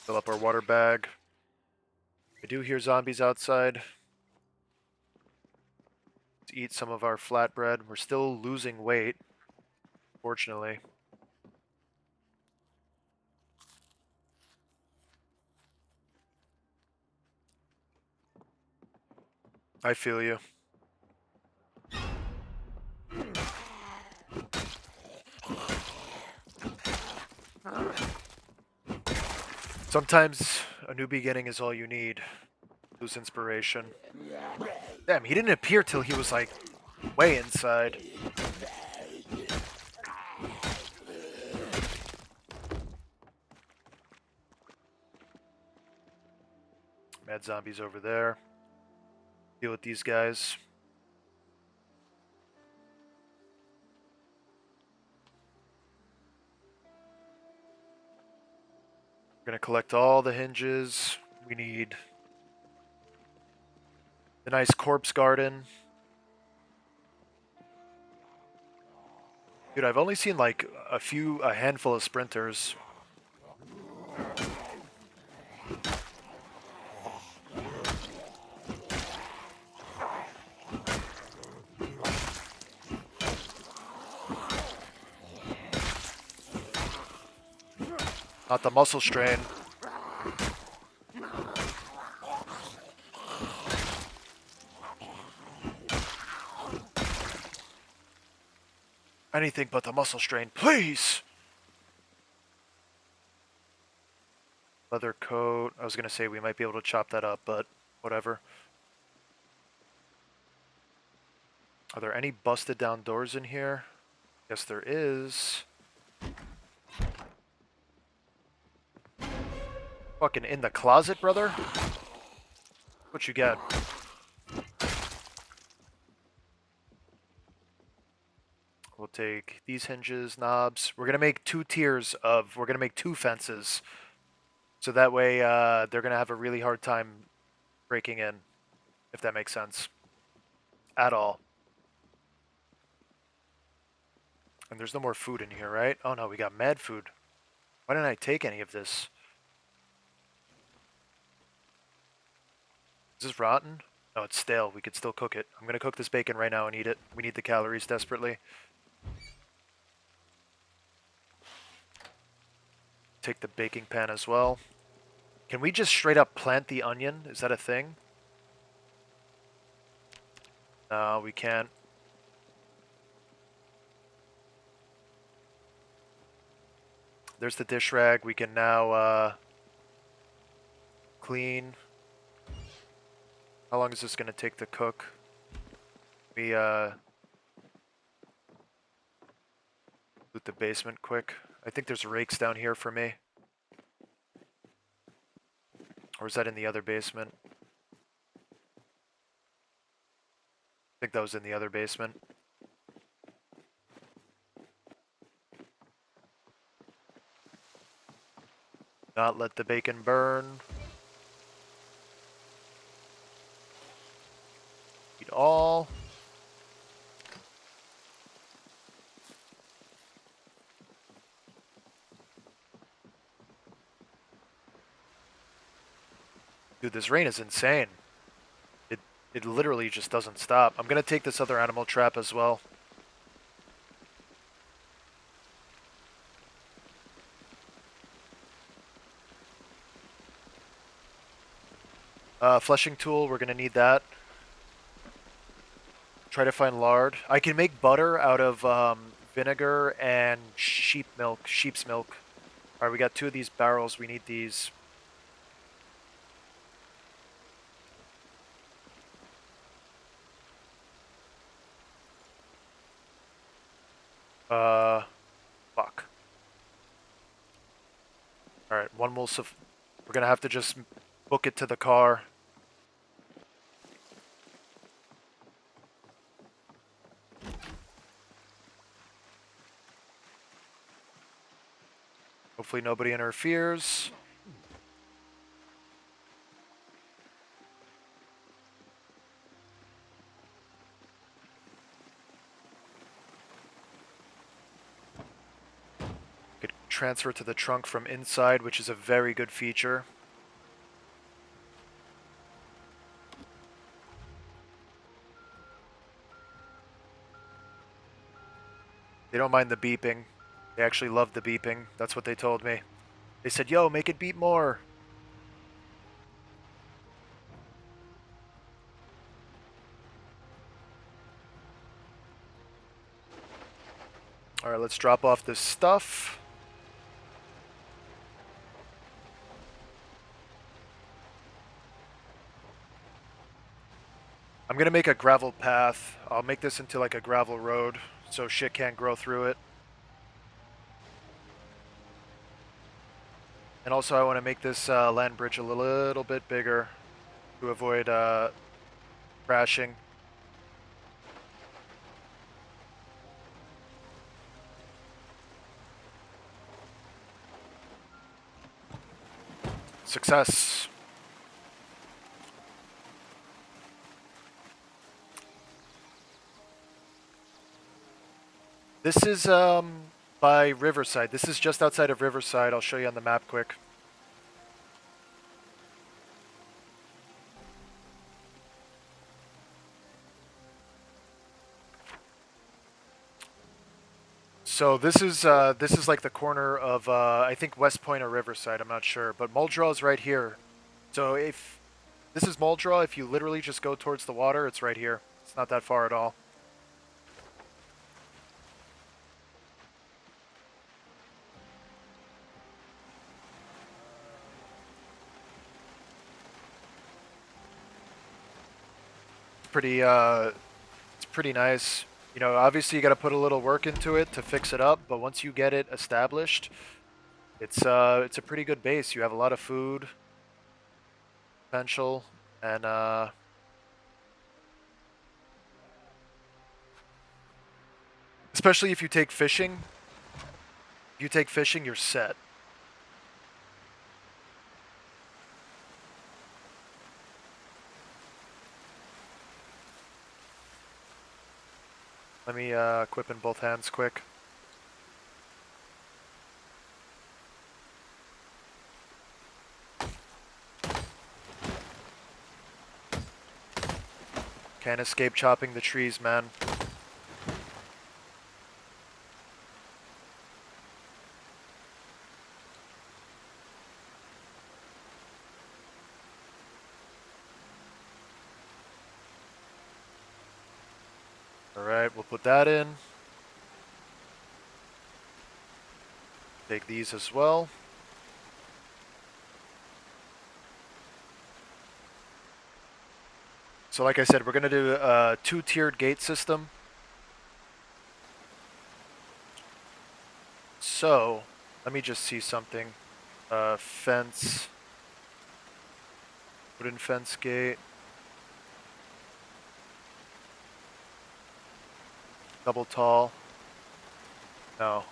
Fill up our water bag. I do hear zombies outside. Let's eat some of our flatbread. We're still losing weight, fortunately. I feel you. Sometimes a new beginning is all you need. Lose inspiration. Damn, he didn't appear till he was like way inside. Mad zombies over there. Deal with these guys. We're gonna collect all the hinges. We need the nice corpse garden. Dude, I've only seen like a handful of sprinters. Not the muscle strain. Anything but the muscle strain, please! Leather coat. I was gonna say we might be able to chop that up, but whatever. Are there any busted down doors in here? Yes, there is. Fucking in the closet, brother? What you got? We'll take these hinges, knobs. We're gonna make 2 tiers of. We're gonna make 2 fences, so that way they're gonna have a really hard time breaking in, if that makes sense, at all. And there's no more food in here, right? Oh no, we got mad food. Why didn't I take any of this? Is this rotten? No, it's stale. We could still cook it. I'm gonna cook this bacon right now and eat it. We need the calories desperately. Take the baking pan as well. Can we just straight up plant the onion? Is that a thing? No, we can't. There's the dish rag. We can now clean. How long is this going to take to cook? We loot the basement quick. I think there's rakes down here for me. Or is that in the other basement? I think that was in the other basement. Not let the bacon burn. Eat all. Dude, this rain is insane. It literally just doesn't stop. I'm gonna take this other animal trap as well. Fleshing tool, we're gonna need that. Try to find lard. I can make butter out of vinegar and sheep's milk. Alright, we got 2 of these barrels. We need these. Fuck. Alright, one will we're gonna have to just book it to the car. Hopefully nobody interferes. Could transfer to the trunk from inside, which is a very good feature. They don't mind the beeping. They actually love the beeping. That's what they told me. They said, yo, make it beep more. Alright, let's drop off this stuff. I'm gonna make a gravel path. I'll make this into like a gravel road so shit can't grow through it. And also I want to make this land bridge a little bit bigger to avoid crashing. Success. This is by Riverside. This is just outside of Riverside. I'll show you on the map quick. So this is like the corner of I think West Point or Riverside. I'm not sure, but Muldraw is right here. So if this is Muldraw, if you literally just go towards the water, it's right here. It's not that far at all. It's pretty nice. You know, obviously you got to put a little work into it to fix it up, but once you get it established, it's a pretty good base. You have a lot of food potential, and especially if you take fishing. If you take fishing, you're set. Let me equip in both hands quick. Can't escape chopping the trees, man. Alright, we'll put that in. Take these as well. So like I said, we're going to do a 2-tiered gate system. So, let me just see something. Fence. Wooden fence gate. Double tall. No.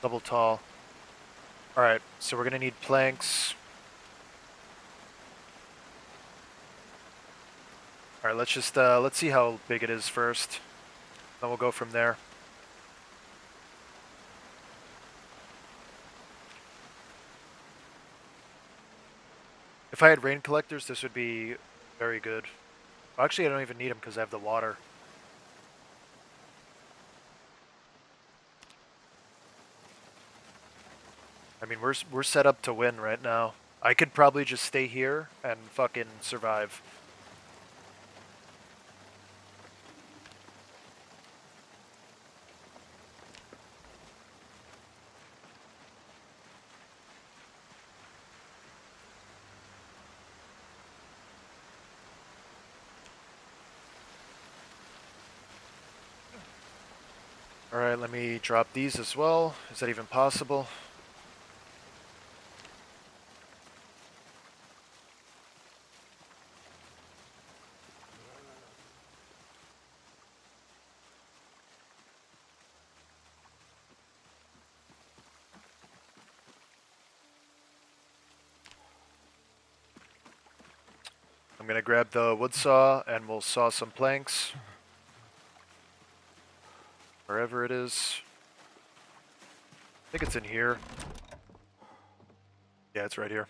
Double tall. Alright, so we're gonna need planks. Alright, let's just, let's see how big it is first. Then we'll go from there. If I had rain collectors, this would be very good. Well, actually, I don't even need them because I have the water. I mean, we're set up to win right now. I could probably just stay here and fucking survive. Alright, let me drop these as well. Is that even possible? I'm gonna grab the wood saw and we'll saw some planks. Wherever it is. I think it's in here. Yeah, it's right here.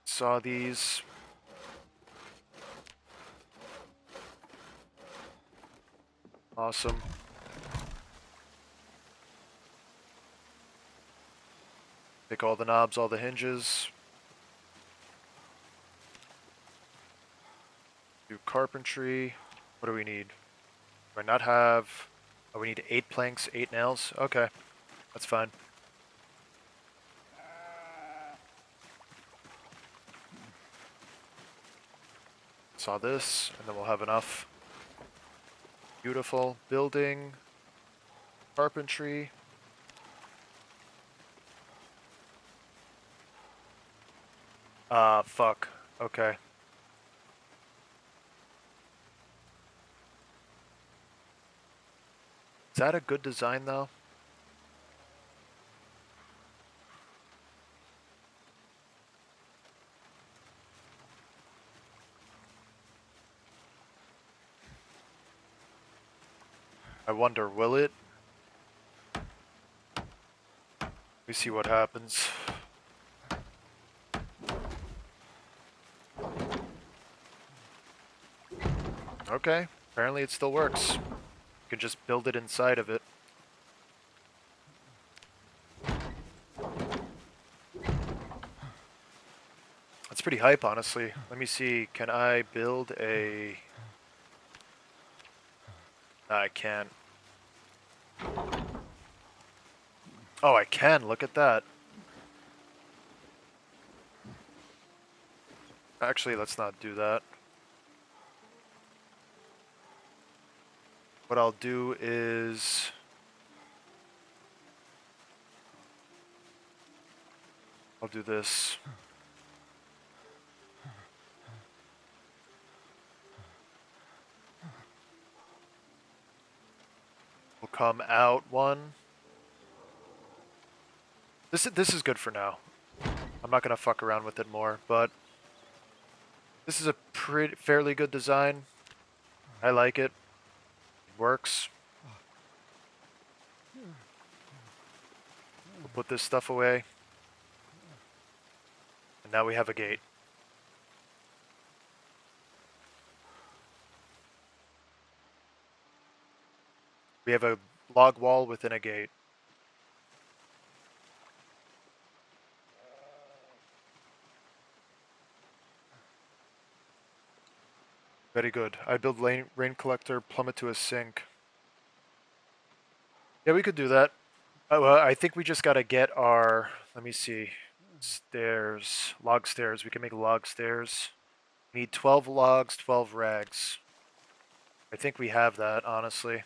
Saw these. Awesome. Pick all the knobs, all the hinges. Do carpentry. What do we need? Do I not have... Oh, we need 8 planks, 8 nails? Okay, that's fine. Saw this, and then we'll have enough. Beautiful. Building. Carpentry. Fuck. Okay. Is that a good design, though? I wonder, will it? Let me see what happens. Okay, apparently it still works. You can just build it inside of it. That's pretty hype, honestly. Let me see, can I build a... I can't. Oh, I can, look at that. Actually, let's not do that. What I'll do is... I'll do this. We'll come out one. This is good for now. I'm not gonna fuck around with it more, but this is a fairly good design. I like it. It works. We'll put this stuff away. And now we have a gate. We have a log wall within a gate. Very good. I build rain collector, plummet to a sink. Yeah, we could do that. Well, I think we just gotta get our, let me see, stairs, log stairs. We can make log stairs. We need 12 logs, 12 rags. I think we have that, honestly.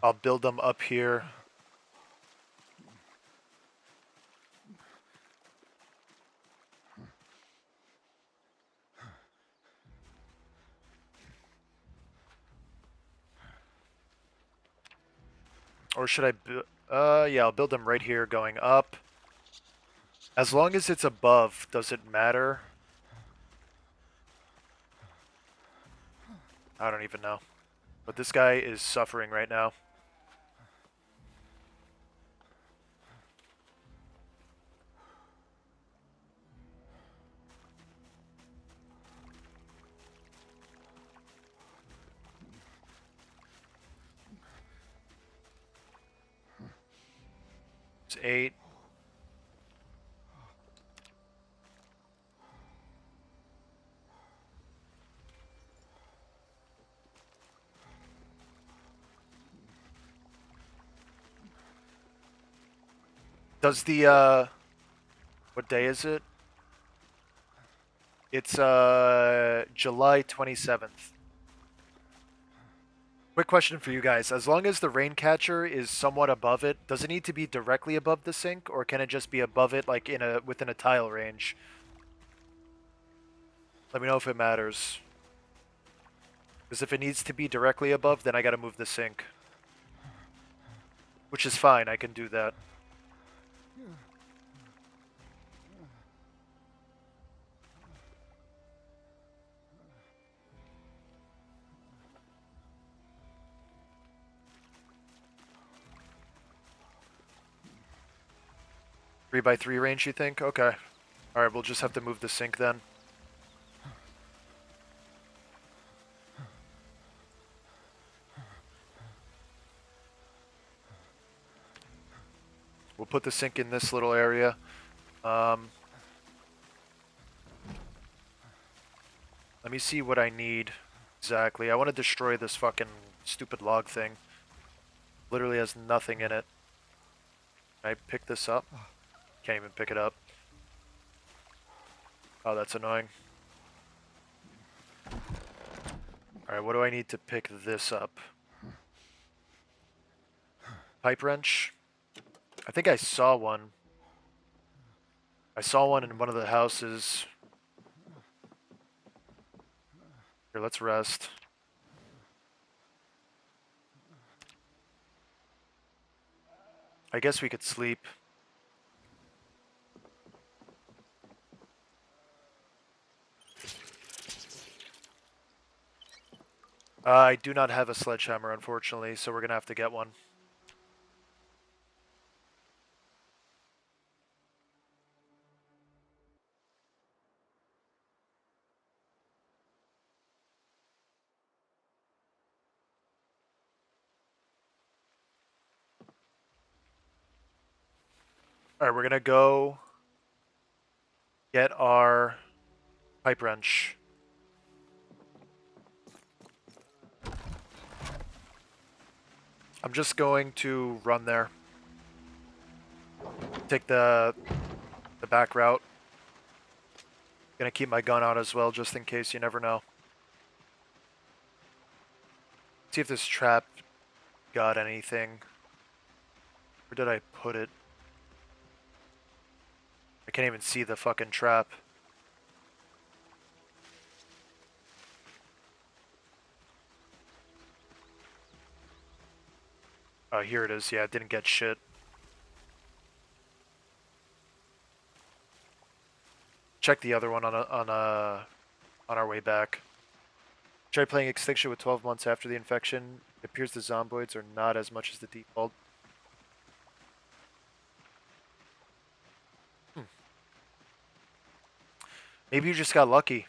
I'll build them up here. Or should I build... yeah, I'll build them right here going up. As long as it's above, does it matter? I don't even know. But this guy is suffering right now. It's 8. Does the, what day is it? It's, July 27th. Quick question for you guys. As long as the rain catcher is somewhat above it, does it need to be directly above the sink, or can it just be above it, like within a tile range? Let me know if it matters. Because if it needs to be directly above, then I gotta move the sink. Which is fine, I can do that. Three by three range, you think? Okay. Alright, we'll just have to move the sink then. We'll put the sink in this little area. Let me see what I need exactly. I want to destroy this fucking stupid log thing. Literally has nothing in it. Can I pick this up? Can't even pick it up. Oh, that's annoying. Alright, what do I need to pick this up? Pipe wrench? I think I saw one. I saw one in one of the houses. Here, let's rest. I guess we could sleep. I do not have a sledgehammer, unfortunately, so we're gonna have to get one. Alright, we're gonna go get our pipe wrench. I'm just going to run there. Take the back route. Gonna keep my gun out as well, just in case, you never know. See if this trap got anything. Where did I put it? I can't even see the fucking trap. Oh, here it is. Yeah, it didn't get shit. Check the other one on our way back. Try playing Extinction with 12 months after the infection. It appears the zomboids are not as much as the default. Maybe you just got lucky.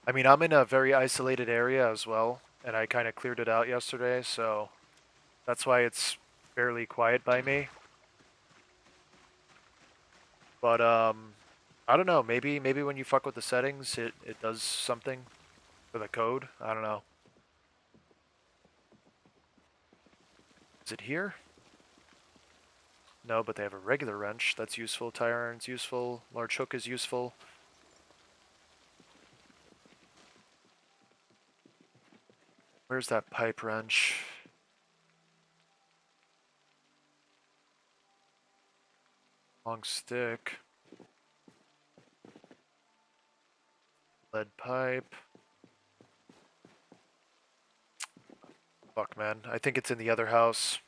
I mean, I'm in a very isolated area as well, and I kind of cleared it out yesterday, so that's why it's fairly quiet by me. But I don't know. Maybe when you fuck with the settings, it does something for the code. I don't know. Is it here? No, but they have a regular wrench. That's useful. Tire iron's useful. Large hook is useful. Where's that pipe wrench? Long stick. Lead pipe. Fuck, man. I think it's in the other house.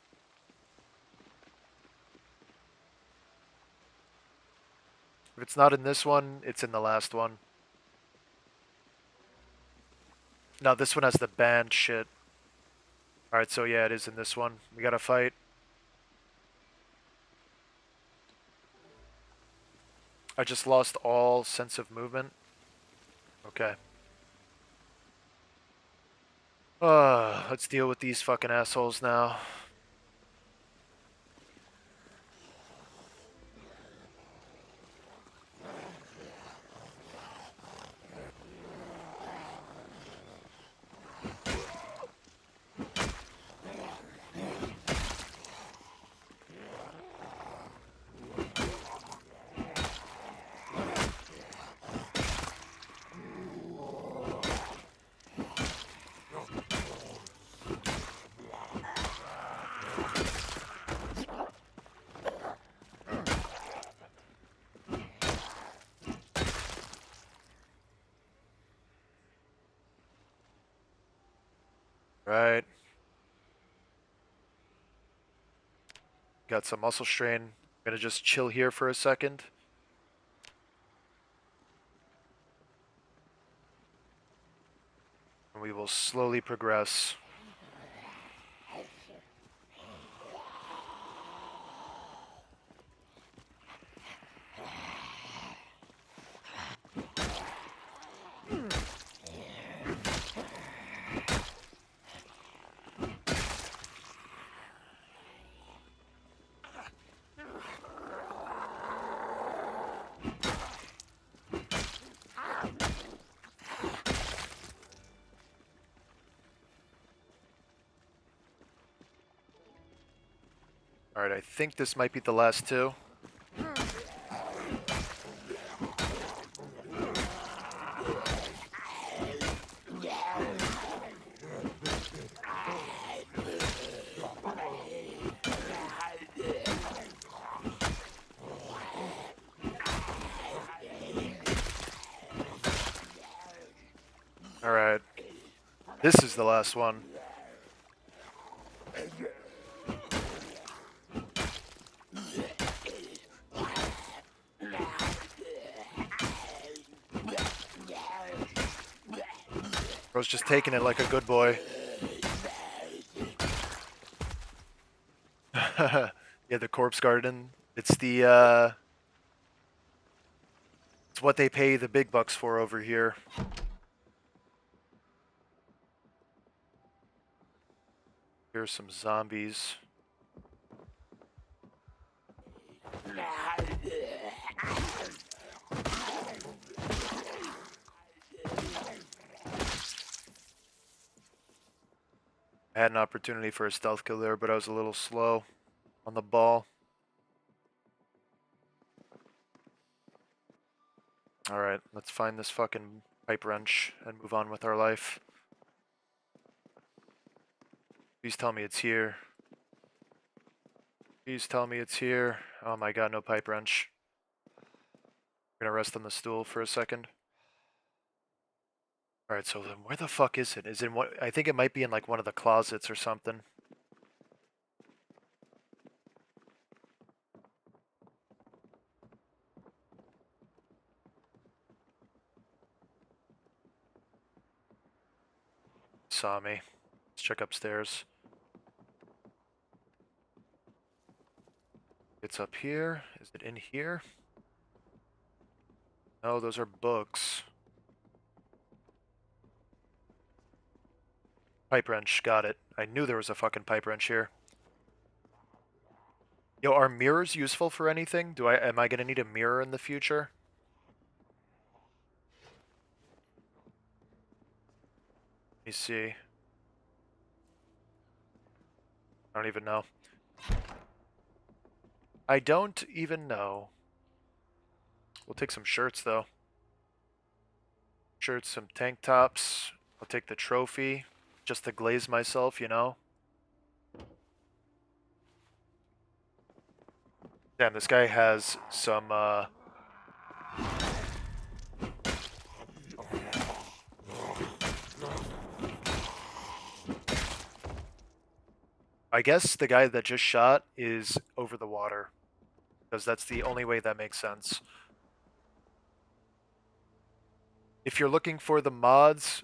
If it's not in this one, it's in the last one. No, this one has the band shit. Alright, so yeah, it is in this one. We gotta fight. I just lost all sense of movement. Okay. Let's deal with these fucking assholes now. Right. Got some muscle strain. I'm gonna just chill here for a second. And we will slowly progress. Alright, I think this might be the last two. Alright. This is the last one. Bro's just taking it like a good boy. Yeah, the corpse garden. It's the, it's what they pay the big bucks for over here. Here's some zombies. I had an opportunity for a stealth kill there, but I was a little slow on the ball. Alright, let's find this fucking pipe wrench and move on with our life. Please tell me it's here. Please tell me it's here. Oh my god, no pipe wrench. I'm gonna rest on the stool for a second. Alright, so then where the fuck is it? Is it in what? I think it might be in like one of the closets or something. Saw me. Let's check upstairs. It's up here. Is it in here? No, those are books. Pipe wrench, got it. I knew there was a fucking pipe wrench here. Yo, are mirrors useful for anything? Am I gonna need a mirror in the future? Let me see. I don't even know. I don't even know. We'll take some shirts, though. Shirts, some tank tops. I'll take the trophy, just to glaze myself, you know? Damn, this guy has some, I guess the guy that just shot is over the water, because that's the only way that makes sense. If you're looking for the mods,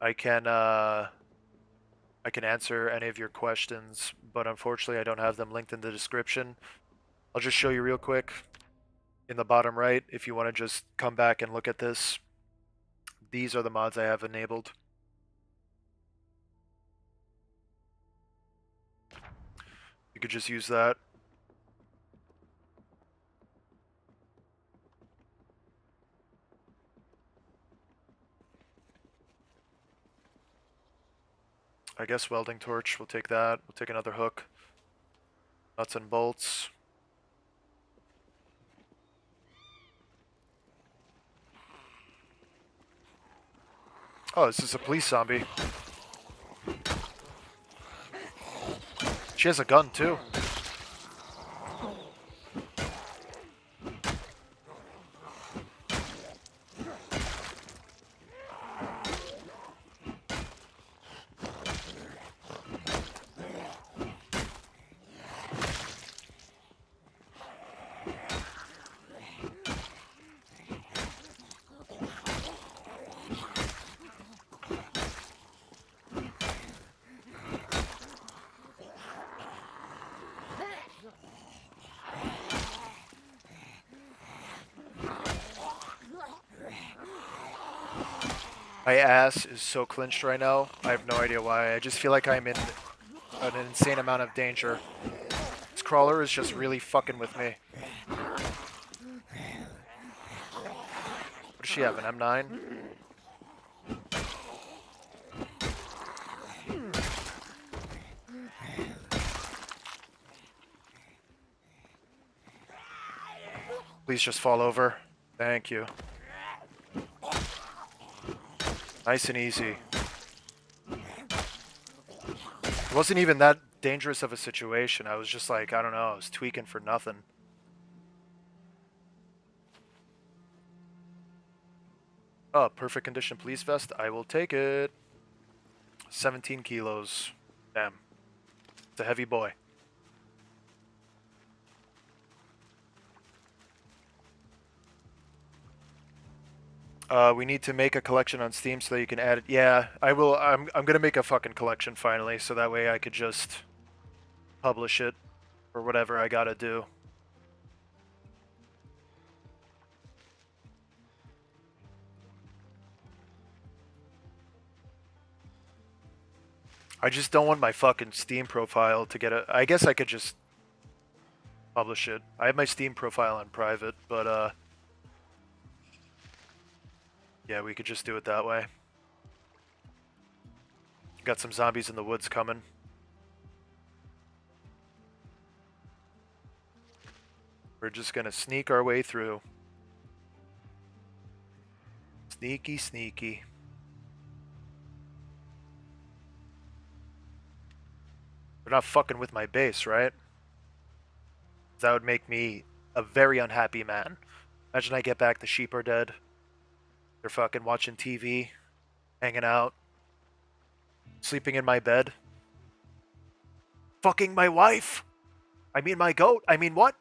I can answer any of your questions, but unfortunately I don't have them linked in the description. I'll just show you real quick in the bottom right if you want to just come back and look at this. These are the mods I have enabled. You could just use that. I guess welding torch, we'll take that. We'll take another hook. Nuts and bolts. Oh, this is a police zombie. She has a gun too. My ass is so clenched right now. I have no idea why. I just feel like I'm in an insane amount of danger. This crawler is just really fucking with me. What does she have, an M9? Please just fall over. Thank you. Nice and easy. It wasn't even that dangerous of a situation. I was just like, I don't know, I was tweaking for nothing. Oh, perfect condition police vest. I will take it. 17 kilos. Damn. It's a heavy boy. We need to make a collection on Steam so that you can add it. Yeah, I will. I'm gonna make a fucking collection finally, so that way I could just publish it or whatever I gotta do. I just don't want my fucking Steam profile to get a. I guess I could just publish it. I have my Steam profile on private, but yeah, we could just do it that way. Got some zombies in the woods coming. We're just gonna sneak our way through. Sneaky, sneaky. They're not fucking with my base, right? That would make me a very unhappy man. Imagine I get back, the sheep are dead. They're fucking watching TV, hanging out, sleeping in my bed. Fucking my wife! I mean my goat! I mean what?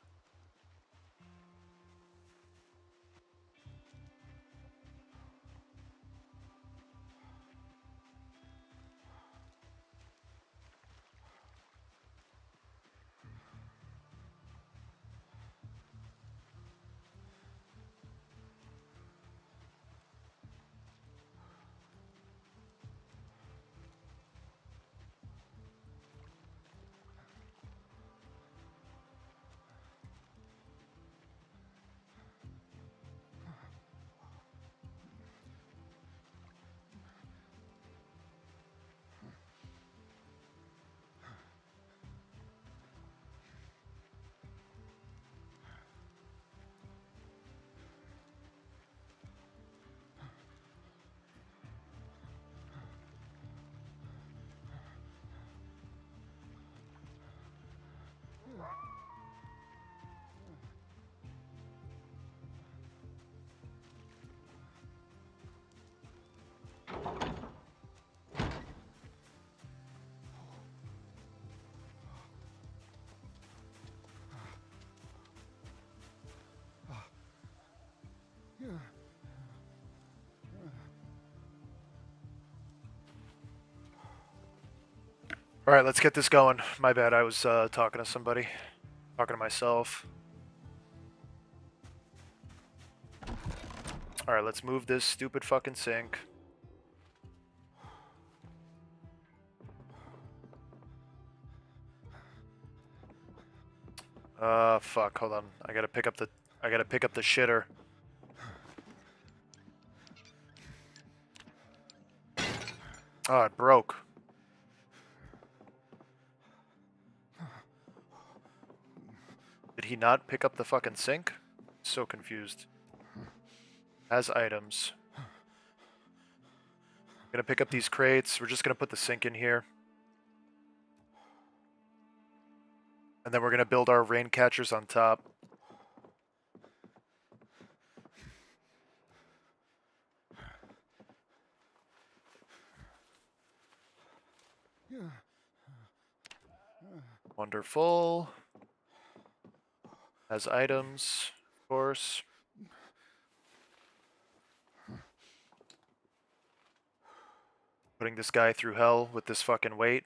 Alright, let's get this going. My bad, I was talking to somebody. Talking to myself. Alright, let's move this stupid fucking sink. Fuck, hold on. I gotta pick up the shitter. Oh, it broke. Did he not pick up the fucking sink? So confused. As items. I'm gonna pick up these crates. We're just gonna put the sink in here. And then we're gonna build our rain catchers on top. Wonderful. As items, of course. Putting this guy through hell with this fucking weight.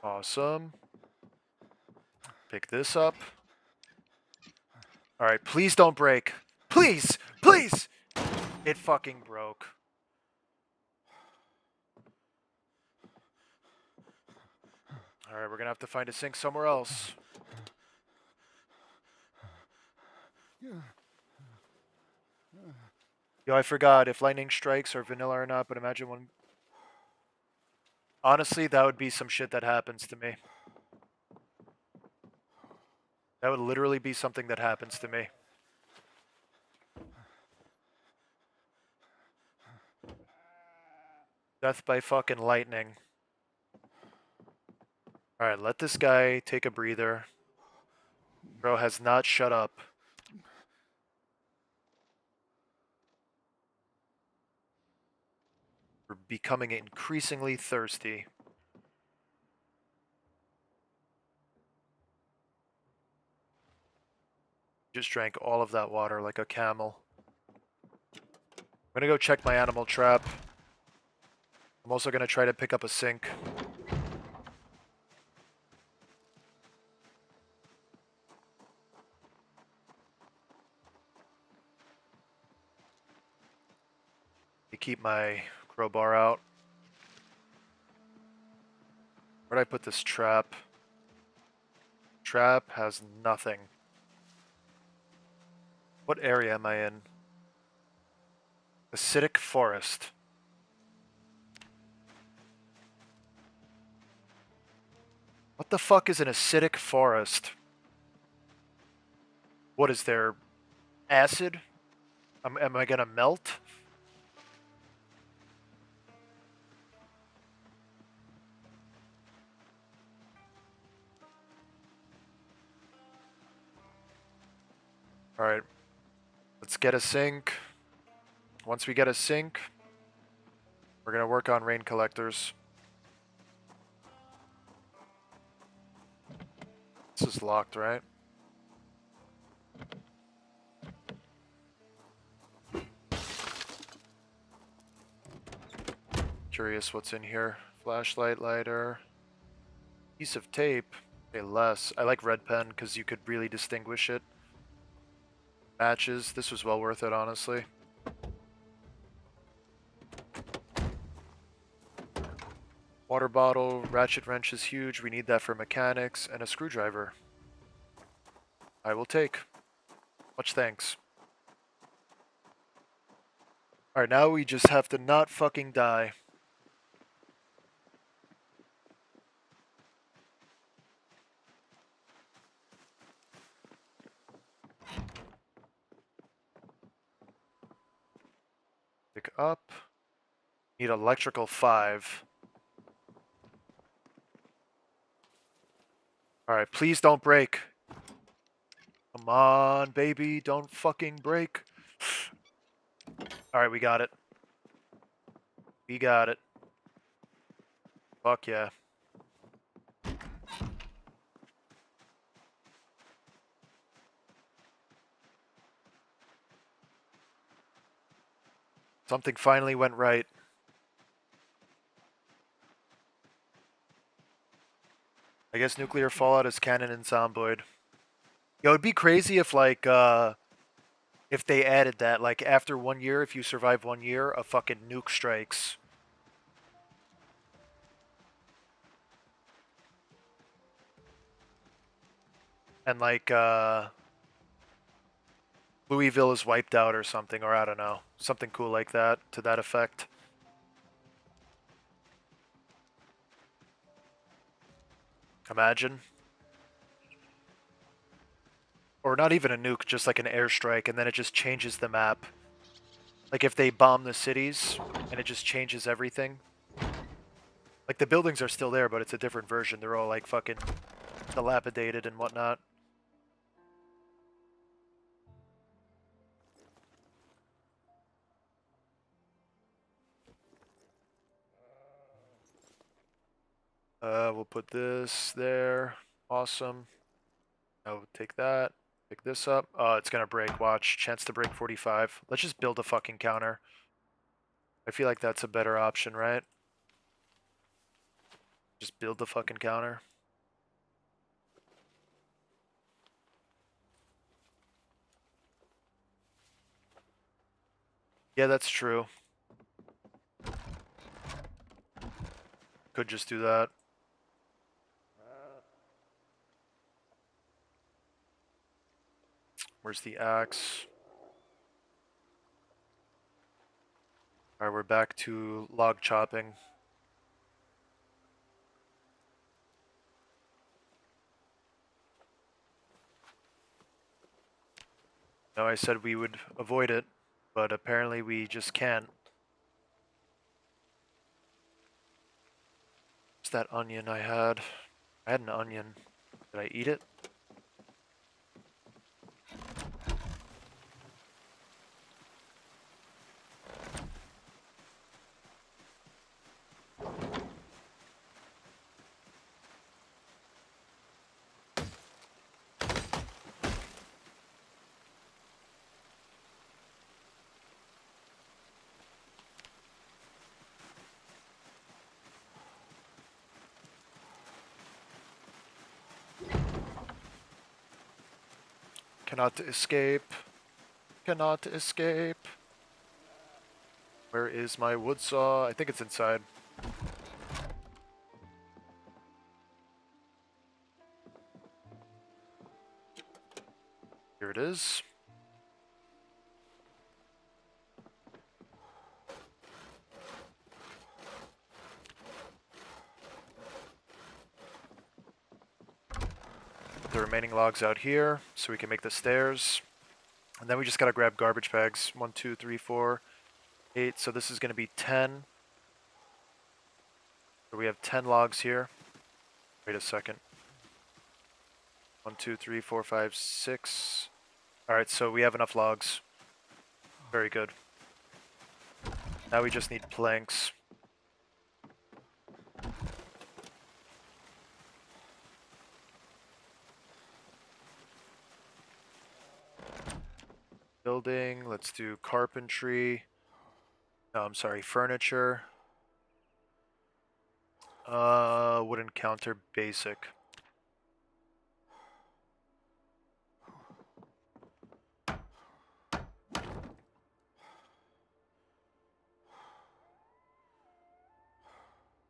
Awesome. Pick this up. Alright, please don't break. Please! Please! It fucking broke. Alright, we're gonna have to find a sink somewhere else. Yo, I forgot if lightning strikes are vanilla or not, but imagine one... Honestly, that would be some shit that happens to me. That would literally be something that happens to me. Death by fucking lightning. Alright, let this guy take a breather. Bro has not shut up. We're becoming increasingly thirsty. Just drank all of that water like a camel. I'm gonna go check my animal trap. I'm also gonna try to pick up a sink. To keep my crowbar out. Where'd I put this trap? Trap has nothing. What area am I in? Acidic forest. What the fuck is an acidic forest? What is there? Acid? Am I gonna melt? Alright. Let's get a sink. Once we get a sink, we're gonna work on rain collectors. This is locked, right? Curious what's in here. Flashlight lighter. Piece of tape. Okay, less. I like red pen because you could really distinguish it. Matches. This was well worth it, honestly. Water bottle. Ratchet wrench is huge. We need that for mechanics. And a screwdriver. I will take. Much thanks. Alright, now we just have to not fucking die. Pick up. Need electrical 5. Alright, please don't break. Come on, baby, don't fucking break. Alright, we got it. We got it. Fuck yeah. I'm Something finally went right. I guess nuclear fallout is canon in Zomboid. Yo, it'd be crazy if like if they added that, like after 1 year, if you survive 1 year, a fucking nuke strikes. And like Louisville is wiped out or something, or I don't know. Something cool like that, to that effect. Imagine. Or not even a nuke, just like an airstrike, and then it just changes the map. Like if they bomb the cities, and it just changes everything. Like the buildings are still there, but it's a different version. They're all like fucking dilapidated and whatnot. We'll put this there. Awesome. I'll take that. Pick this up. Oh, it's gonna break. Watch. Chance to break 45. Let's just build a fucking counter. I feel like that's a better option, right? Just build the fucking counter. Yeah, that's true. Could just do that. Where's the axe? Alright, we're back to log chopping. No, I said we would avoid it, but apparently we just can't. What's that onion I had? I had an onion. Did I eat it? Cannot escape. Cannot escape. Where is my wood saw? I think it's inside. Here it is. Put the remaining logs out here so we can make the stairs. And then we just gotta grab garbage bags. 1, 2, 3, 4, 8. So this is gonna be 10. So we have 10 logs here. Wait a second. 1, 2, 3, 4, 5, 6. Alright, so we have enough logs. Very good. Now we just need planks. Building, let's do carpentry. No, I'm sorry, furniture. Wooden counter, basic.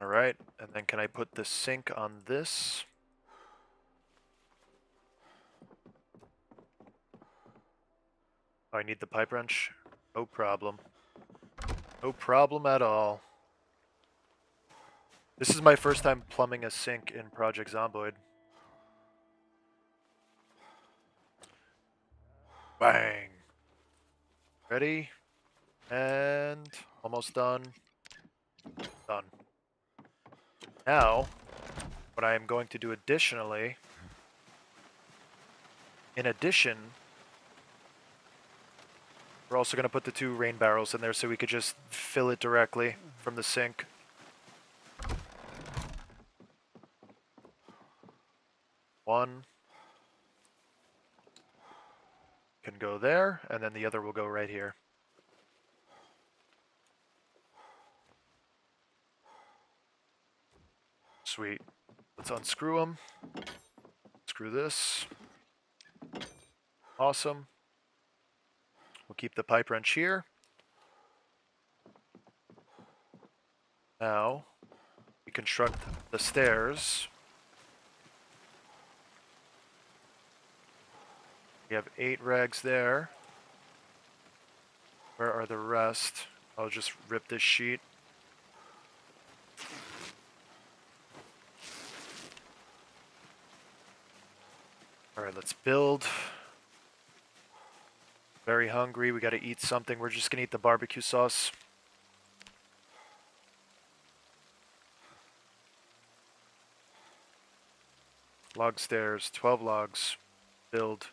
Alright, and then can I put the sink on this? Oh, I need the pipe wrench? No problem. No problem at all. This is my first time plumbing a sink in Project Zomboid. Bang! Ready? And almost done. Done. Now, what I am going to do additionally, in addition, we're also going to put the 2 rain barrels in there so we could just fill it directly from the sink. One can go there, and then the other will go right here. Sweet. Let's unscrew them. Screw this. Awesome. We'll keep the pipe wrench here. Now, we construct the stairs. We have 8 rags there. Where are the rest? I'll just rip this sheet. Alright, let's build. Very hungry. We gotta eat something. We're just gonna eat the barbecue sauce. Log stairs. 12 logs. Build.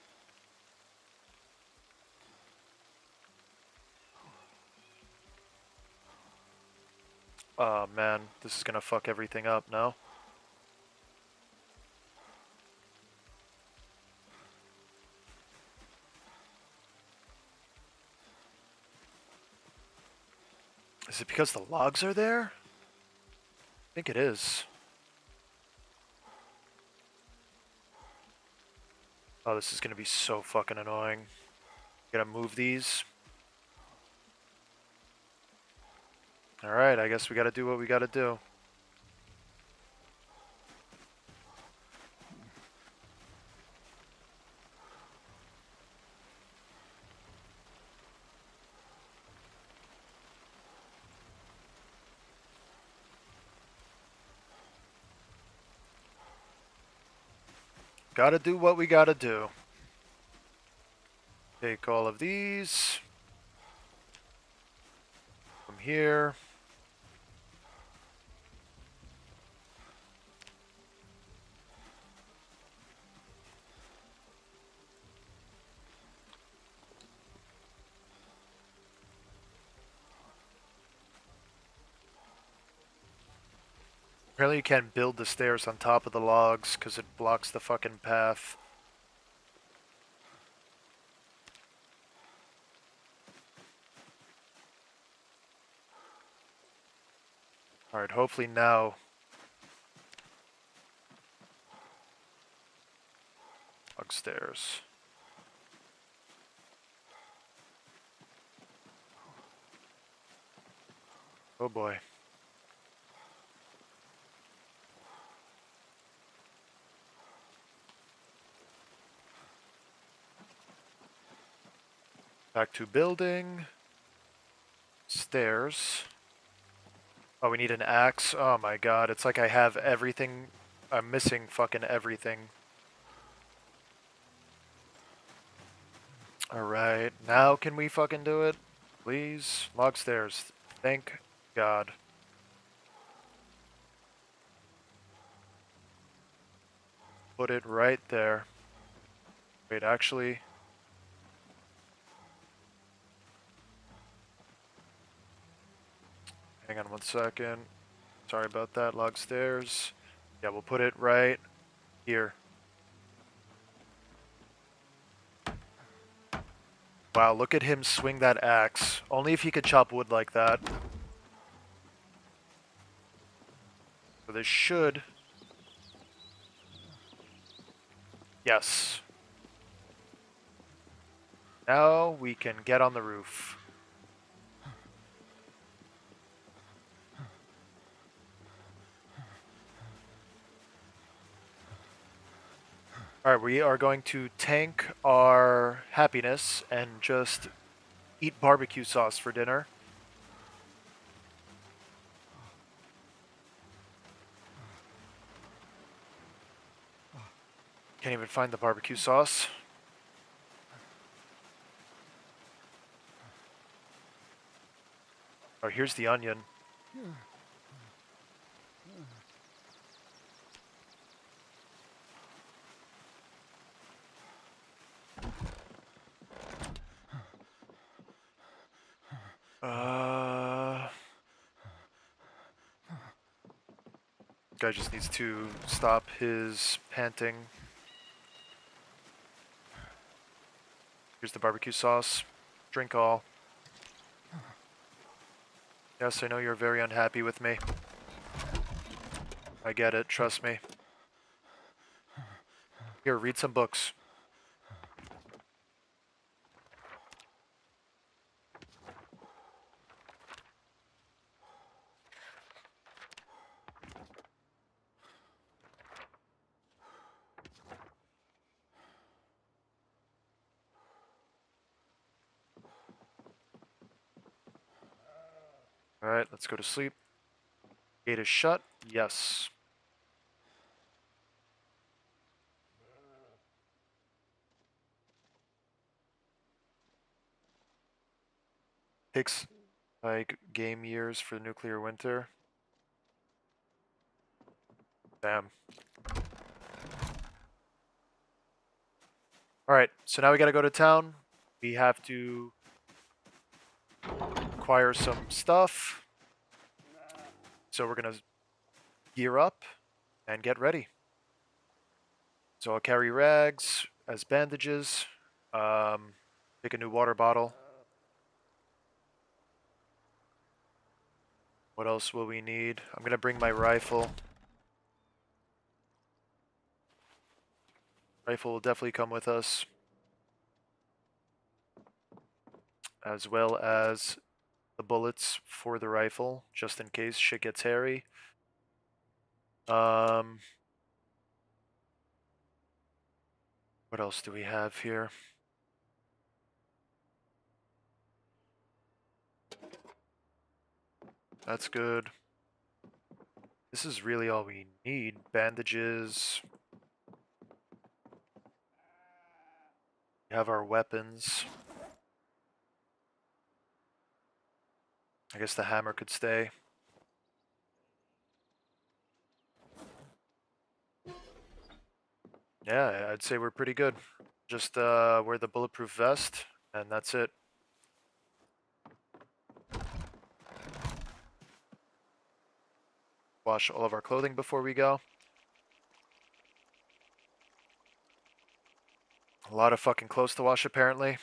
Oh man, this is gonna fuck everything up, no? Is it because the logs are there? I think it is. Oh, this is gonna be so fucking annoying. Gotta move these. Alright, I guess we gotta do what we gotta do. Gotta do what we gotta do. Take all of these. From here. Apparently you can't build the stairs on top of the logs because it blocks the fucking path. Alright, hopefully now... Upstairs. Oh boy. Back to building. Stairs. Oh, we need an axe. Oh my god, it's like I have everything. I'm missing fucking everything. Alright, now can we fucking do it? Please? Log stairs. Thank God. Put it right there. Wait, actually... Hang on one second. Sorry about that, log stairs. Yeah, we'll put it right here. Wow, look at him swing that axe. Only if he could chop wood like that. So this should... Yes. Now we can get on the roof. Alright, we are going to tank our happiness and just eat barbecue sauce for dinner. Can't even find the barbecue sauce. Oh, here's the onion. Guy just needs to stop his panting. Here's the barbecue sauce. Drink all. Yes, I know you're very unhappy with me. I get it, trust me. Here, read some books. Alright, let's go to sleep. Gate is shut. Yes. Takes like game years for nuclear winter. Damn. Alright, so now we gotta go to town. We have to acquire some stuff. So we're gonna gear up and get ready. So I'll carry rags as bandages. Take a new water bottle. What else will we need? I'm gonna bring my rifle. Rifle will definitely come with us. As well as the bullets for the rifle, just in case shit gets hairy. What else do we have here? That's good. This is really all we need. Bandages. We have our weapons. I guess the hammer could stay. Yeah, I'd say we're pretty good. Just wear the bulletproof vest, and that's it. Wash all of our clothing before we go. A lot of fucking clothes to wash, apparently.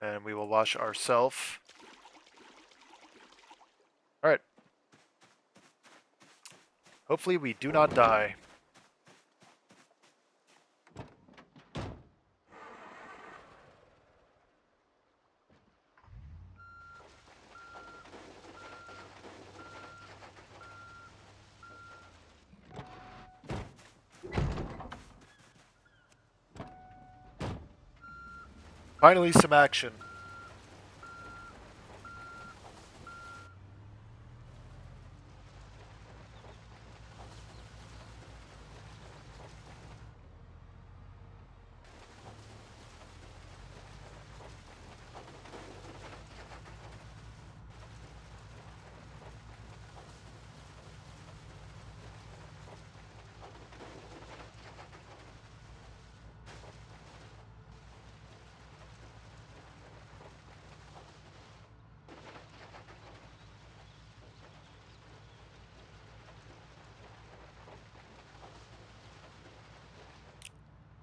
And we will wash ourselves. Alright. Hopefully we do not die. Finally, some action.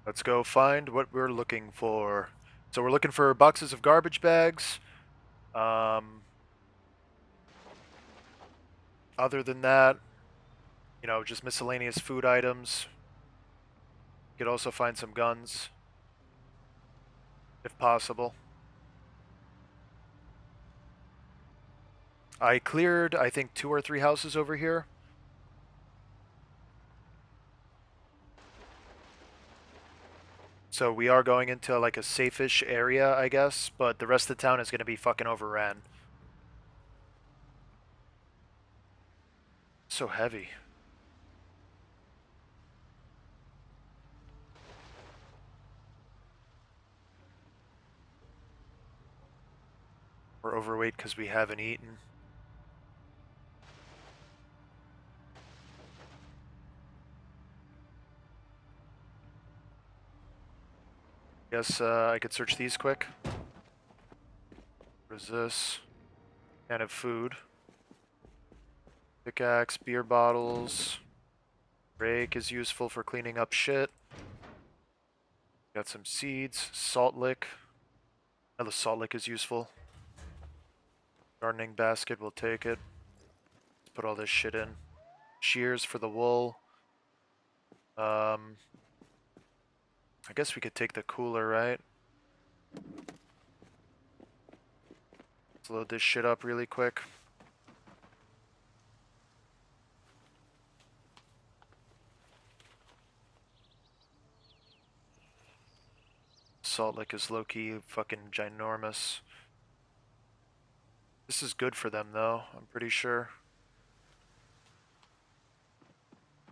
Let's go find what we're looking for. So we're looking for boxes of garbage bags. Other than that, just miscellaneous food items. You could also find some guns, if possible. I cleared, I think, 2 or 3 houses over here. So we are going into like a safe-ish area, I guess, but the rest of the town is going to be fucking overran. So heavy. We're overweight because we haven't eaten. Guess I could search these quick. What is this? Can of food. Pickaxe, beer bottles. Rake is useful for cleaning up shit. Got some seeds. Salt lick. Oh, the salt lick is useful. Gardening basket, we'll take it. Let's put all this shit in. Shears for the wool. I guess we could take the cooler, right? Let's load this shit up really quick. Salt Lick is low-key fucking ginormous. This is good for them, though, I'm pretty sure.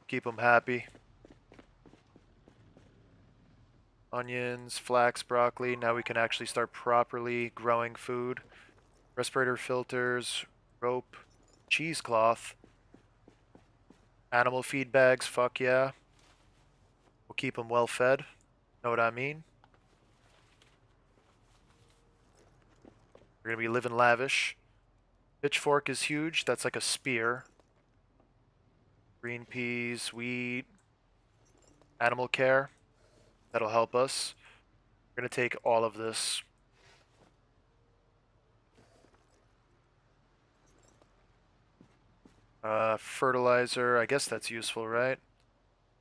Keep them happy. Onions, flax, broccoli. Now we can actually start properly growing food. Respirator filters, rope, cheesecloth. Animal feed bags, fuck yeah. We'll keep them well fed. Know what I mean? We're gonna be living lavish. Pitchfork is huge. That's like a spear. Green peas, wheat. Animal care. That'll help us. We're gonna take all of this. Fertilizer. I guess that's useful, right?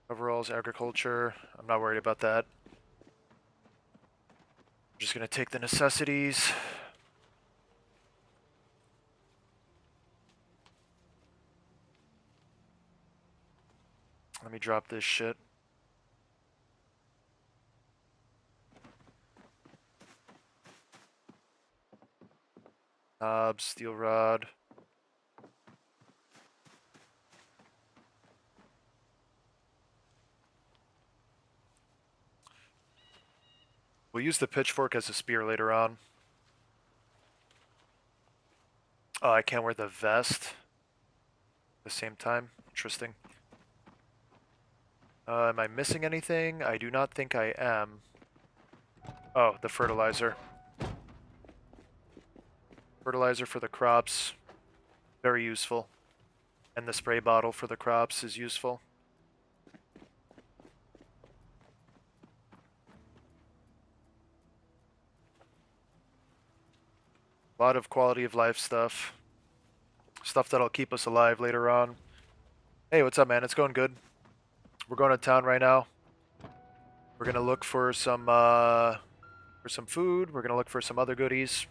Overalls, agriculture. I'm not worried about that. I'm just gonna take the necessities. Let me drop this shit. Knob, steel rod. We'll use the pitchfork as a spear later on. Oh, I can't wear the vest at the same time. Interesting. Am I missing anything? I do not think I am. Oh, the fertilizer. Fertilizer for the crops. Very useful. And the spray bottle for the crops is useful. A lot of quality of life stuff. Stuff that'll keep us alive later on. Hey, what's up, man? It's going good. We're going to town right now. We're gonna look for some food. We're gonna look for some other goodies.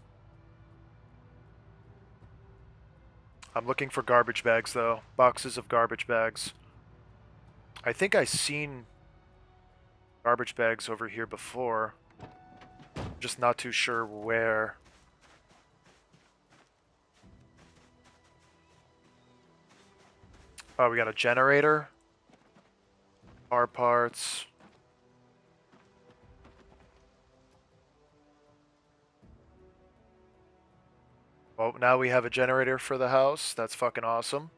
I'm looking for garbage bags, though. Boxes of garbage bags. I think I seen garbage bags over here before. I'm just not too sure where. Oh, we got a generator. Car parts. Oh, now we have a generator for the house. That's fucking awesome.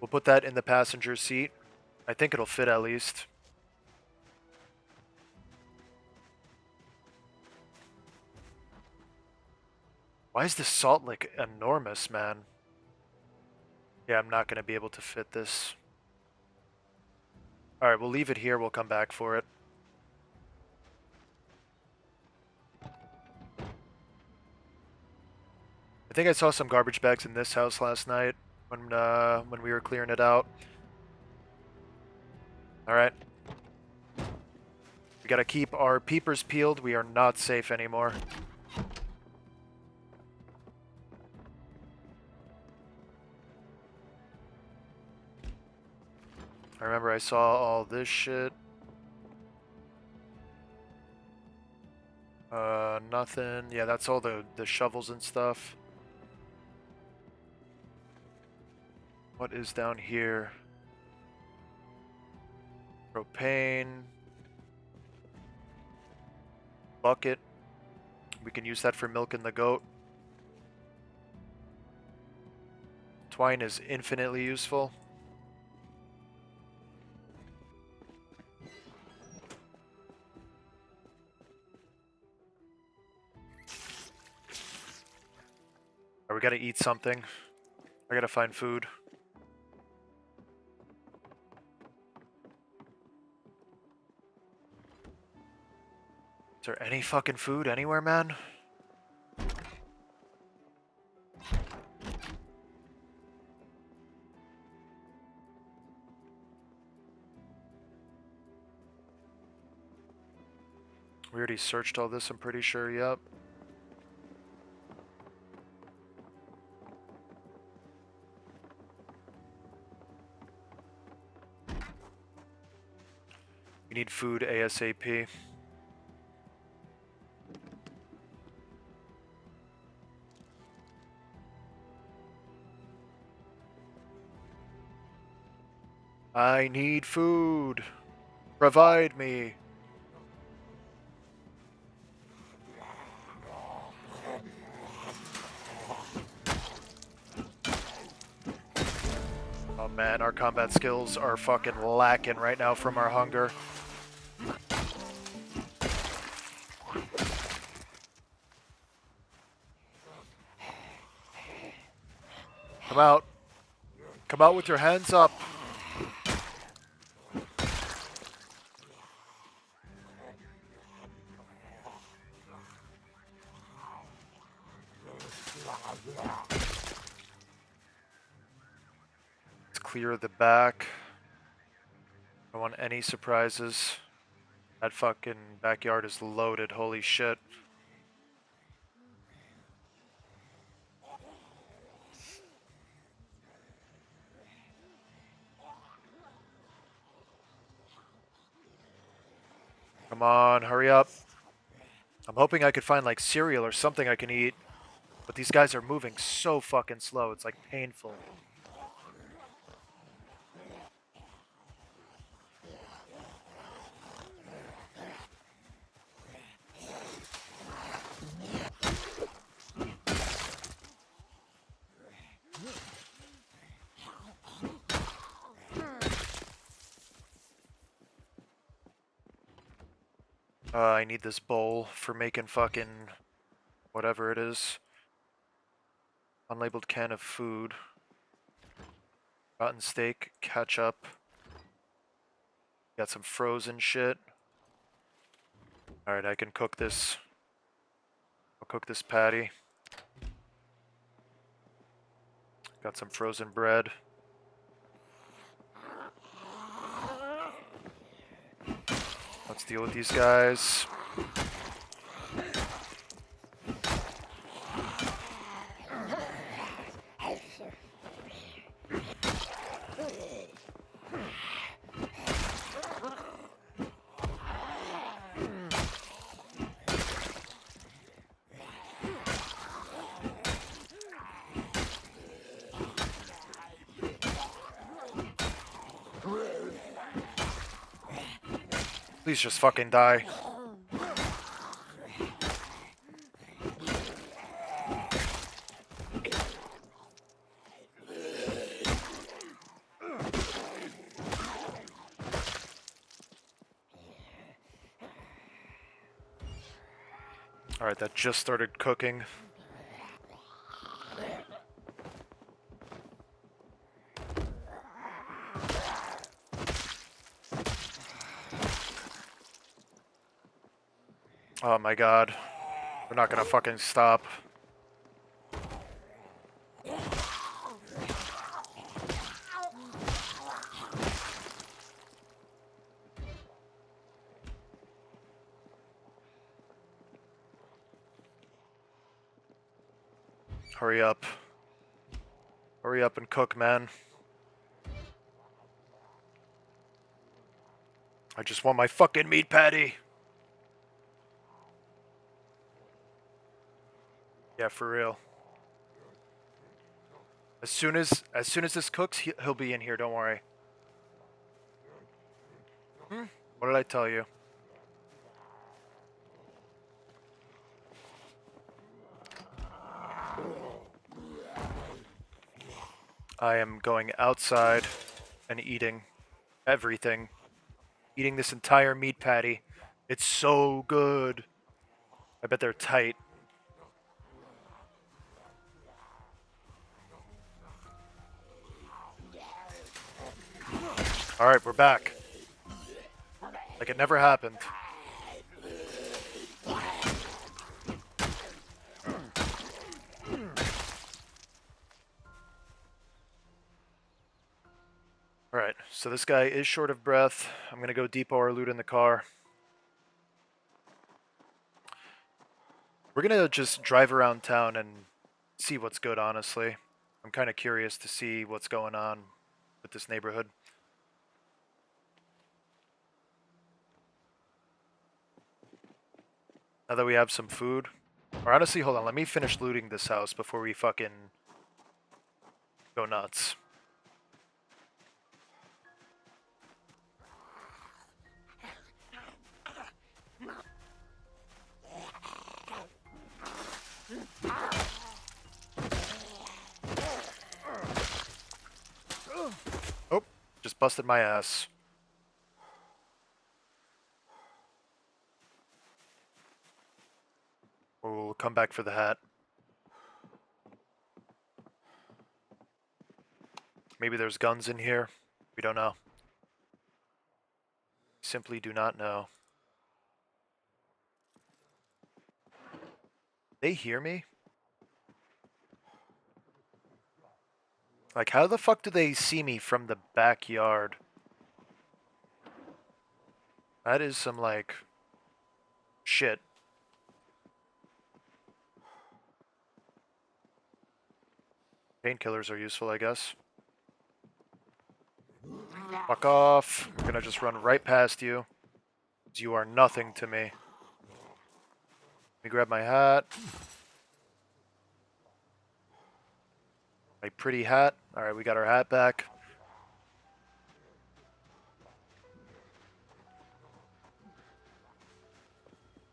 We'll put that in the passenger seat. I think it'll fit at least. Why is this salt lick enormous, man? Yeah, I'm not going to be able to fit this. Alright, we'll leave it here. We'll come back for it. I think I saw some garbage bags in this house last night when we were clearing it out. Alright. We gotta keep our peepers peeled. We are not safe anymore. I remember I saw all this shit. Nothing. Yeah, that's all the shovels and stuff. What is down here? Propane. Bucket. We can use that for milking the goat. Twine is infinitely useful. We gotta eat something. I gotta find food. Is there any fucking food anywhere, man? already searched all this, I'm pretty sure, yep. We need food ASAP. I need food. Provide me. Oh man, our combat skills are fucking lacking right now from our hunger. Come out. Come out with your hands up. Let's clear the back. I don't want any surprises. That fucking backyard is loaded, holy shit. Come on, hurry up. I'm hoping I could find like cereal or something I can eat. But these guys are moving so fucking slow, it's like painful. I need this bowl for making fucking whatever it is. Unlabeled can of food. Rotten steak, ketchup. Got some frozen shit. Alright, I can cook this. I'll cook this patty. Got some frozen bread. Let's deal with these guys. Please just fucking die. Alright, that just started cooking. Oh my god. We're not gonna fucking stop. Hurry up. Hurry up and cook, man. I just want my fucking meat patty. Yeah, for real. As soon as this cooks, he'll be in here, don't worry. What did I tell you? I am going outside and eating everything. Eating this entire meat patty. It's so good. I bet they're tight. Alright, we're back. Like it never happened. Alright, so this guy is short of breath. I'm gonna go depot our loot in the car. We're gonna just drive around town and see what's good, honestly. I'm kind of curious to see what's going on with this neighborhood. Now that we have some food. Or honestly, hold on, let me finish looting this house before we fucking go nuts. Oh, just busted my ass. We'll come back for the hat. Maybe there's guns in here. We don't know. Simply do not know. They hear me? Like, how the fuck do they see me from the backyard? That is some, like, shit. Painkillers are useful, I guess. Fuck off. I'm gonna just run right past you. You are nothing to me. Let me grab my hat. My pretty hat. Alright, we got our hat back.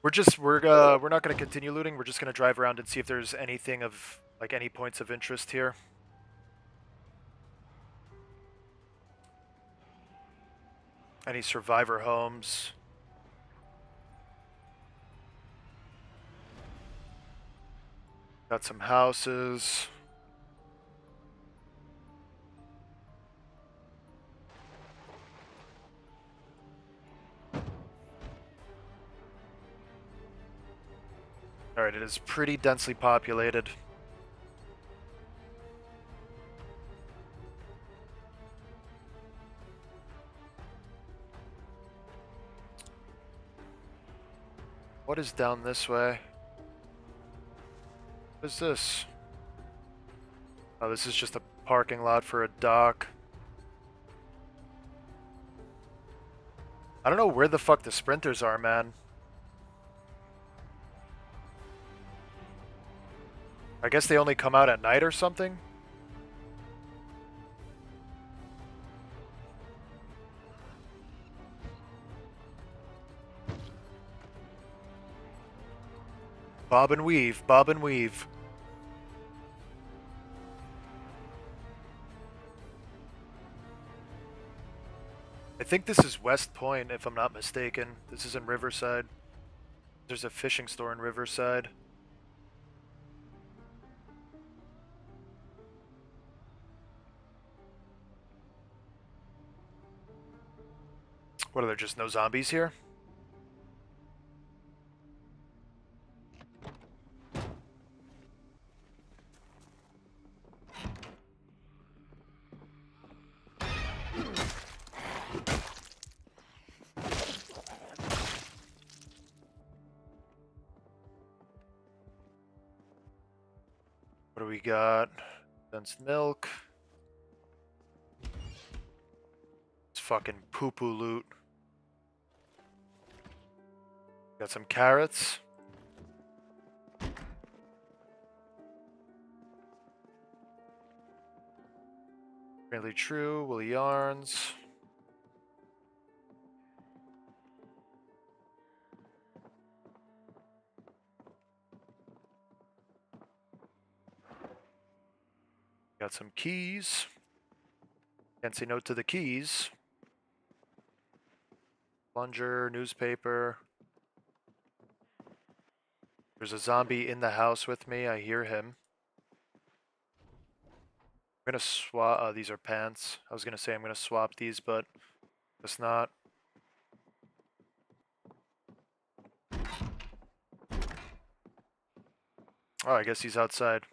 We're not gonna continue looting. We're just gonna drive around and see if there's anything of, like, any points of interest here. Any survivor homes. Got some houses. Alright, it is pretty densely populated. What is down this way? What is this? Oh, this is just a parking lot for a dock. I don't know where the fuck the sprinters are, man. I guess they only come out at night or something? Bob and weave, bob and weave. I think this is West Point, if I'm not mistaken. This is in Riverside. There's a fishing store in Riverside. What, are there just no zombies here? What do we got? Condensed milk. It's fucking poo-poo loot. Got some carrots. Really true, woolly yarns. Got some keys. Can't say no to the keys. Plunger, newspaper. There's a zombie in the house with me. I hear him. I'm gonna swap. Oh, these are pants. I was gonna say I'm gonna swap these, but it's not. Oh, I guess he's outside.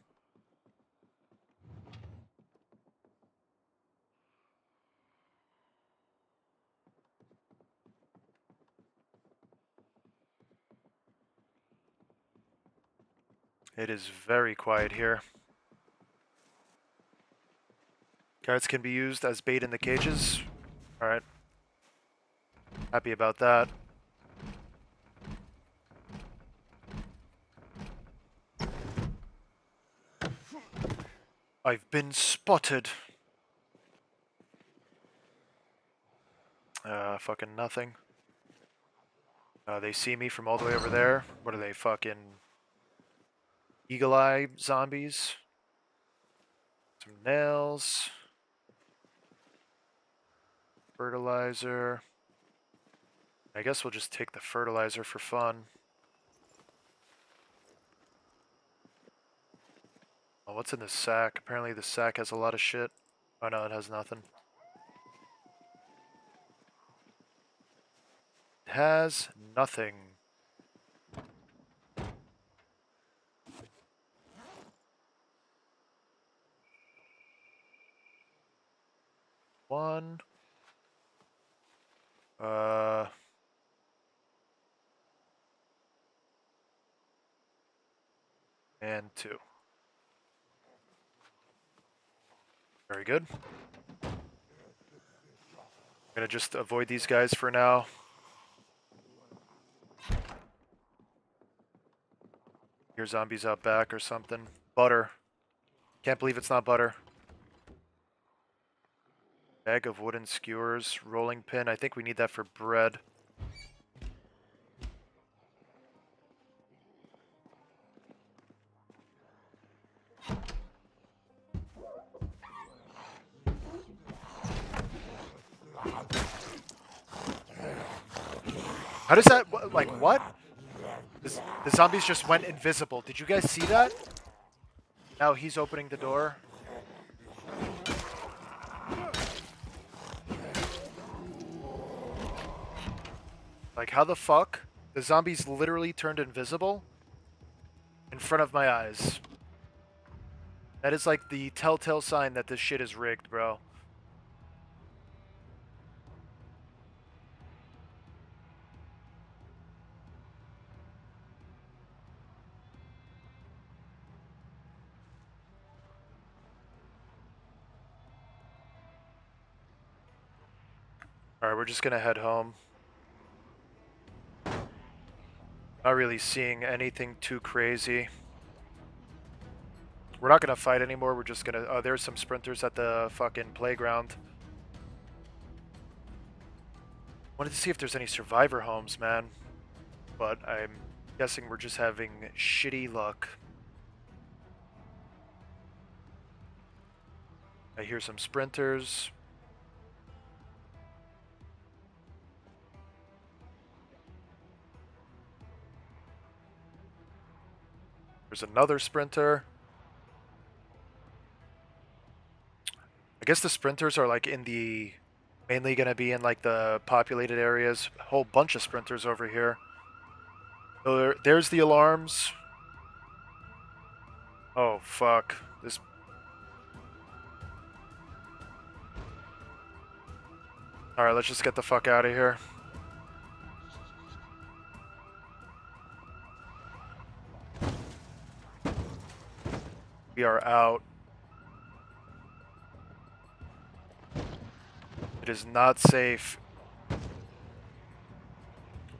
It is very quiet here. Carrots can be used as bait in the cages. Alright. Happy about that. I've been spotted. Fucking nothing. They see me from all the way over there. What are they, fucking eagle eye zombies? Some nails. Fertilizer. I guess we'll just take the fertilizer for fun. Oh, what's in this sack? Apparently the sack has a lot of shit. Oh no, it has nothing. It has nothing. One. And two. Very good. I'm gonna just avoid these guys for now. Hear zombies out back or something. Butter. Can't believe it's not butter. Bag of wooden skewers. Rolling pin. I think we need that for bread. How does that, like, what? The zombies just went invisible. Did you guys see that? Now he's opening the door. Like, how the fuck? The zombies literally turned invisible in front of my eyes. That is like the telltale sign that this shit is rigged, bro. Alright, we're just gonna head home. Not really seeing anything too crazy. We're not gonna fight anymore, we're just gonna... Oh, there's some sprinters at the fucking playground. Wanted to see if there's any survivor homes, man. But I'm guessing we're just having shitty luck. I hear some sprinters. There's another sprinter. I guess the sprinters are like in the... mainly gonna be in like the populated areas. A whole bunch of sprinters over here. So there's the alarms. Oh, fuck. This... Alright, let's just get the fuck out of here. We are out. It is not safe.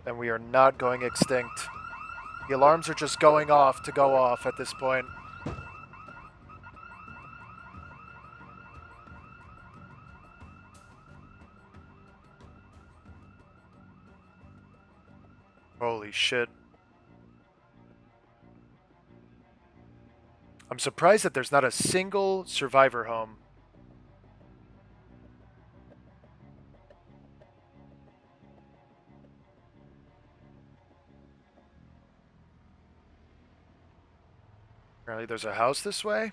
And we are not going extinct. The alarms are just going off to go off at this point. Holy shit. I'm surprised that there's not a single survivor home. Apparently there's a house this way.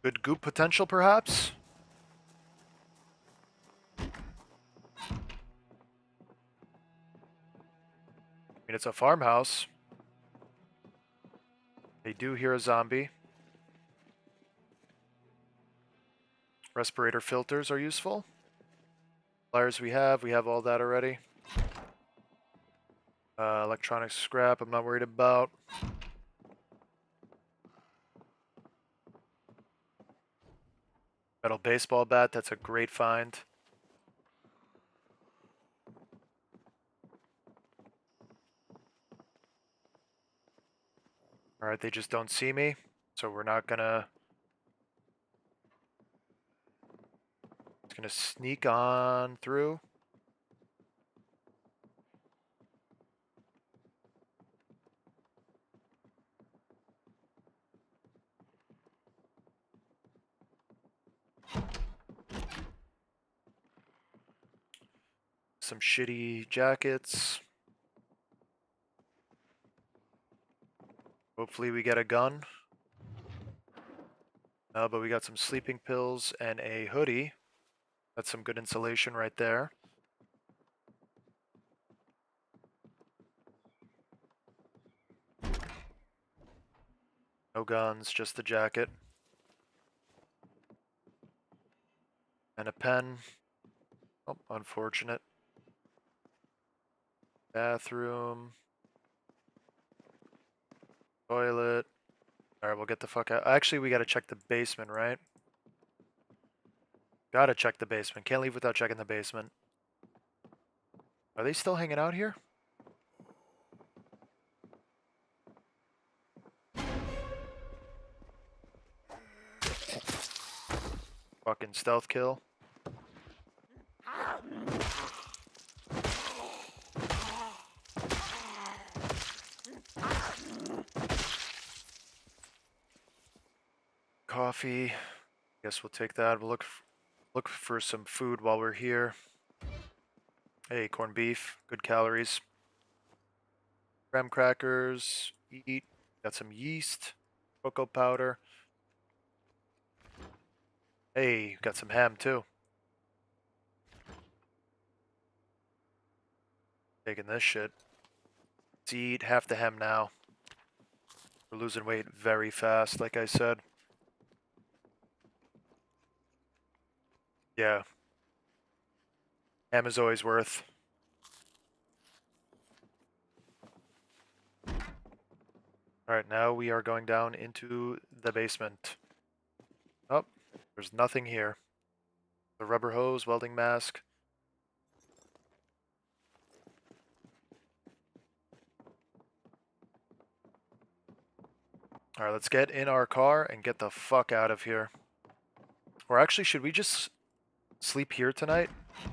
Good goop potential, perhaps? I mean, it's a farmhouse. They do hear a zombie. Respirator filters are useful. Pliers we have all that already. Electronic scrap, I'm not worried about. Metal baseball bat, that's a great find. Alright, they just don't see me, so we're not gonna... It's gonna sneak on through. Some shitty jackets. Hopefully we get a gun. But we got some sleeping pills and a hoodie. That's some good insulation right there. No guns, just the jacket. And a pen. Oh, unfortunate. Bathroom. Toilet. Alright, we'll get the fuck out. Actually, we gotta check the basement, right? Gotta check the basement. Can't leave without checking the basement. Are they still hanging out here? Fucking stealth kill. Coffee. Guess we'll take that. We'll look for some food while we're here. Hey, corned beef. Good calories. Graham crackers. Eat. Got some yeast. Cocoa powder. Hey, got some ham too. Taking this shit. Let's eat half the ham now. We're losing weight very fast, like I said. Yeah. Ham is always worth. Alright, now we are going down into the basement. Oh, there's nothing here. The rubber hose, welding mask. Alright, let's get in our car and get the fuck out of here. Or actually, should we just sleep here tonight? I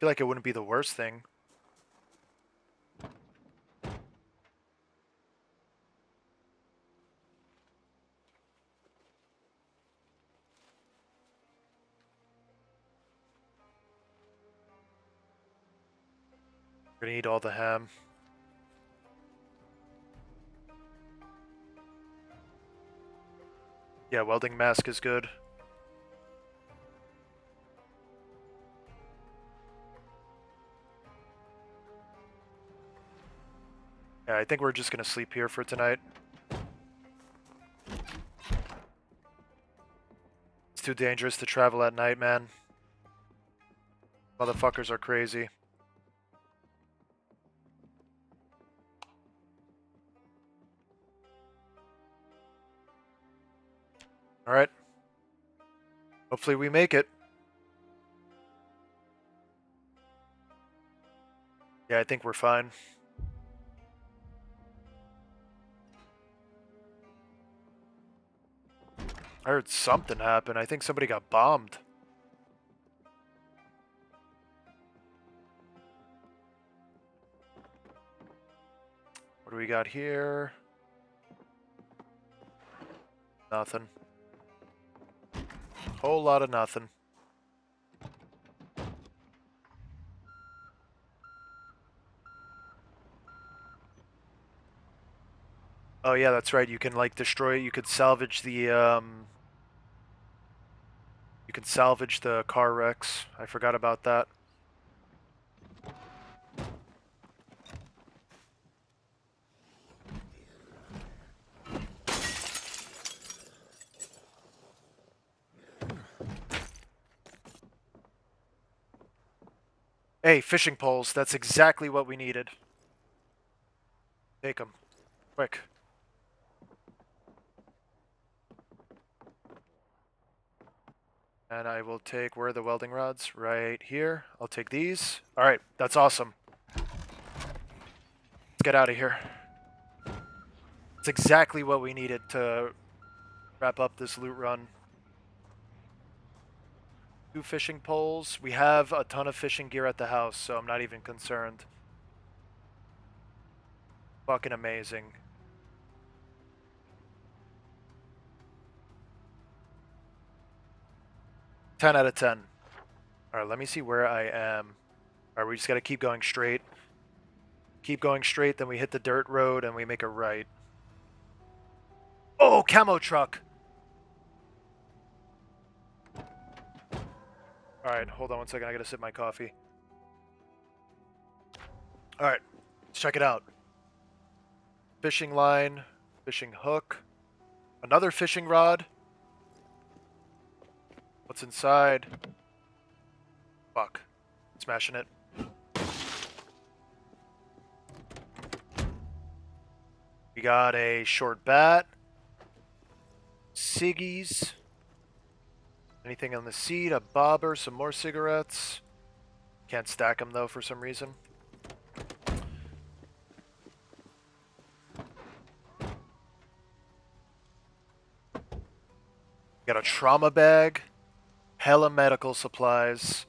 feel like it wouldn't be the worst thing. We're gonna eat all the ham. Yeah, welding mask is good. Yeah, I think we're just gonna sleep here for tonight. It's too dangerous to travel at night, man. Motherfuckers are crazy. Alright. Hopefully we make it. Yeah, I think we're fine. I heard something happen. I think somebody got bombed. What do we got here? Nothing. Whole lot of nothing. Oh yeah, that's right. You can like destroy. You could salvage the You can salvage the car wrecks. I forgot about that. Hey, fishing poles. That's exactly what we needed. Take them. Quick. And I will take, where are the welding rods? Right here. I'll take these. Alright, that's awesome. Let's get out of here. It's exactly what we needed to wrap up this loot run. 2 fishing poles. We have a ton of fishing gear at the house, so I'm not even concerned. Fucking amazing. Ten out of 10. Alright, let me see where I am. Alright, we just gotta keep going straight. Keep going straight, then we hit the dirt road and we make a right. Oh, camo truck! Alright, hold on one second, I gotta sip my coffee. Alright, let's check it out. Fishing line, fishing hook, another fishing rod. What's inside? Fuck. Smashing it. We got a short bat. Ciggies. Anything on the seat? A bobber, some more cigarettes. Can't stack them though for some reason. Got a trauma bag. Hella medical supplies.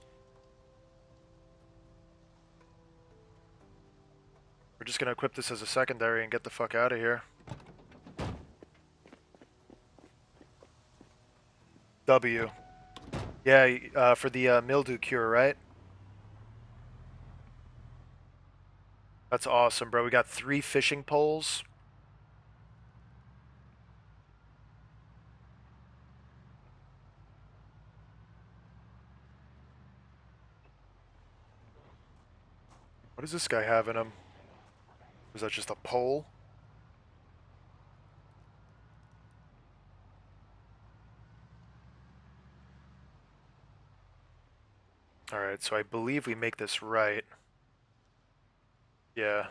We're just gonna equip this as a secondary and get the fuck out of here. W. Yeah, for the mildew cure, right? That's awesome, bro. We got 3 fishing poles. What does this guy have in him? Is that just a pole? Alright, so I believe we make this right. Yeah.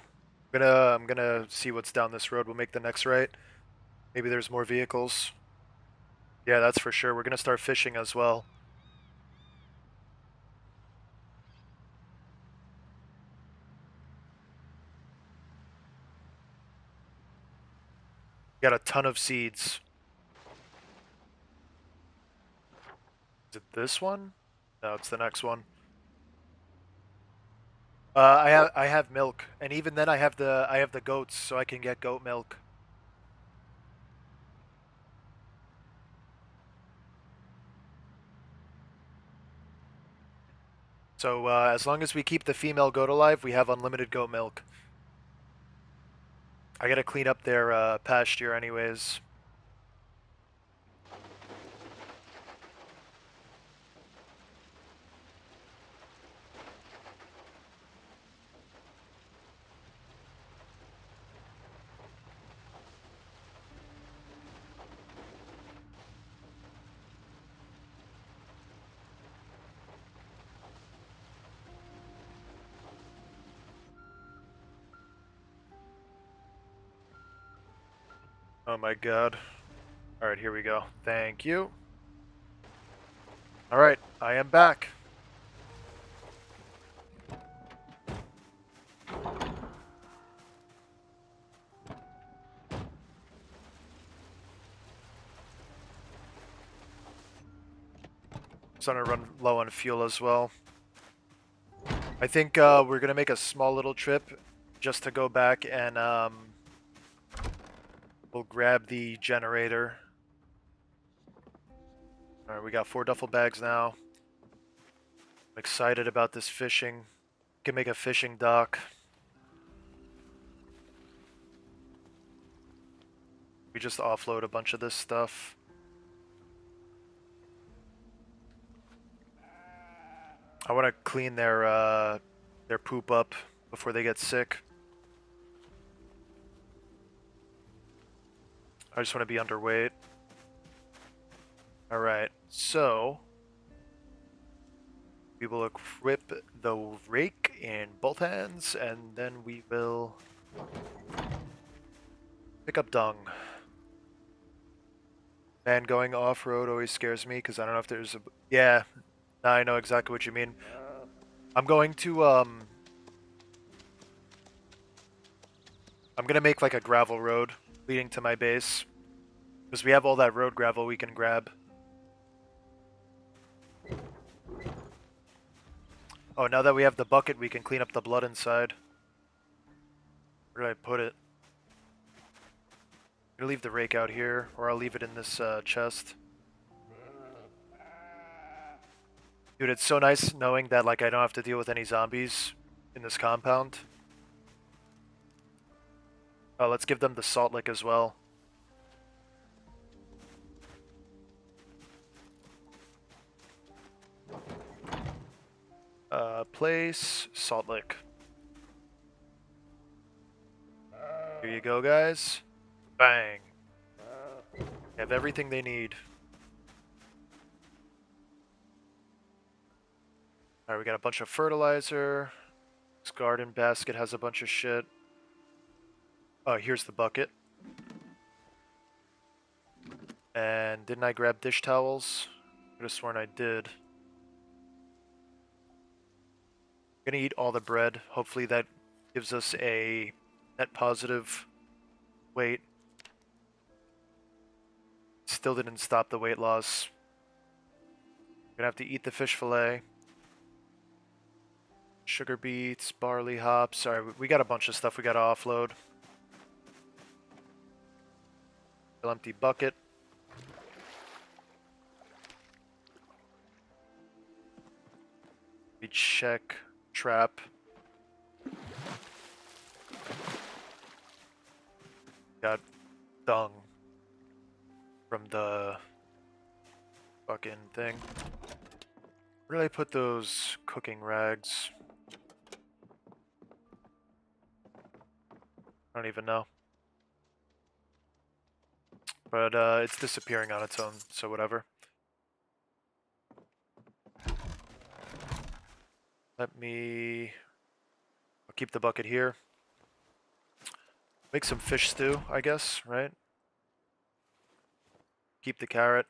I'm gonna see what's down this road. We'll make the next right. Maybe there's more vehicles. Yeah, that's for sure. We're gonna start fishing as well. Got a ton of seeds. Is it this one? No, it's the next one. I have milk, and even then I have the goats, so I can get goat milk. So as long as we keep the female goat alive, we have unlimited goat milk. I gotta clean up their pasture anyways. Oh my god. Alright, here we go. Thank you. Alright, I am back. Starting to run low on fuel as well. I think we're gonna make a small little trip just to go back and we'll grab the generator. Alright, we got 4 duffel bags now. I'm excited about this fishing. Can make a fishing dock. We just offload a bunch of this stuff. I want to clean their poop up before they get sick. I just want to be underweight. Alright, so We will equip the rake in both hands, and then we will pick up dung. Man, going off-road always scares me because I don't know if there's a... Yeah, now I know exactly what you mean. I'm going to, I'm gonna make like a gravel road leading to my base. Because we have all that road gravel we can grab. Oh, now that we have the bucket, we can clean up the blood inside. Where did I put it? I'm gonna leave the rake out here, or I'll leave it in this chest. Dude, it's so nice knowing that like I don't have to deal with any zombies in this compound. Oh, let's give them the salt lick as well. Place salt lick. Here you go, guys. Bang. Have everything they need. Alright, we got a bunch of fertilizer. This garden basket has a bunch of shit. Oh, here's the bucket. And didn't I grab dish towels? I could have sworn I did. I'm gonna eat all the bread. Hopefully that gives us a net positive weight. Still didn't stop the weight loss. Gonna have to eat the fish fillet. Sugar beets, barley hops. Sorry, we got a bunch of stuff we gotta offload. Empty bucket. We check trap. Got dung from the fucking thing. Where did I put those cooking rags? I don't even know. But it's disappearing on its own, so whatever. I'll keep the bucket here. Make some fish stew, I guess, right? Keep the carrot.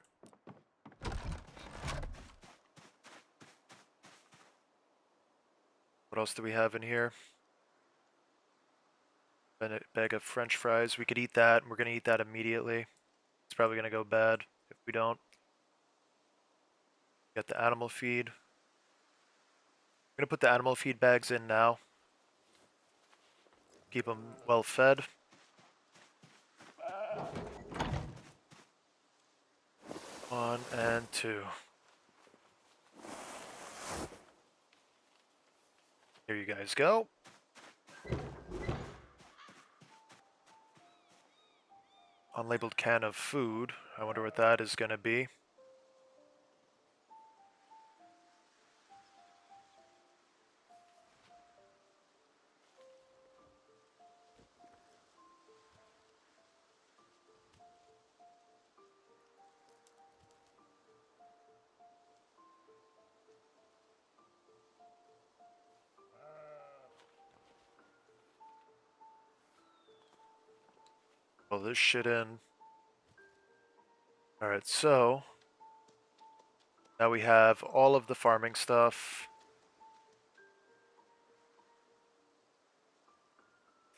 What else do we have in here? A bag of French fries. We could eat that, and we're gonna eat that immediately. It's probably gonna go bad if we don't. Got the animal feed. I'm gonna put the animal feed bags in now. Keep them well fed. One and two. Here you guys go. Unlabeled can of food. I wonder what that is gonna be. Pull this shit in. Alright, so now we have all of the farming stuff.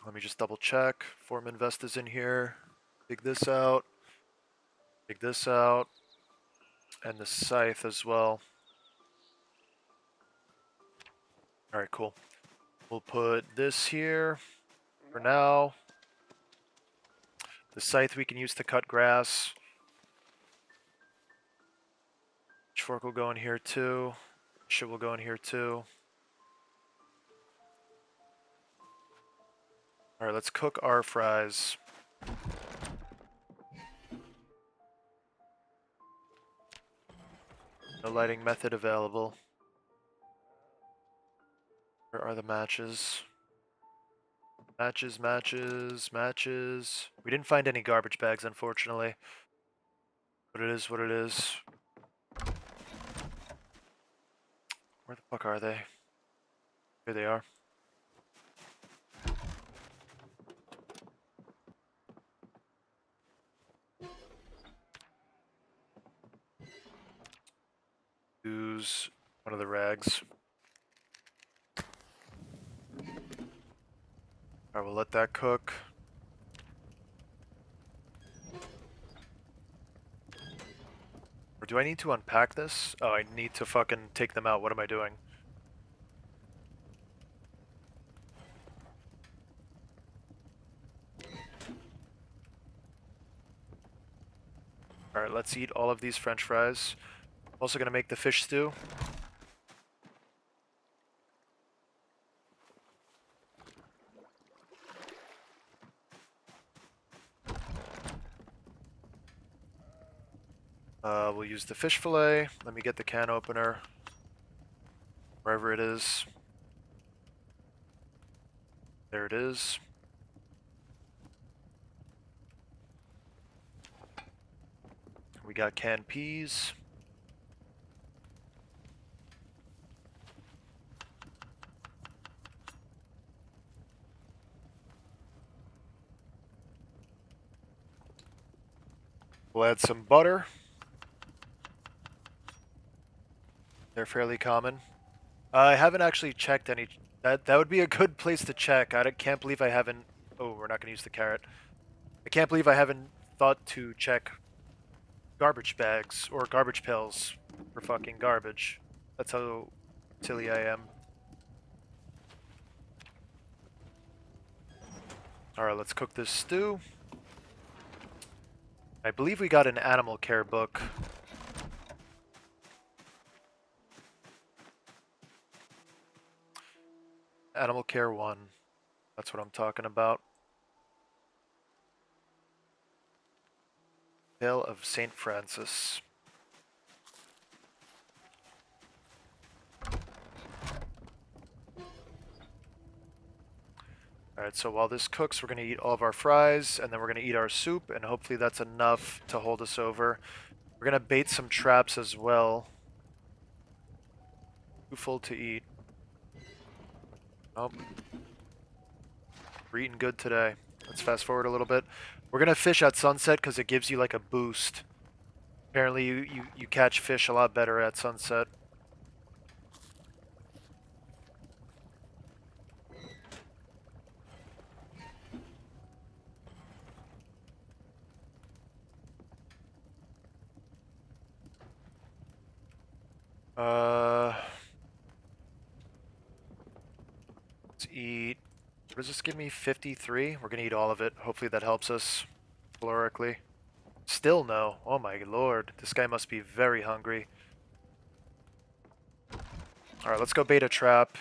Let me just double check. Form Invest is in here. Dig this out. Dig this out. And the scythe as well. Alright, cool. We'll put this here for now. The scythe we can use to cut grass. Pitchfork will go in here too. Shit will go in here too. Alright, let's cook our fries. No lighting method available. Where are the matches? Matches, matches, matches. We didn't find any garbage bags, unfortunately. But it is what it is. Where the fuck are they? Here they are. Use one of the rags. I will let that cook. Or do I need to unpack this? Oh, I need to fucking take them out. What am I doing? Alright, let's eat all of these french fries. Also gonna make the fish stew. We'll use the fish fillet. Let me get the can opener. Wherever it is. There it is. We got canned peas. We'll add some butter. They're fairly common. I haven't actually checked any. That would be a good place to check. Can't believe I haven't. Oh, we're not going to use the carrot. I can't believe I haven't thought to check garbage bags or garbage pails for fucking garbage. That's how silly I am. Alright, let's cook this stew. I believe we got an animal care book. Animal Care 1. That's what I'm talking about. Tale of St. Francis. Alright, so while this cooks, we're going to eat all of our fries, and then we're going to eat our soup, and hopefully that's enough to hold us over. We're going to bait some traps as well. Too full to eat. Oh. We're eating good today. Let's fast forward a little bit. We're going to fish at sunset because it gives you like a boost. Apparently you catch fish a lot better at sunset. Let's eat. What does this give me? 53? We're gonna eat all of it. Hopefully that helps us calorically. Still no. Oh my lord. This guy must be very hungry. Alright, let's go bait a trap.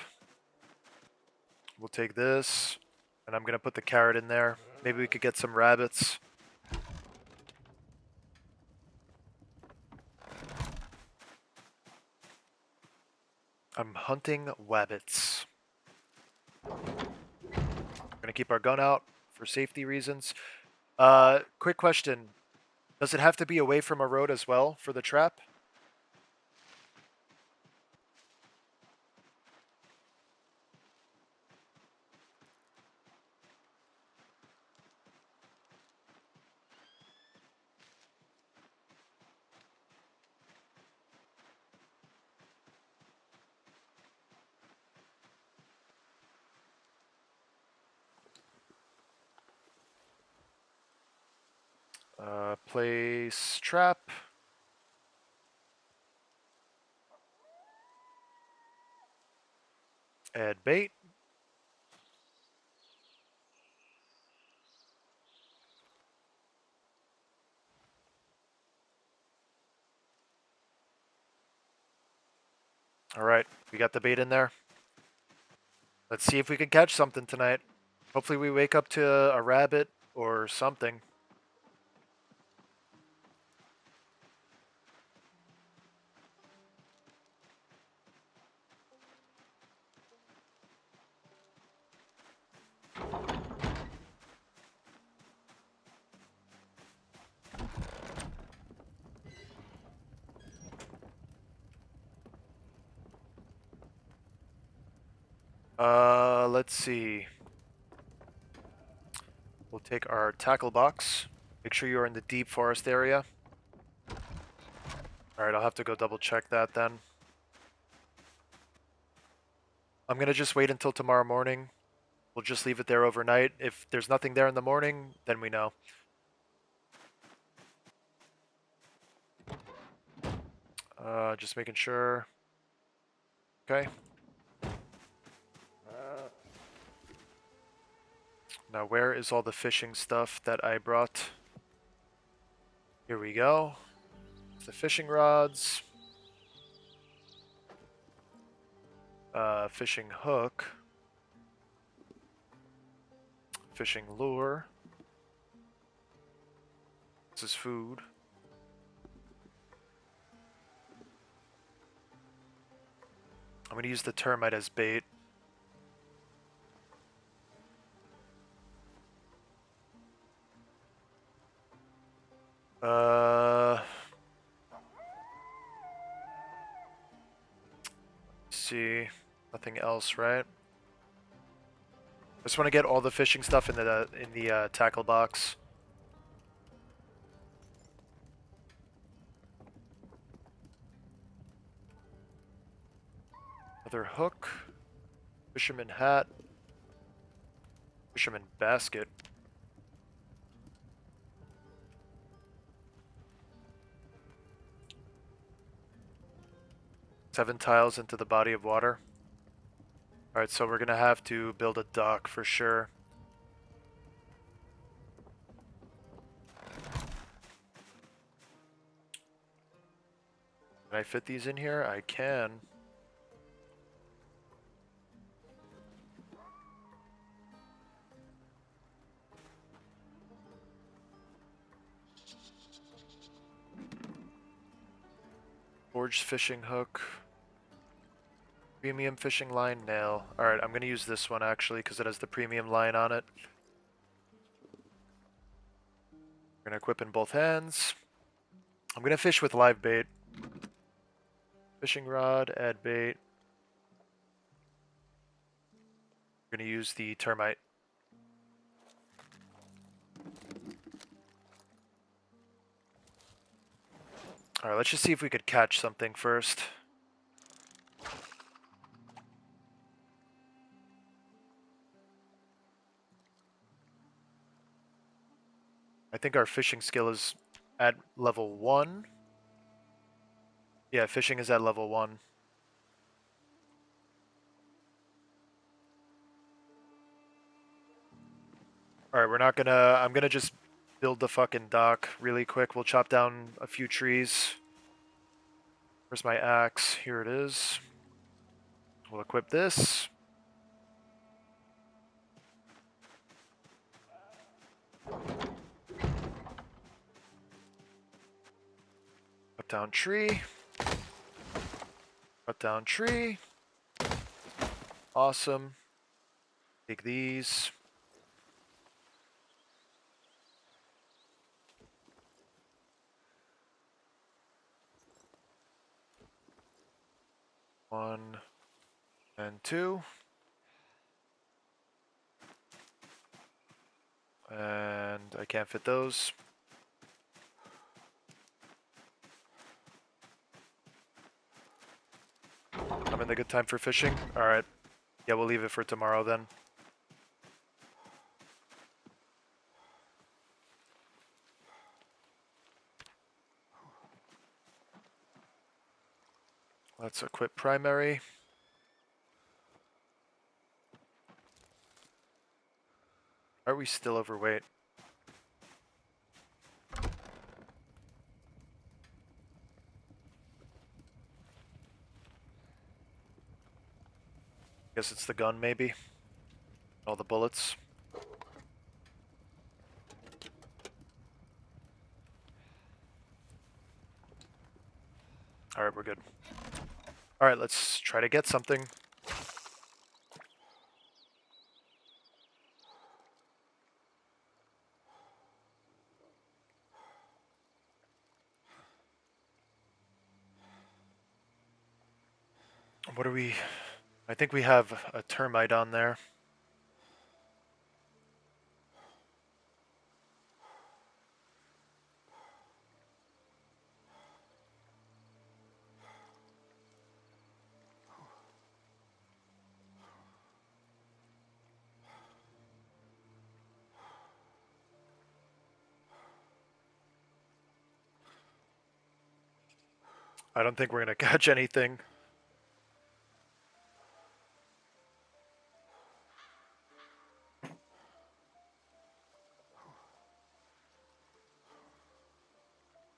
We'll take this. And I'm gonna put the carrot in there. Maybe we could get some rabbits. I'm hunting wabbits. We're gonna keep our gun out for safety reasons. Quick question. Does it have to be away from a road as well for the trap? Place trap. Add bait. Alright, we got the bait in there. Let's see if we can catch something tonight. Hopefully we wake up to a rabbit or something. Let's see. We'll take our tackle box. Make sure you're in the deep forest area. Alright, I'll have to go double check that then. I'm gonna just wait until tomorrow morning. We'll just leave it there overnight. If there's nothing there in the morning, then we know. Just making sure. Okay. Now where is all the fishing stuff that I brought? Here we go. The fishing rods. Fishing hook. Fishing lure. This is food. I'm going to use the termite as bait. See, nothing else, right? I just want to get all the fishing stuff in the tackle box. Another hook, fisherman hat, fisherman basket. Seven tiles into the body of water. Alright, so we're gonna have to build a dock for sure. Can I fit these in here? I can. Forged fishing hook. Premium fishing line nail. Alright, I'm gonna use this one actually because it has the premium line on it. We're gonna equip in both hands. I'm gonna fish with live bait. Fishing rod, add bait. We're gonna use the termite. Alright, let's just see if we could catch something first. I think our fishing skill is at level 1. Yeah, fishing is at level 1. Alright, we're not gonna... I'm gonna just build the fucking dock really quick. We'll chop down a few trees. Where's my axe? Here it is. We'll equip this. Cut down tree. Cut down tree. Awesome. Take these. One and two. And I can't fit those. I'm in the good time for fishing. Alright. Yeah, we'll leave it for tomorrow then. Let's equip primary. Are we still overweight? Guess it's the gun, maybe. All the bullets. Alright, we're good. Alright, let's try to get something. What are we... I think we have a termite on there. I don't think we're gonna catch anything.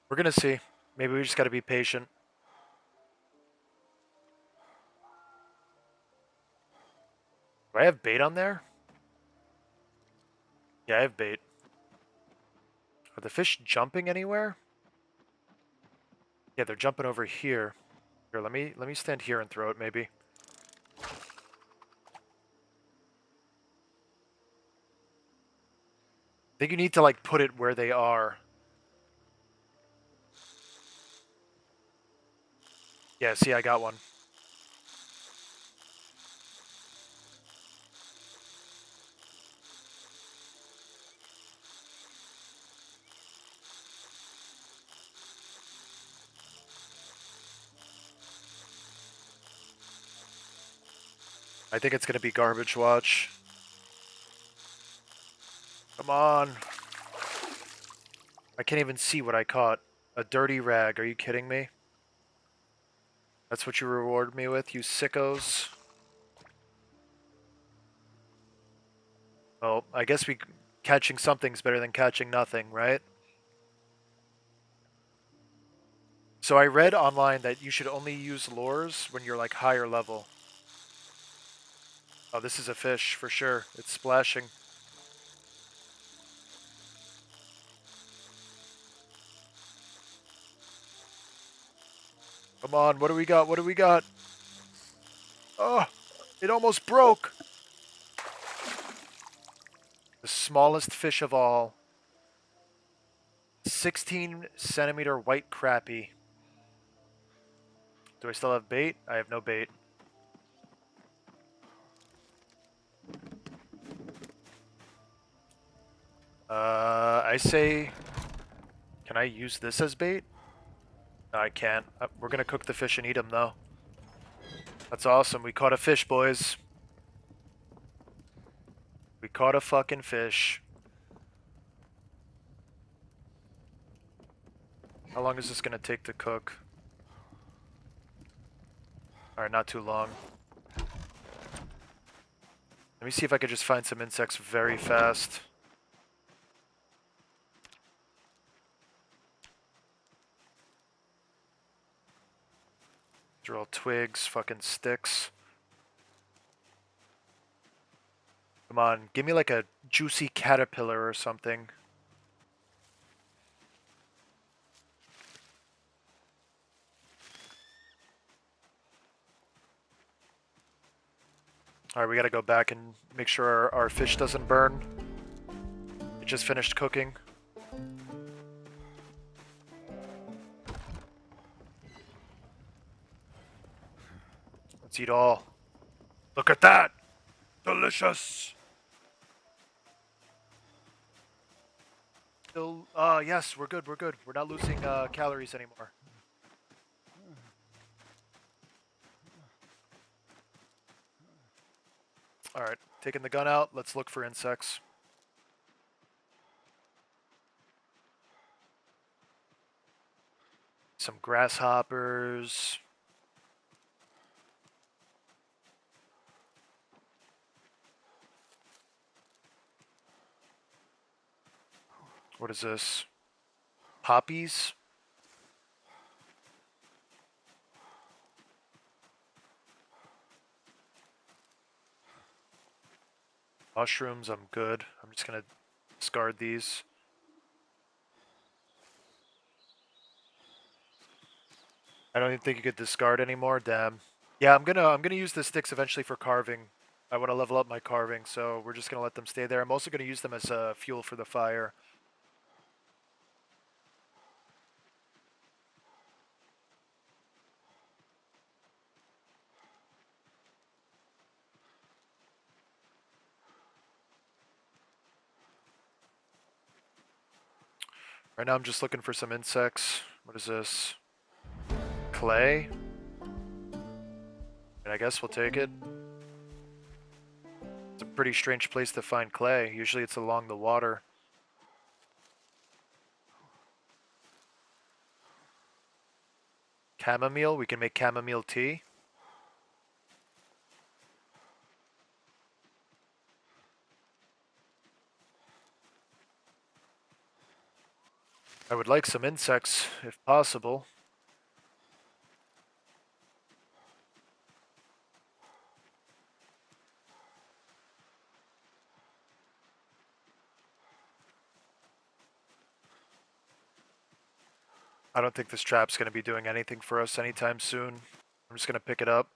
We're gonna see. Maybe we just gotta be patient. Do I have bait on there? Yeah, I have bait. Are the fish jumping anywhere? Yeah, they're jumping over here. Here, let me stand here and throw it maybe. I think you need to like put it where they are. Yeah, see, I got one. I think it's gonna be garbage watch. Come on. I can't even see what I caught. A dirty rag, are you kidding me? That's what you reward me with, you sickos? Well, I guess catching something's better than catching nothing, right? So I read online that you should only use lures when you're like higher level. Oh, this is a fish for sure. It's splashing. Come on, what do we got? What do we got? Oh, it almost broke. The smallest fish of all. 16-centimeter white crappie. Do I still have bait? I have no bait. I say, can I use this as bait? No, I can't. We're gonna cook the fish and eat them though. That's awesome. We caught a fish, boys. We caught a fucking fish. How long is this gonna take to cook? Alright, not too long. Let me see if I could just find some insects very fast. These are all twigs, fucking sticks. Come on, give me like a juicy caterpillar or something. Alright, we gotta go back and make sure our fish doesn't burn. It just finished cooking. Let's eat all. Look at that! Delicious! Still, yes, we're good, we're good. We're not losing calories anymore. Alright, taking the gun out, let's look for insects. Some grasshoppers. What is this? Poppies? Mushrooms, I'm good. I'm just gonna discard these. I don't even think you could discard anymore, damn. Yeah, I'm gonna use the sticks eventually for carving. I want to level up my carving, so we're just gonna let them stay there. I'm also gonna use them as fuel for the fire. Right now I'm just looking for some insects. What is this? Clay? And I guess we'll take it. It's a pretty strange place to find clay. Usually it's along the water. Chamomile? We can make chamomile tea. I would like some insects, if possible. I don't think this trap's going to be doing anything for us anytime soon. I'm just going to pick it up.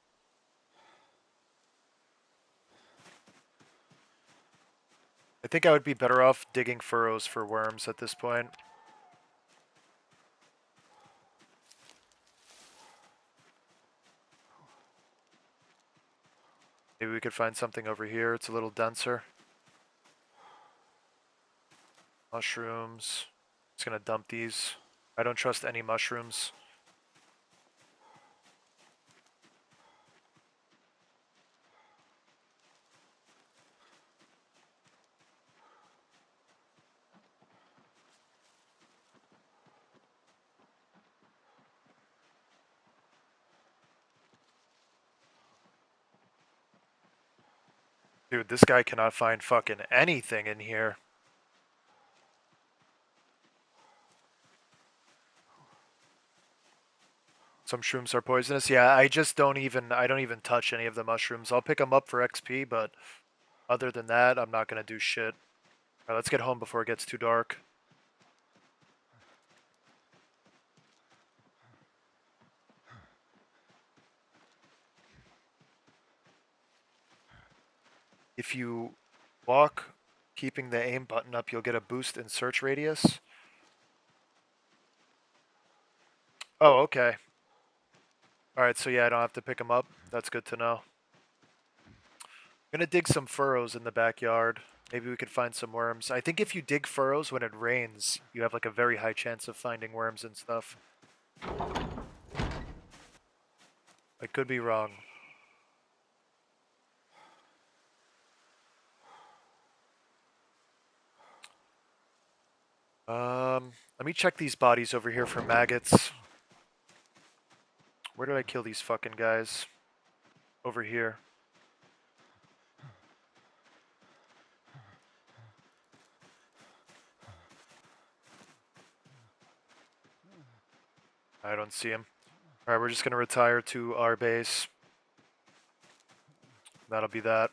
I think I would be better off digging furrows for worms at this point. Maybe we could find something over here. It's a little denser. Mushrooms. Just gonna dump these. I don't trust any mushrooms. Dude, this guy cannot find fucking anything in here. Some shrooms are poisonous. Yeah, I don't even touch any of the mushrooms. I'll pick them up for XP, but other than that, I'm not gonna do shit. Alright, let's get home before it gets too dark. If you walk keeping the aim button up, you'll get a boost in search radius. Oh, okay. Alright, so yeah, I don't have to pick them up. That's good to know. I'm gonna dig some furrows in the backyard. Maybe we could find some worms. I think if you dig furrows when it rains, you have like a very high chance of finding worms and stuff. I could be wrong. Let me check these bodies over here for maggots. Where did I kill these fucking guys? Over here. I don't see him. Alright, we're just gonna retire to our base. That'll be that.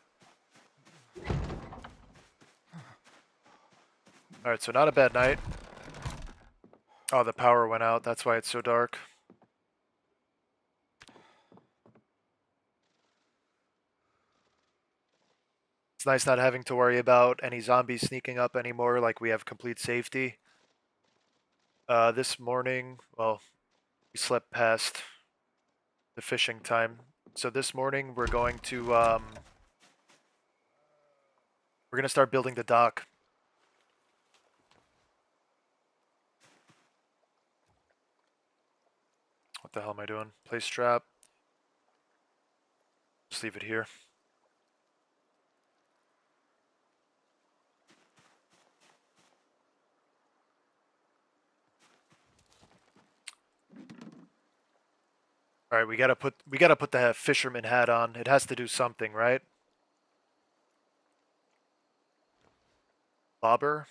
Alright, so not a bad night. Oh, the power went out. That's why it's so dark. It's nice not having to worry about any zombies sneaking up anymore, like we have complete safety. This morning, well, we slept past the fishing time. So this morning we're going to, we're gonna start building the dock. What the hell am I doing? Place trap. Just leave it here. All right, we gotta put the fisherman hat on. It has to do something, right? Bobber.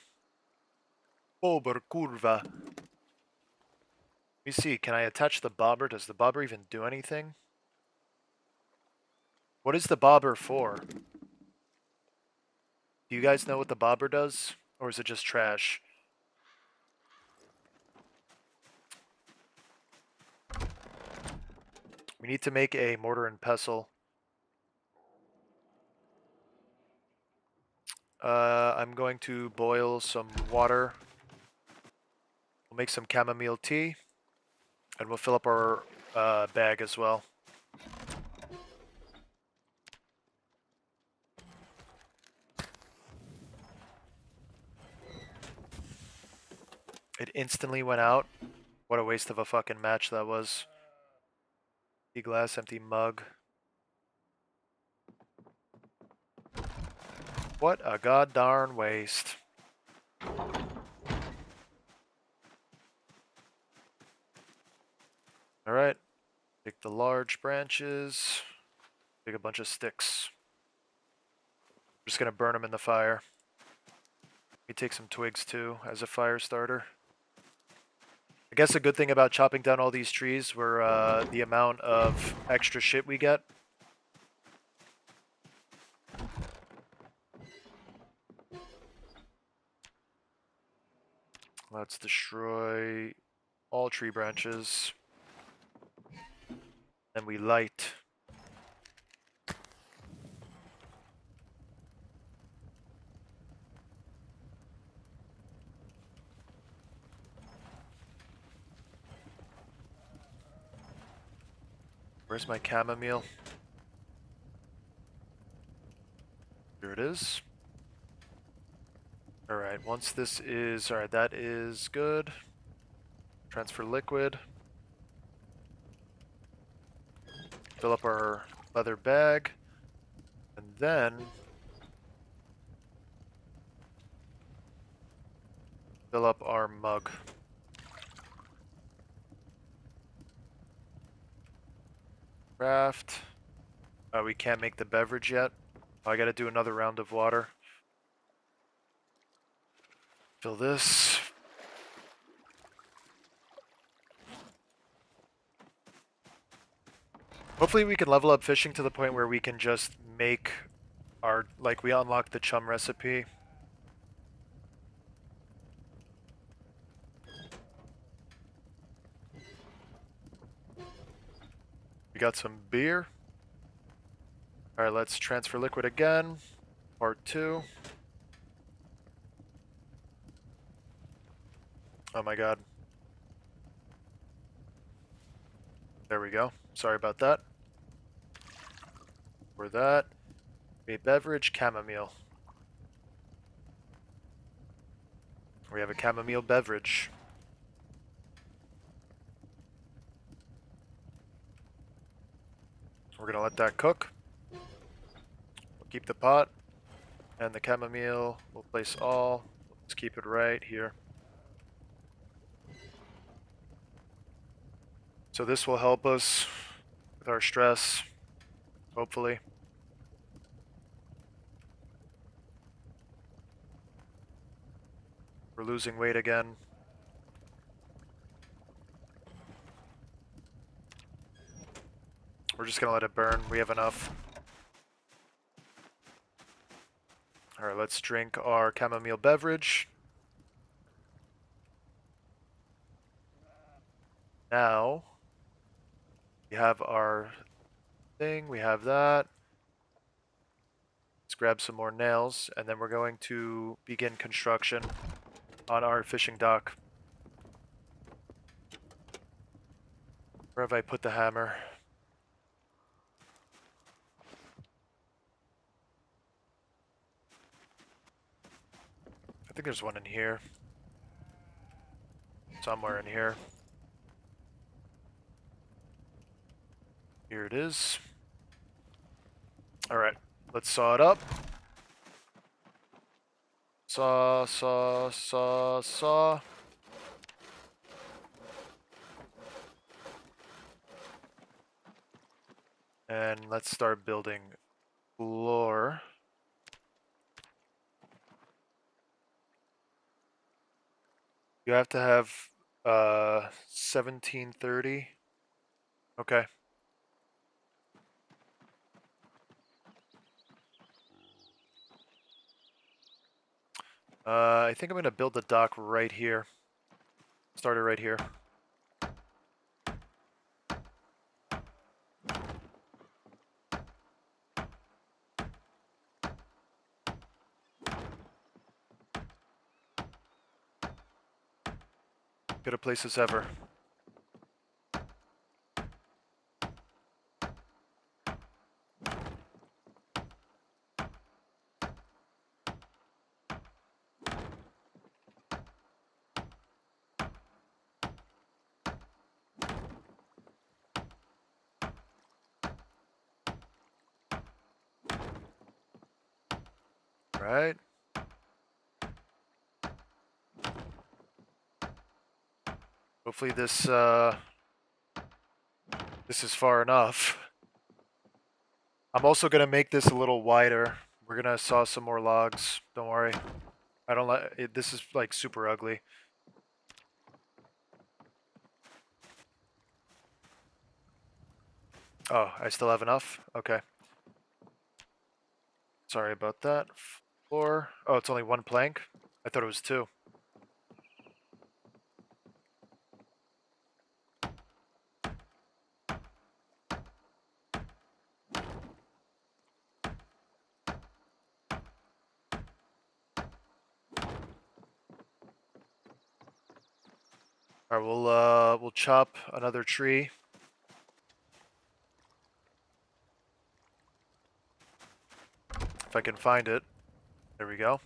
Bobber curva. Let me see. Can I attach the bobber? Does the bobber even do anything? What is the bobber for? Do you guys know what the bobber does, or is it just trash? We need to make a mortar and pestle. I'm going to boil some water. We'll make some chamomile tea, and we'll fill up our bag as well. It instantly went out. What a waste of a fucking match that was. Empty glass, empty mug. What a god darn waste. Alright. Take the large branches. Take a bunch of sticks. I'm just gonna burn them in the fire. Let me take some twigs too as a fire starter. I guess a good thing about chopping down all these trees were the amount of extra shit we get. Let's destroy all tree branches. Then we light. Where's my chamomile? Here it is. Alright, once this is... Alright, that is good. Transfer liquid. Fill up our leather bag. And then... fill up our mug. Craft. Oh, we can't make the beverage yet. Oh, I gotta do another round of water. Fill this. Hopefully we can level up fishing to the point where we can just make our, like, we unlock the chum recipe. We got some beer. Alright, let's transfer liquid again. Part 2. Oh my god. There we go. Sorry about that. For that. A beverage, chamomile. We have a chamomile beverage. We're gonna let that cook. We'll keep the pot. And the chamomile, we'll place all. Let's keep it right here. So this will help us with our stress, hopefully. We're losing weight again. We're just gonna let it burn. We have enough. Alright, let's drink our chamomile beverage. Now, we have our thing, we have that. Let's grab some more nails, and then we're going to begin construction on our fishing dock. Where have I put the hammer? I think there's one in here. Somewhere in here. Here it is. Alright, let's saw it up. Saw, saw, saw, saw. And let's start building floor. You have to have 1730. Okay. I think I'm gonna build the dock right here. Start it right here. Good a place as ever. Alright. Hopefully this is far enough. I'm also gonna make this a little wider. We're gonna saw some more logs. Don't worry. I don't like it. This is like super ugly. Oh, I still have enough? Okay. Sorry about that. 4. Oh, it's only 1 plank? I thought it was 2. Alright, we'll chop another tree. If I can find it. There we go.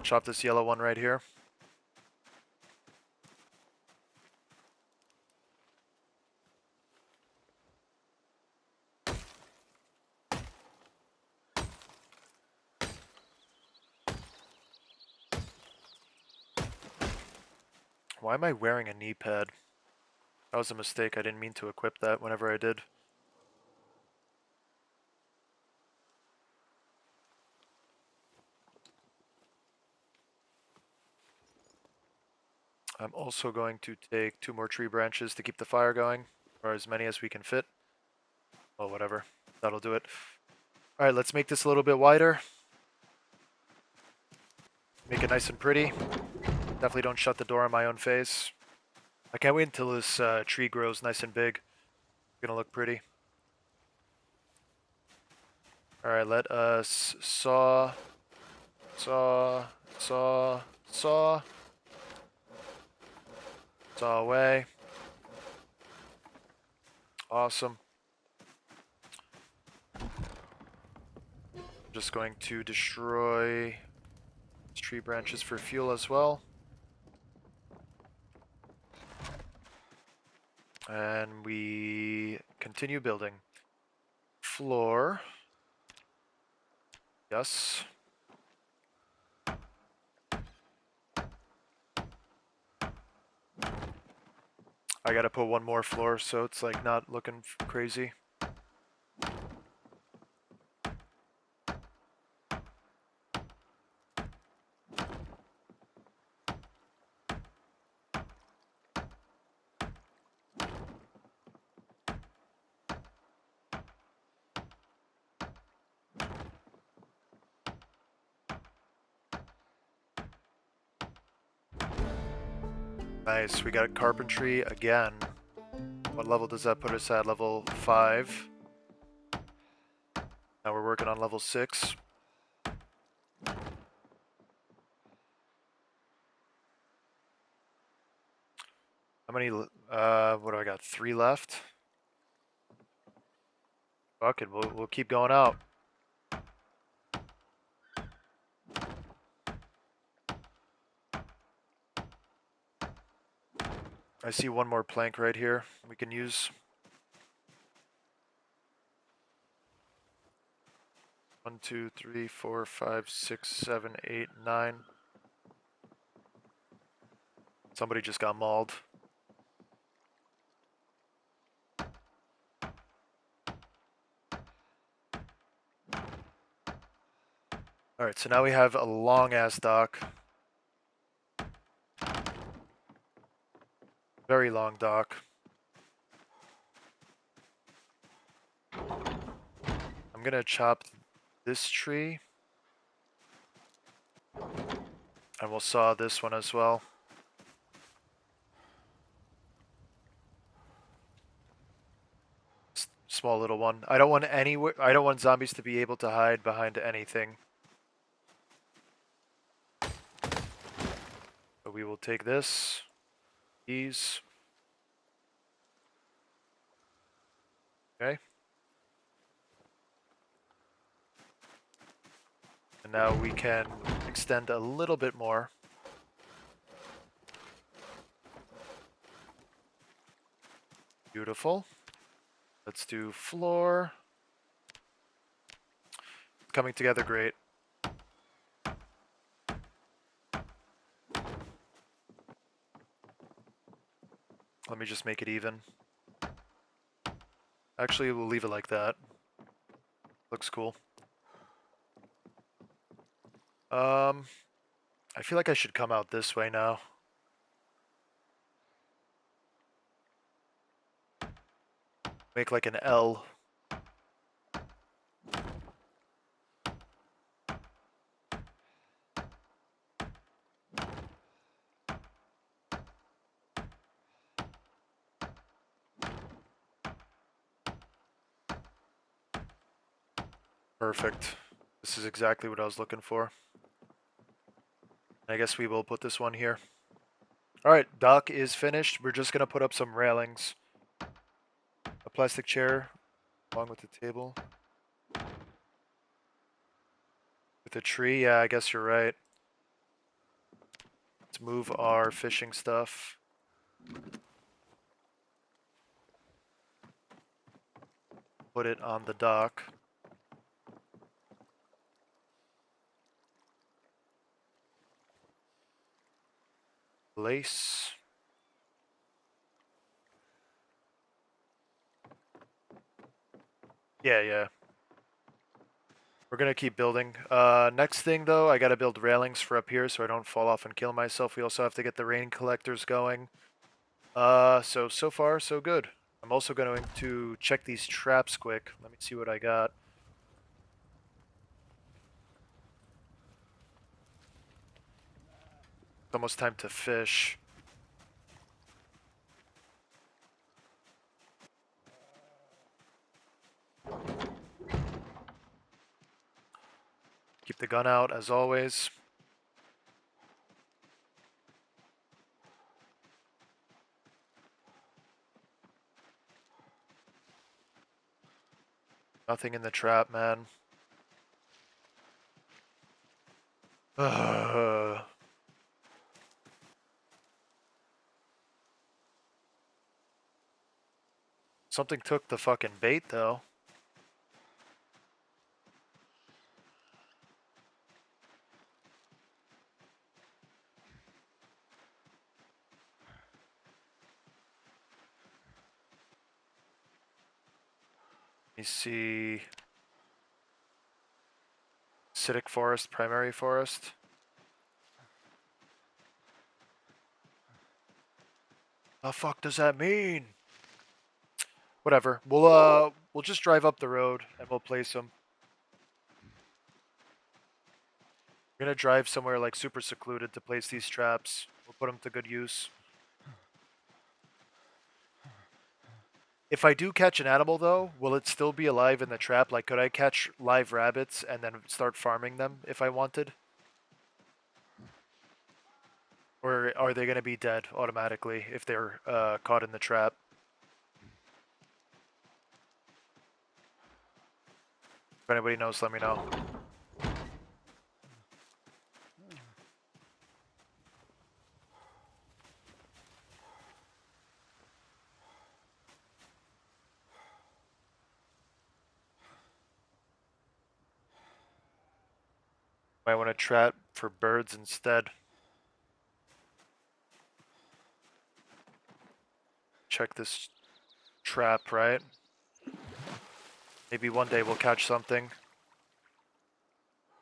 Chop this yellow one right here. Why am I wearing a knee pad? That was a mistake. I didn't mean to equip that whenever I did. I'm also going to take 2 more tree branches to keep the fire going, or as many as we can fit. Oh, whatever. That'll do it. Alright, let's make this a little bit wider. Make it nice and pretty. Definitely don't shut the door on my own face. I can't wait until this tree grows nice and big. It's gonna look pretty. Alright, let us saw away. Awesome. I'm just going to destroy these tree branches for fuel as well. And we continue building. Floor. Yes. I gotta put 1 more floor so it's like not looking crazy. Nice, we got carpentry again. What level does that put us at? Level 5. Now we're working on level 6. How many, what do I got? 3 left? Fuck it, we'll keep going out. I see 1 more plank right here we can use. 1, 2, 3, 4, 5, 6, 7, 8, 9. Somebody just got mauled. Alright, so now we have a long-ass dock. Very long dock. I'm gonna chop this tree. And we'll saw this one as well. Small little one. I don't want zombies to be able to hide behind anything. But we will take this. These. Okay. And now we can extend a little bit more. Beautiful. Let's do floor. Coming together great. Let me just make it even. Actually, we'll leave it like that. Looks cool. I feel like I should come out this way now. Make like an L. Perfect. This is exactly what I was looking for. I guess we will put this one here. Alright, dock is finished. We're just going to put up some railings. A plastic chair along with the table. With a tree, yeah, I guess you're right. Let's move our fishing stuff. Put it on the dock. Lace. Yeah. We're gonna keep building. Next thing though, I gotta build railings for up here so I don't fall off and kill myself. We also have to get the rain collectors going. So far, so good. I'm also going to check these traps quick. Let me see what I got. It's almost time to fish. Keep the gun out as always. Nothing in the trap, man. Something took the fucking bait though. Let me see. Acidic forest, primary forest. The fuck does that mean? Whatever. We'll just drive up the road and we'll place them. We're gonna drive somewhere like super secluded to place these traps. We'll put them to good use. If I do catch an animal though, will it still be alive in the trap? Like, could I catch live rabbits and then start farming them if I wanted? Or are they gonna be dead automatically if they're caught in the trap? If anybody knows, let me know. Might want to trap for birds instead. Check this trap, right? Maybe one day we'll catch something.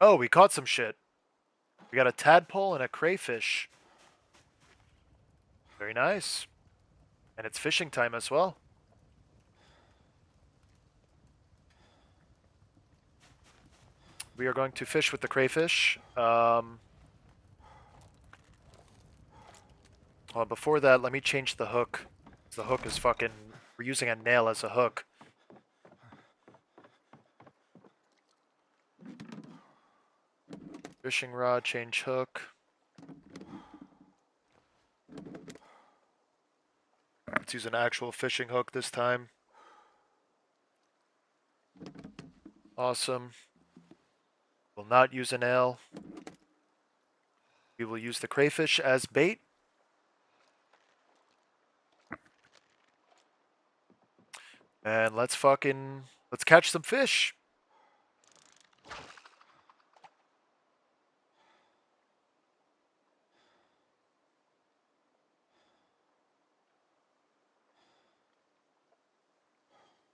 Oh, we caught some shit. We got a tadpole and a crayfish. Very nice. And it's fishing time as well. We are going to fish with the crayfish. Well, before that, let me change the hook. The hook is fucking... We're using a nail as a hook. Fishing rod, change hook. Let's use an actual fishing hook this time. Awesome. Will not use a nail. We will use the crayfish as bait. And let's catch some fish.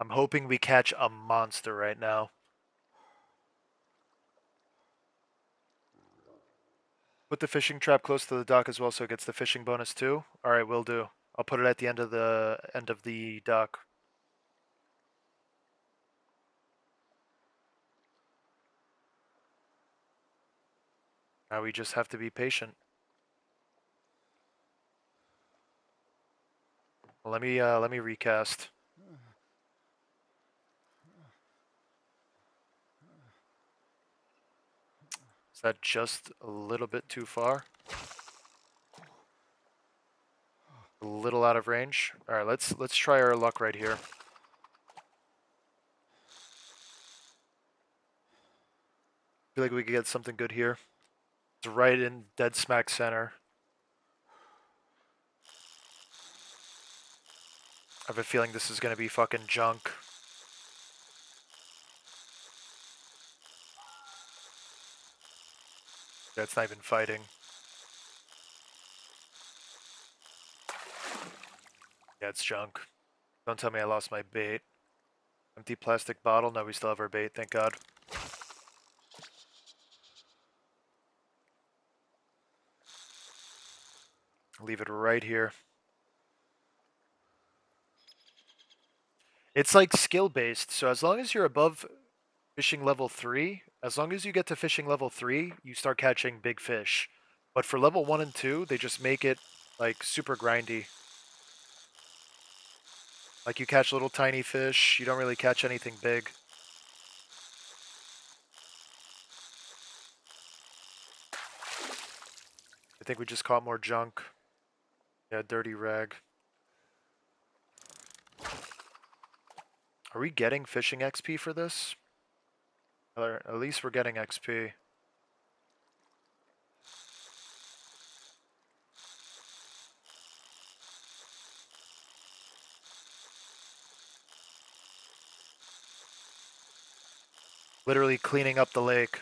I'm hoping we catch a monster right now. Put the fishing trap close to the dock as well so it gets the fishing bonus too. Alright, will do. I'll put it at the end of the dock. Now we just have to be patient. Let me recast. Is that just a little bit too far? A little out of range. All right, let's try our luck right here. Feel like we could get something good here. It's right in dead smack center. I have a feeling this is gonna be fucking junk. That's not even fighting. Yeah, it's junk. Don't tell me I lost my bait. Empty plastic bottle. No, we still have our bait, thank God. Leave it right here. It's like skill based, so as long as you're above fishing level 3, as long as you get to fishing level 3, you start catching big fish. But for level 1 and 2, they just make it like super grindy. Like you catch little tiny fish, you don't really catch anything big. I think we just caught more junk. Yeah, dirty rag. Are we getting fishing XP for this? Or at least we're getting XP. Literally cleaning up the lake.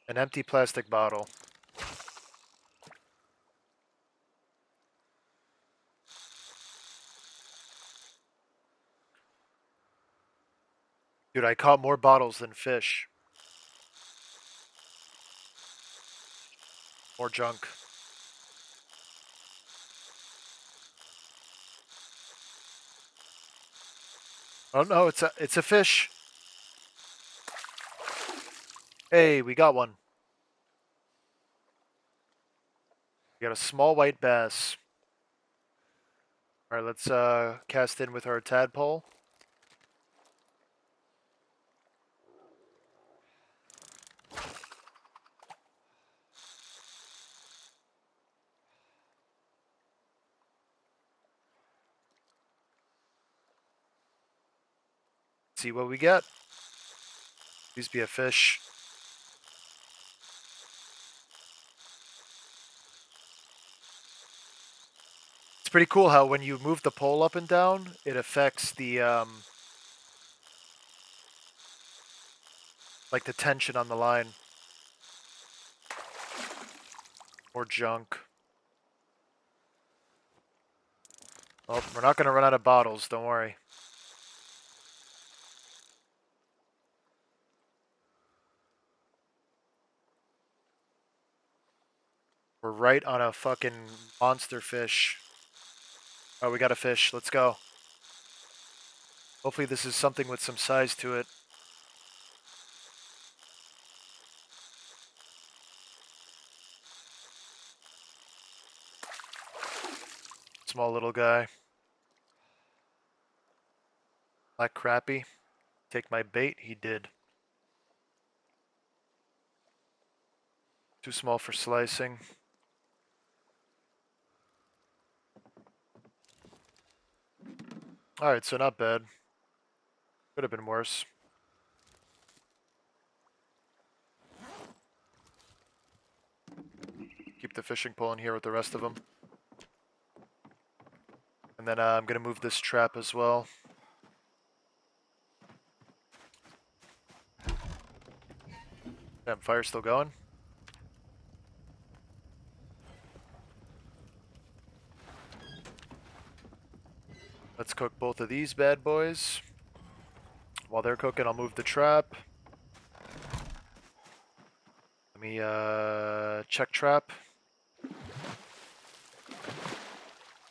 An empty plastic bottle. Dude, I caught more bottles than fish. More junk. Oh no, it's a fish. Hey, we got one. We got a small white bass. Alright, let's cast in with our tadpole. See what we get. Please be a fish. It's pretty cool how when you move the pole up and down, it affects the like the tension on the line. More junk. Oh, we're not gonna run out of bottles, don't worry. We're right on a fucking monster fish. Oh, we got a fish. Let's go. Hopefully this is something with some size to it. Small little guy. Black crappie. Take my bait. He did. Too small for slicing. Alright, so not bad. Could have been worse. Keep keep the fishing pole in here with the rest of them. And then I'm going to move this trap as well. Damn, fire's still going. Let's cook both of these bad boys. While they're cooking, I'll move the trap. Let me check trap.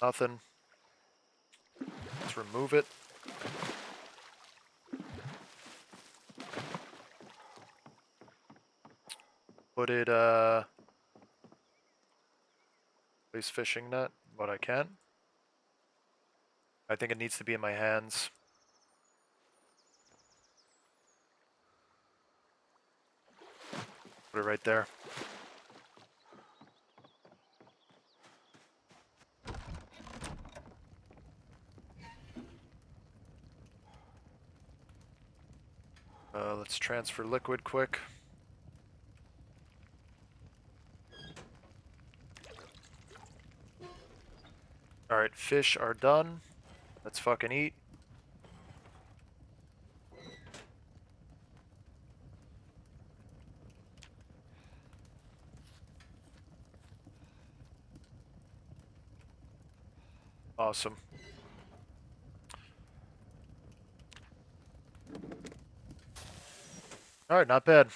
Nothing. Let's remove it. Put it, place fishing net, what I can. I think it needs to be in my hands. Put it right there. Let's transfer liquid quick. Alright, fish are done. Let's fucking eat. Awesome. Alright, not bad.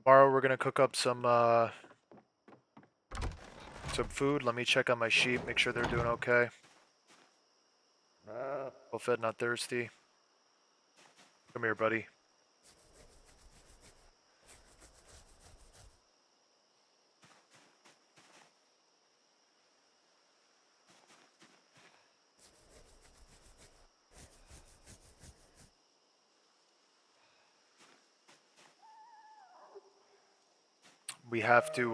Tomorrow we're gonna cook up some food. Let me check on my sheep, make sure they're doing okay. Well fed, not thirsty. Come here, buddy. We have to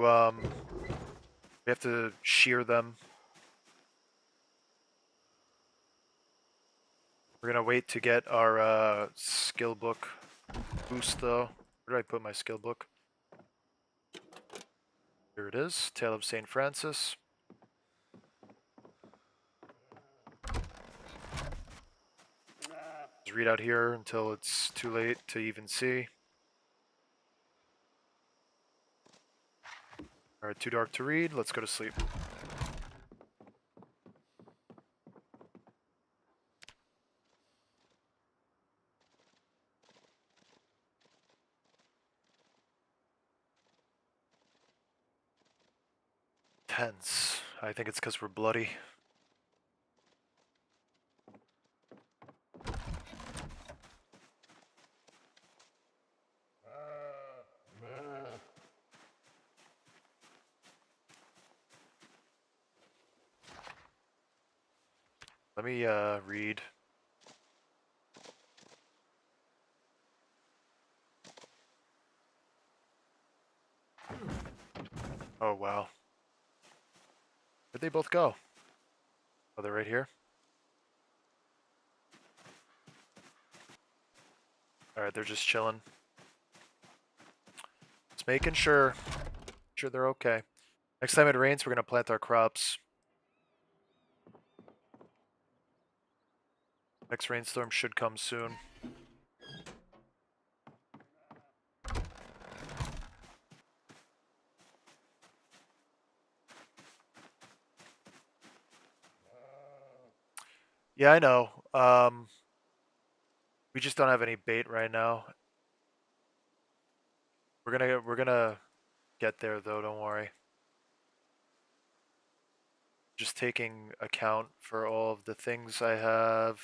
shear them. We're gonna wait to get our skill book boost though. Where did I put my skill book? Here it is, Tale of St. Francis. Just read out here until it's too late to even see. Alright, too dark to read, let's go to sleep. Tense. I think it's because we're bloody. Let me read. Oh wow. Where'd they both go? Oh, they're right here. Alright, they're just chilling. Just making sure they're okay. Next time it rains, we're gonna plant our crops. Next rainstorm should come soon. Yeah, I know. We just don't have any bait right now. We're gonna get there though, don't worry. Just taking account for all of the things I have.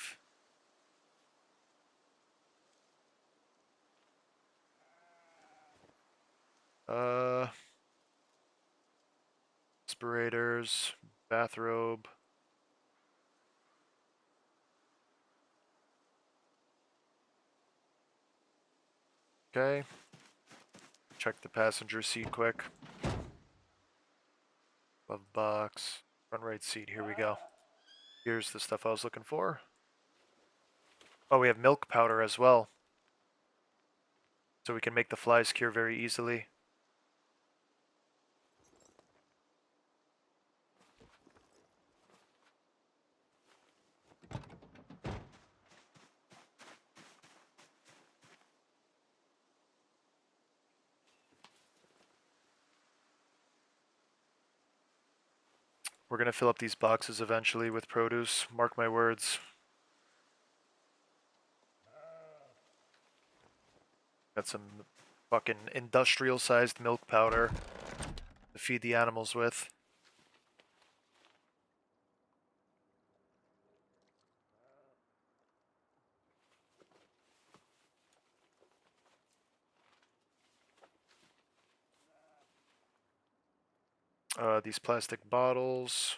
Respirators, bathrobe. Okay. Check the passenger seat quick. Glove box. Front right seat, here we go. Here's the stuff I was looking for. Oh, we have milk powder as well. So we can make the flies cure very easily. We're gonna fill up these boxes eventually with produce. Mark my words. Got some fucking industrial-sized milk powder to feed the animals with. These plastic bottles.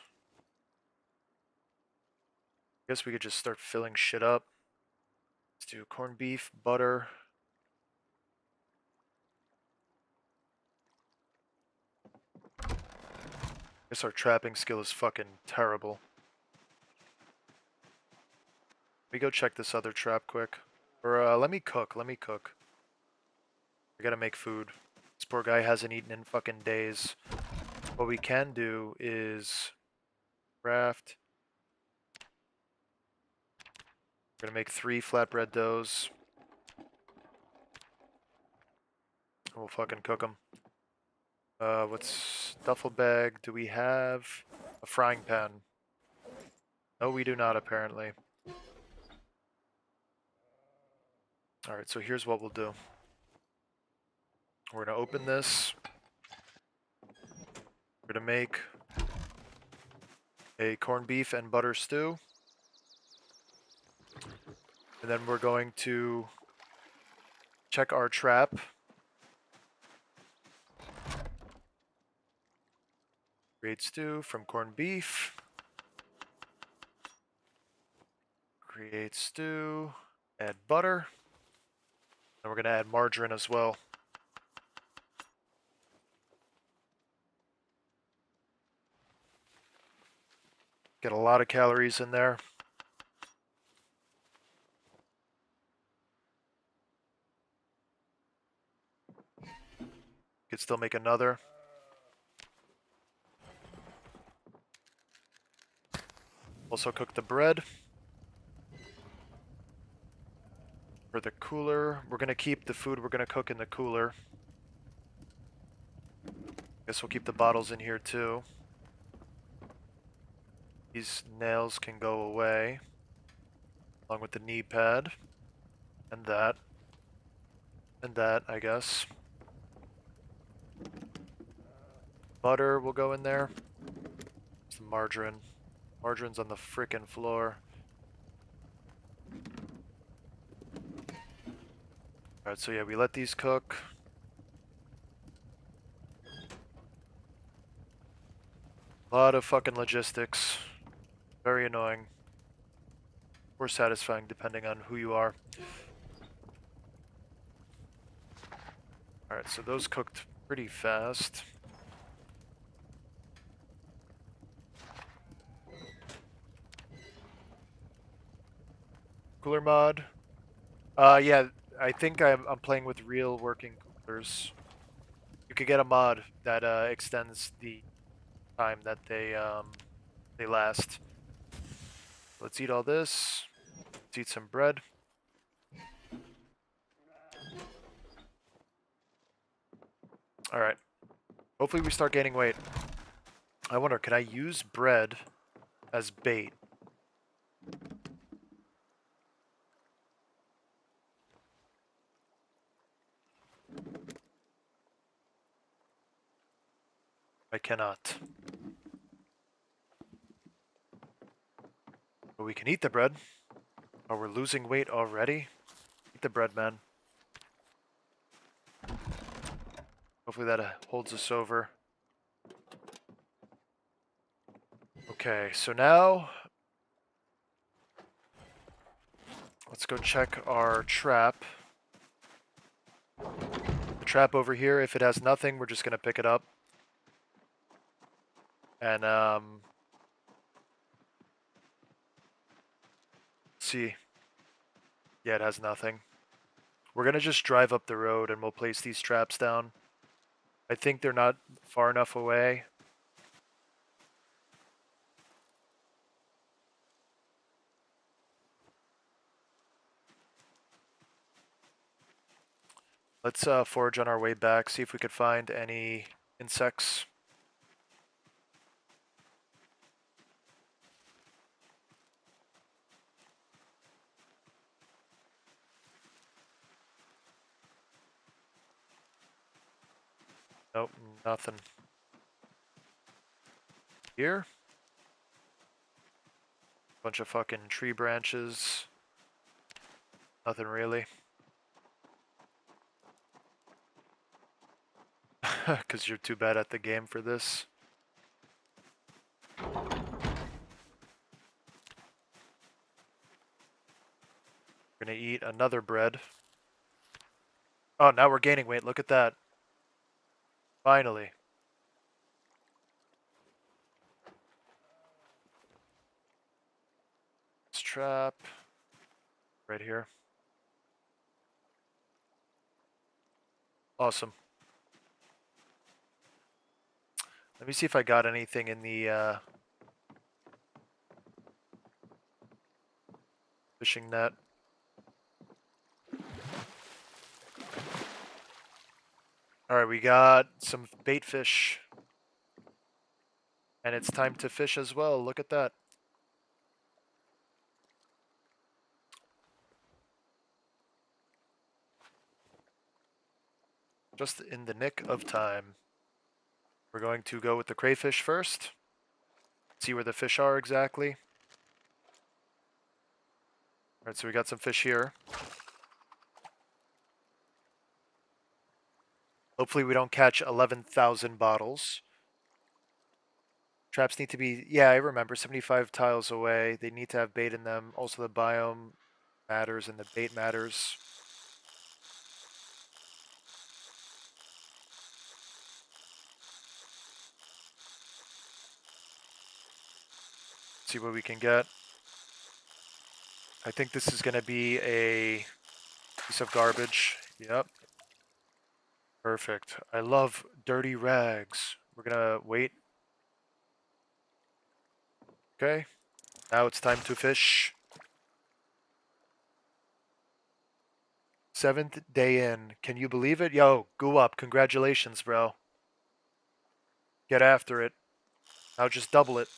I guess we could just start filling shit up. Let's do corned beef, butter. I guess our trapping skill is fucking terrible. Let me go check this other trap quick. Or let me cook. I gotta make food. This poor guy hasn't eaten in fucking days. What we can do is craft. We're gonna make 3 flatbread doughs. We'll fucking cook them. What's duffel bag? Do we have a frying pan? No, we do not, apparently. Alright, so here's what we'll do. We're gonna open this. We're gonna make a corned beef and butter stew. And then we're going to check our trap. Create stew from corned beef. Create stew. Add butter. And we're going to add margarine as well. Get a lot of calories in there. Could still make another. Also cook the bread. For the cooler, we're going to keep the food we're going to cook in the cooler. Guess we'll keep the bottles in here too. These nails can go away, along with the knee pad, and that, I guess. Butter will go in there. Some margarine. Margarine's on the frickin' floor. Alright, so yeah, we let these cook. A lot of fucking logistics. Very annoying. Or satisfying, depending on who you are. Alright, so those cooked pretty fast. Cooler mod. Yeah, I think I'm playing with real working coolers. You could get a mod that extends the time that they last. Let's eat all this. Let's eat some bread. Alright. Hopefully we start gaining weight. I wonder, can I use bread as bait? I cannot. But we can eat the bread. Oh, we're losing weight already? Eat the bread, man. Hopefully that holds us over. Okay, so now let's go check our trap. The trap over here, if it has nothing, we're just gonna pick it up. And see. Yeah, it has nothing. We're gonna just drive up the road and we'll place these traps down. I think they're not far enough away. Let's forage on our way back, see if we could find any insects. Nope, nothing. Here? Bunch of fucking tree branches. Nothing really. Because you're too bad at the game for this. We're gonna eat another bread. Oh, now we're gaining weight. Look at that. Finally. Let's trap. Right here. Awesome. Let me see if I got anything in the fishing net. Alright, we got some bait fish. And it's time to fish as well. Look at that. Just in the nick of time. We're going to go with the crayfish first. See where the fish are exactly. Alright, so we got some fish here. Hopefully we don't catch 11,000 bottles. Traps need to be, yeah, I remember, 75 tiles away. They need to have bait in them. Also the biome matters and the bait matters. See what we can get. I think this is going to be a piece of garbage. Yep. Perfect. I love dirty rags. We're going to wait. Okay. Now it's time to fish. 7th day in. Can you believe it? Yo, go up. Congratulations, bro. Get after it. Now just double it.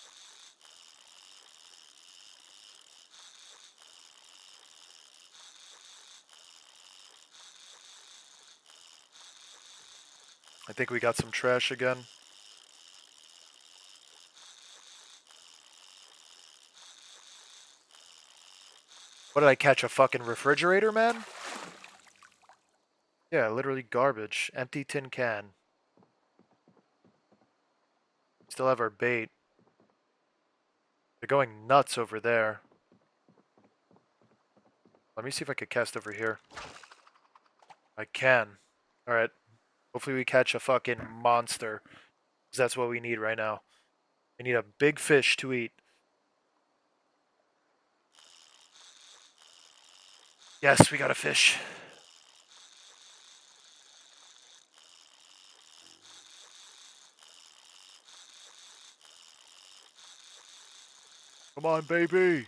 I think we got some trash again. What did I catch? A fucking refrigerator, man? Yeah, literally garbage. Empty tin can. Still have our bait. They're going nuts over there. Let me see if I could cast over here. I can. Alright. Hopefully we catch a fucking monster. Because that's what we need right now. We need a big fish to eat. Yes, we got a fish. Come on, baby.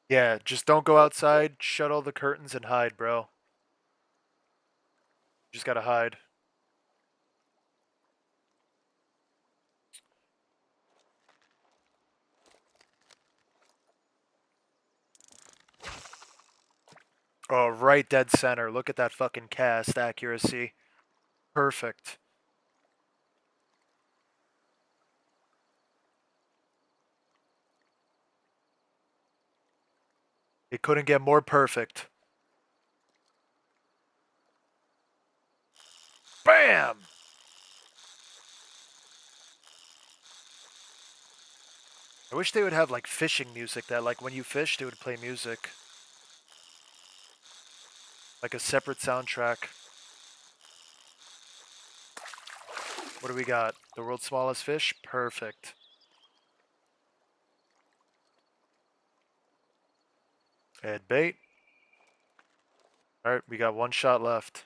Yeah, just don't go outside, shut all the curtains, and hide, bro. Just gotta hide. Oh, right dead center. Look at that fucking cast accuracy. Perfect. It couldn't get more perfect. Bam! I wish they would have like fishing music that like when you fish they would play music. Like a separate soundtrack. What do we got? The world's smallest fish? Perfect. Head bait. Alright, we got one shot left.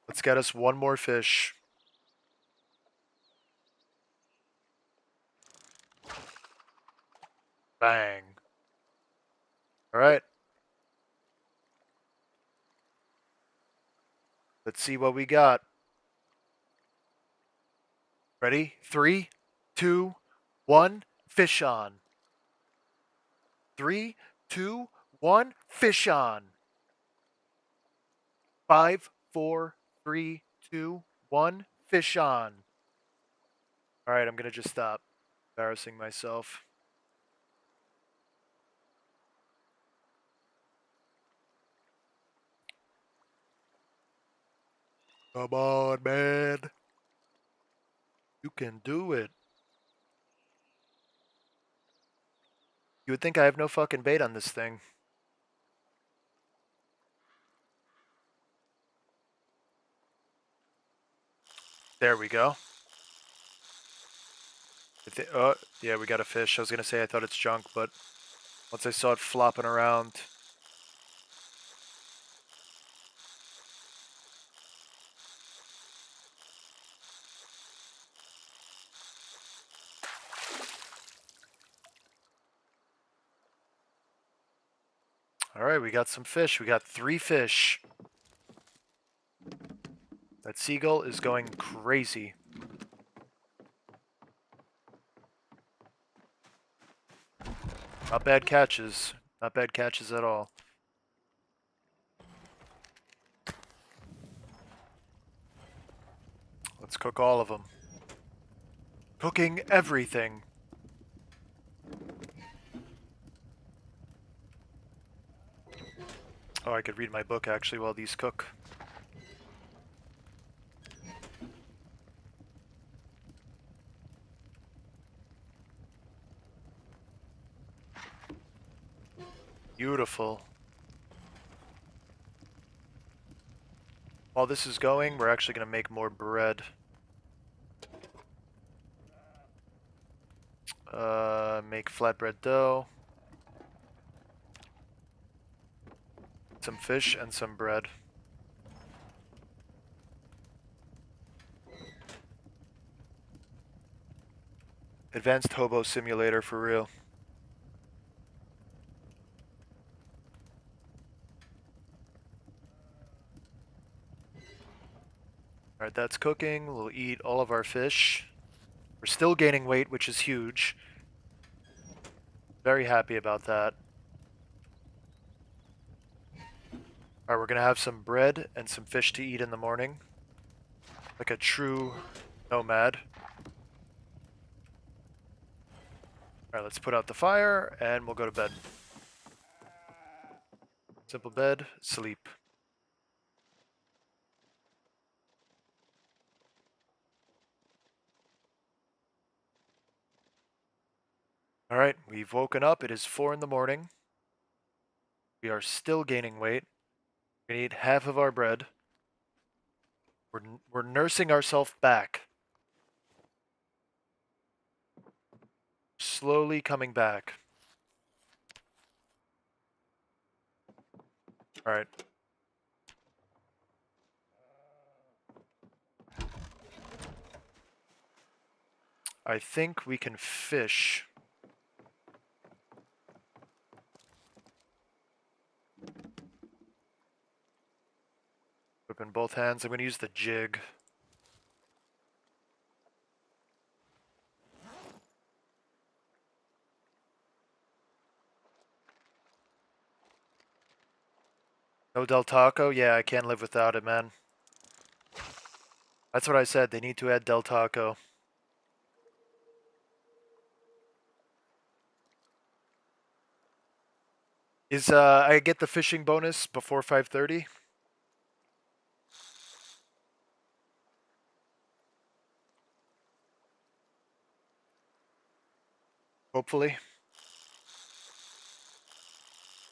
Let's get us one more fish. Bang. Alright. Let's see what we got. Ready? 3, 2, 1, fish on. 3, 2, 1, fish on. 5, 4, 3, 2, 1, fish on. Alright, I'm gonna just stop embarrassing myself. Come on, man. You can do it. You would think I have no fucking bait on this thing. There we go. Oh, yeah, we got a fish. I was gonna say I thought it's junk, but once I saw it flopping around. Alright, we got some fish. We got 3 fish. That seagull is going crazy. Not bad catches. Not bad catches at all. Let's cook all of them. Cooking everything. Oh, I could read my book actually while these cook. Beautiful. While this is going, we're actually going to make more bread. Make flatbread dough. Some fish and some bread. Advanced Hobo Simulator for real. Alright, that's cooking. We'll eat all of our fish. We're still gaining weight, which is huge. Very happy about that. Alright, we're gonna have some bread and some fish to eat in the morning. Like a true nomad. Alright, let's put out the fire and we'll go to bed. Simple bed, sleep. Alright, we've woken up. It is 4 in the morning. We are still gaining weight. We're gonna eat half of our bread. We're nursing ourselves back. Slowly coming back. Alright. I think we can fish. Whip in both hands. I'm going to use the jig. No Del Taco? Yeah, I can't live without it, man. That's what I said. They need to add Del Taco. Is I get the fishing bonus before 5:30? Hopefully.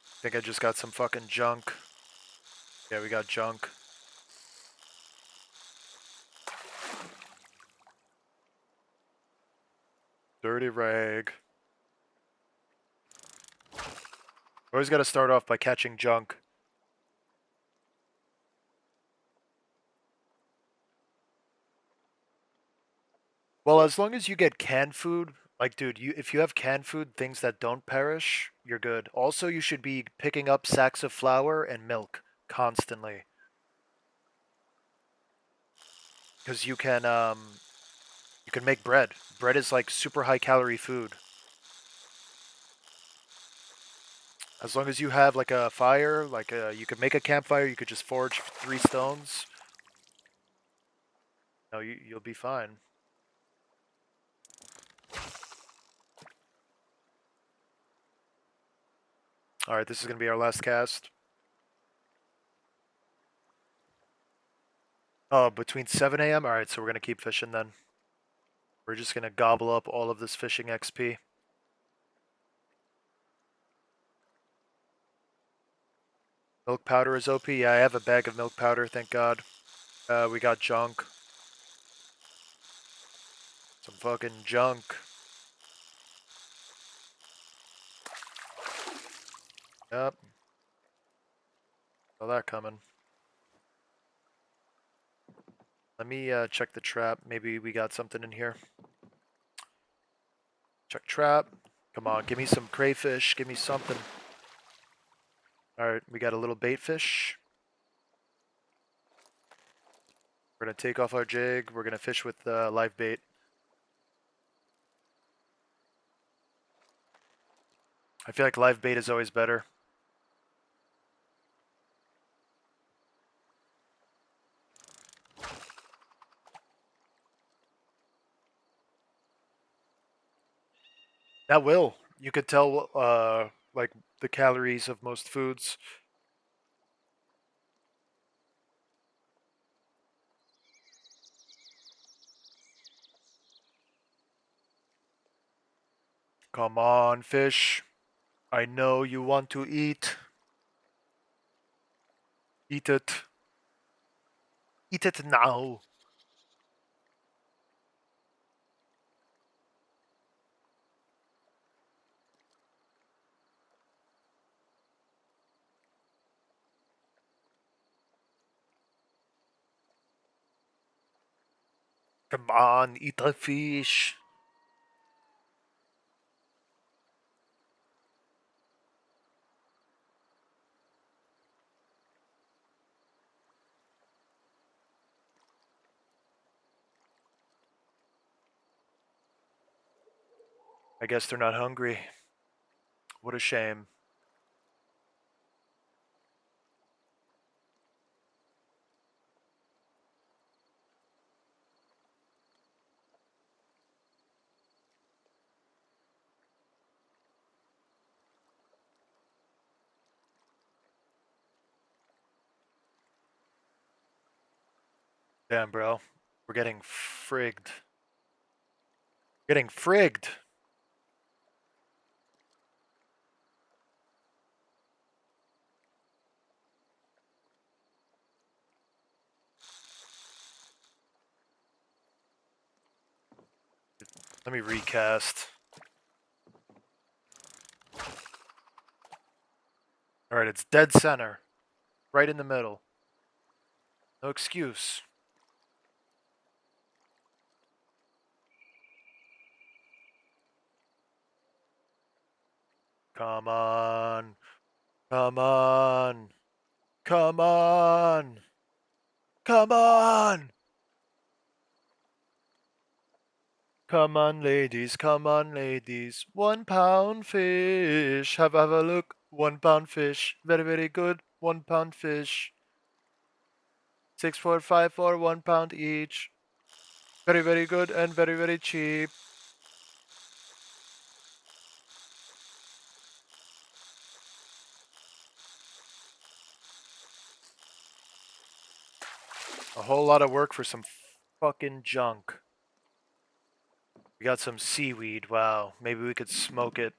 I think I just got some fucking junk. Yeah, we got junk. Dirty rag. Always got to start off by catching junk. Well, as long as you get canned food, like, dude, if you have canned food, things that don't perish, you're good. Also, you should be picking up sacks of flour and milk constantly. because you can make bread. Bread is like super high calorie food. As long as you have like a fire, you could make a campfire, you could just forge 3 stones. No, you'll be fine. All right, this is gonna be our last cast. Oh, between 7 a.m. All right, so we're gonna keep fishing then. We're just gonna gobble up all of this fishing XP. Milk powder is OP. Yeah, I have a bag of milk powder, thank God. We got junk. Some fucking junk. Yep. Saw that coming. Let me check the trap. Maybe we got something in here. Check trap. Come on, give me some crayfish. Give me something. Alright, we got a little bait fish. We're going to take off our jig. We're going to fish with live bait. I feel like live bait is always better. That will. You could tell, like, the calories of most foods. Come on, fish. I know you want to eat. Eat it. Eat it now. Come on, eat the fish. I guess they're not hungry. What a shame. Damn, bro. We're getting frigged. Getting frigged. Let me recast. Alright, it's dead center. Right in the middle. No excuse. Come on. Come on. Come on. Come on. Come on, ladies. Come on, ladies. 1 pound fish. Have a look. 1 pound fish. Very, very good. 1 pound fish. 6, 4, 5, 4, 1 pound each. Very, very good and very, very cheap. A whole lot of work for some fucking junk. We got some seaweed. Wow. Maybe we could smoke it.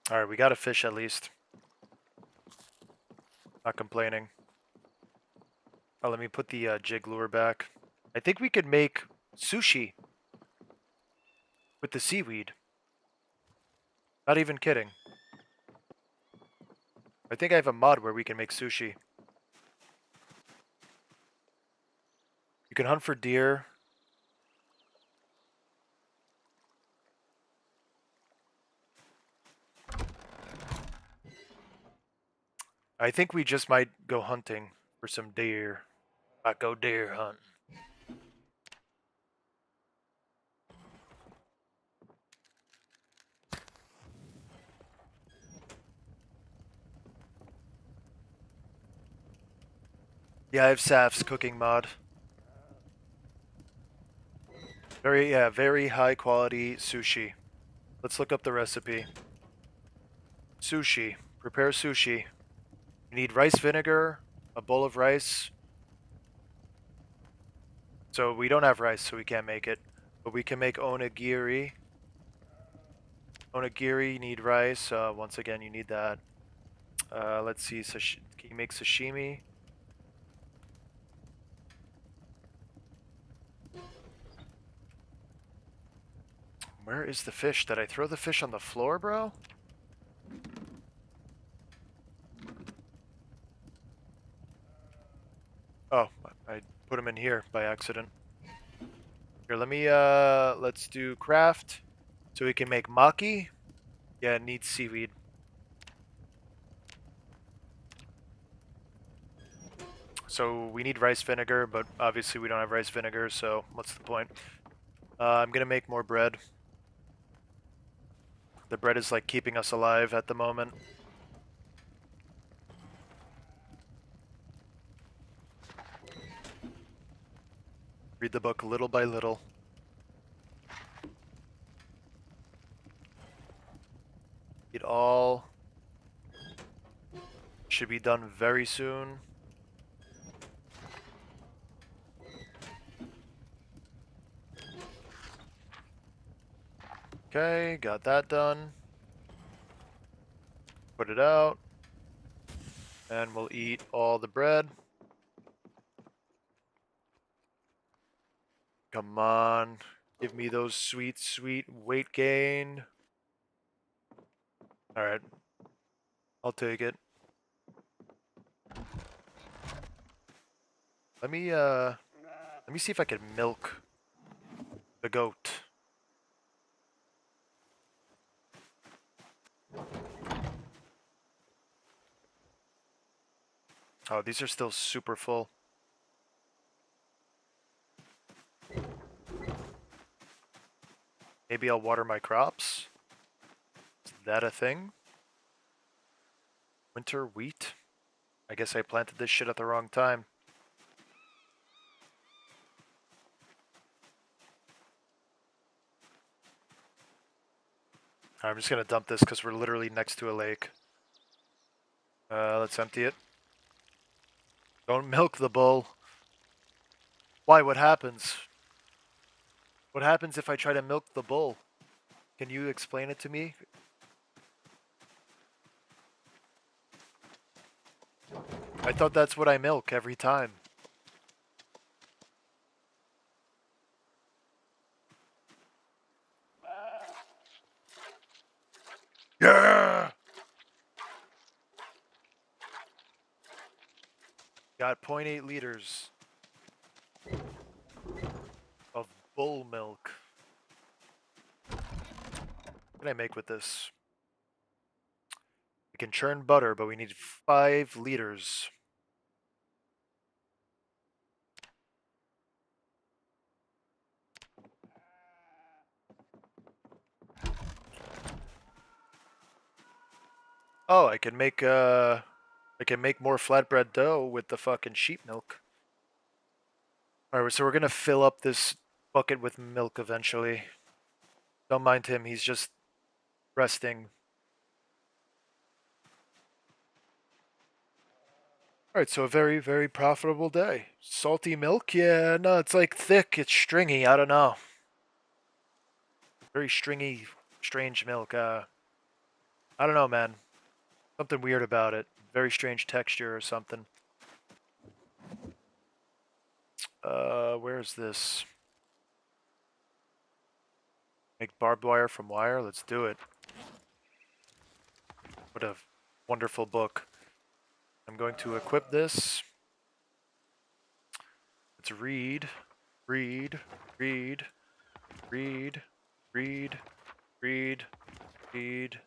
Alright, we got a fish at least. Not complaining. Oh, let me put the jig lure back. I think we could make sushi with the seaweed. Not even kidding. I think I have a mod where we can make sushi. You can hunt for deer. I think we just might go hunting for some deer. Might go deer hunting. Yeah, I have Saf's cooking mod. Very high quality sushi. Let's look up the recipe. Sushi. Prepare sushi. You need rice vinegar, a bowl of rice. So we don't have rice, so we can't make it. But we can make onigiri. Onigiri, you need rice. Once again, you need that. Let's see. Can you make sashimi? Where is the fish? Did I throw the fish on the floor, bro? Oh, I put him in here by accident. Here, let's do craft. So we can make maki. Yeah, it needs seaweed. So we need rice vinegar, but obviously we don't have rice vinegar, so what's the point? I'm gonna make more bread. The bread is like keeping us alive at the moment. Read the book little by little. It all should be done very soon. Okay, got that done. Put it out. And we'll eat all the bread. Come on. Give me those sweet, sweet weight gain. Alright. I'll take it. Let me see if I can milk the goat. Oh, these are still super full. Maybe I'll water my crops? Is that a thing? Winter wheat? I guess I planted this shit at the wrong time. I'm just gonna dump this because we're literally next to a lake. Let's empty it. Don't milk the bull. Why? What happens? What happens if I try to milk the bull? Can you explain it to me? I thought that's what I milk every time. Yeah! Got 0.8 liters of bull milk. What can I make with this? We can churn butter, but we need 5 liters. Oh, I can make more flatbread dough with the fucking sheep milk. Alright, so we're gonna fill up this bucket with milk eventually. Don't mind him, he's just resting. Alright, so a very, very profitable day. Salty milk? Yeah, no, it's like thick, it's stringy, I don't know. Very stringy, strange milk. I don't know, man. Something weird about it. Very strange texture or something. Where's this? Make barbed wire from wire? Let's do it. What a wonderful book. I'm going to equip this. Let's read, read, read, read, read, read, read.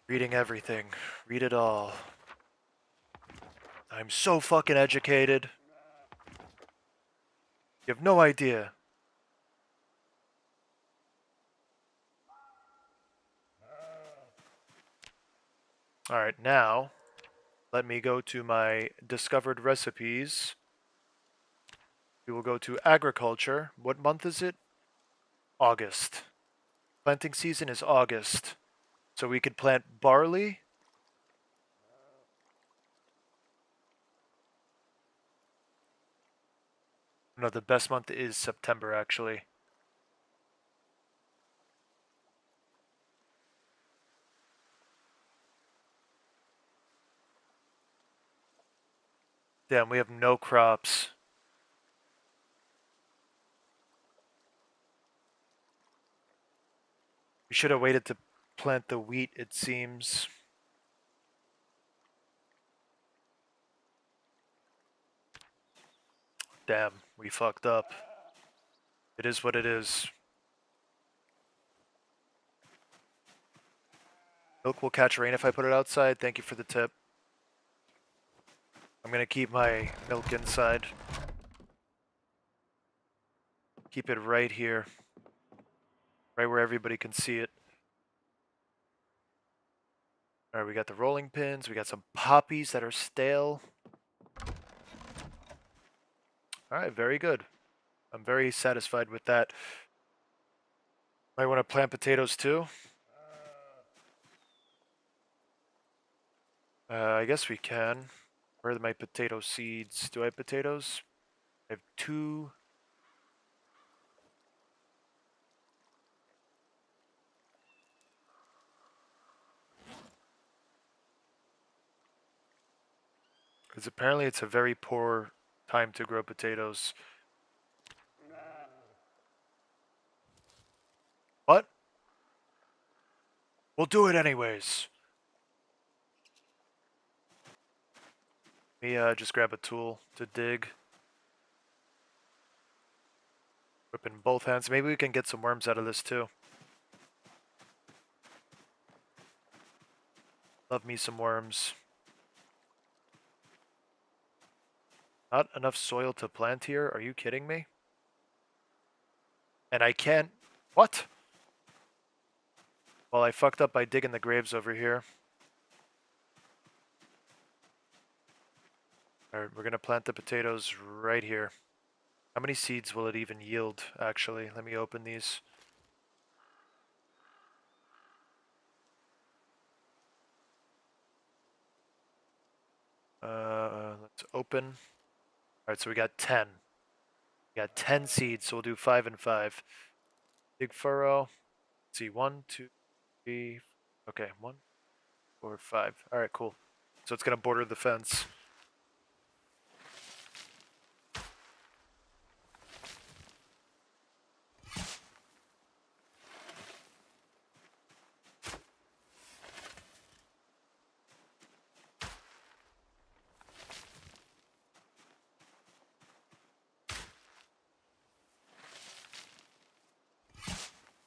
Reading everything. Read it all. I'm so fucking educated. You have no idea. Alright, now, let me go to my discovered recipes. We will go to agriculture. What month is it? August. Planting season is August. So we could plant barley. No, the best month is September, actually. Damn, we have no crops. We should have waited to plant the wheat, it seems. Damn, we fucked up. It is what it is. Milk will catch rain if I put it outside. Thank you for the tip. I'm gonna keep my milk inside. Keep it right here. Right where everybody can see it. Alright, we got the rolling pins. We got some poppies that are stale. Alright, very good. I'm very satisfied with that. Might want to plant potatoes too. I guess we can. Where are my potato seeds? Do I have potatoes? I have 2. Because apparently it's a very poor time to grow potatoes. What? We'll do it anyways. Let me just grab a tool to dig. Whip in both hands. Maybe we can get some worms out of this too. Love me some worms. Not enough soil to plant here? Are you kidding me? And I can't... What? Well, I fucked up by digging the graves over here. Alright, we're gonna plant the potatoes right here. How many seeds will it even yield, actually? Let me open these. Let's open. Alright, so we got 10. We got 10 seeds, so we'll do 5 and 5. Dig furrow. Let's see, 1, 2, 3. Okay, 1, 4, 5. Alright, cool. So it's gonna border the fence.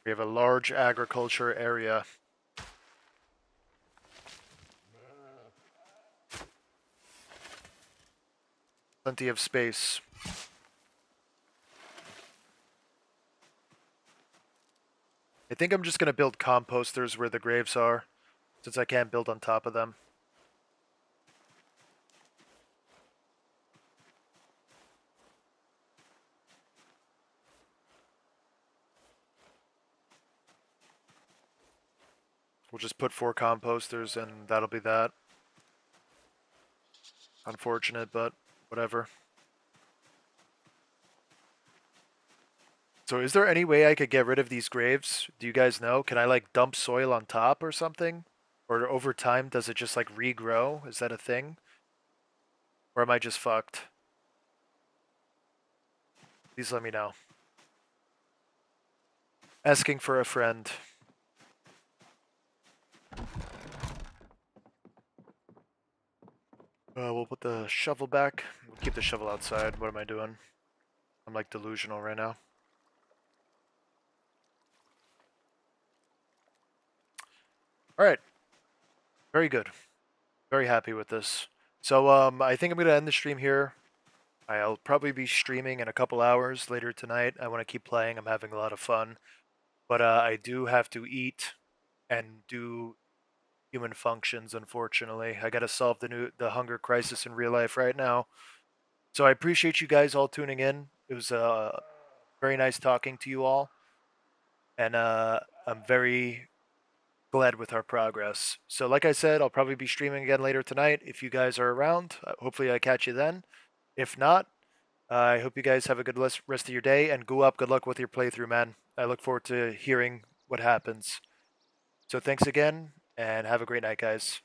We have a large agriculture area. Plenty of space. I think I'm just going to build composters where the graves are, since I can't build on top of them. We'll just put 4 composters and that'll be that. Unfortunate, but whatever. So is there any way I could get rid of these graves? Do you guys know? Can I like dump soil on top or something? Or over time, does it just like regrow? Is that a thing? Or am I just fucked? Please let me know. Asking for a friend. We'll put the shovel back. We'll keep the shovel outside. What am I doing? I'm like delusional right now. Alright. Very good. Very happy with this. So I think I'm gonna end the stream here. I'll probably be streaming in a couple hours later tonight. I want to keep playing. I'm having a lot of fun, but I do have to eat and do human functions. Unfortunately, I got to solve the hunger crisis in real life right now. So I appreciate you guys all tuning in. It was very nice talking to you all, and I'm very glad with our progress. So, like I said, I'll probably be streaming again later tonight. If you guys are around, hopefully I catch you then. If not, I hope you guys have a good rest of your day, and go up. Good luck with your playthrough, man. I look forward to hearing what happens. So thanks again, and have a great night, guys.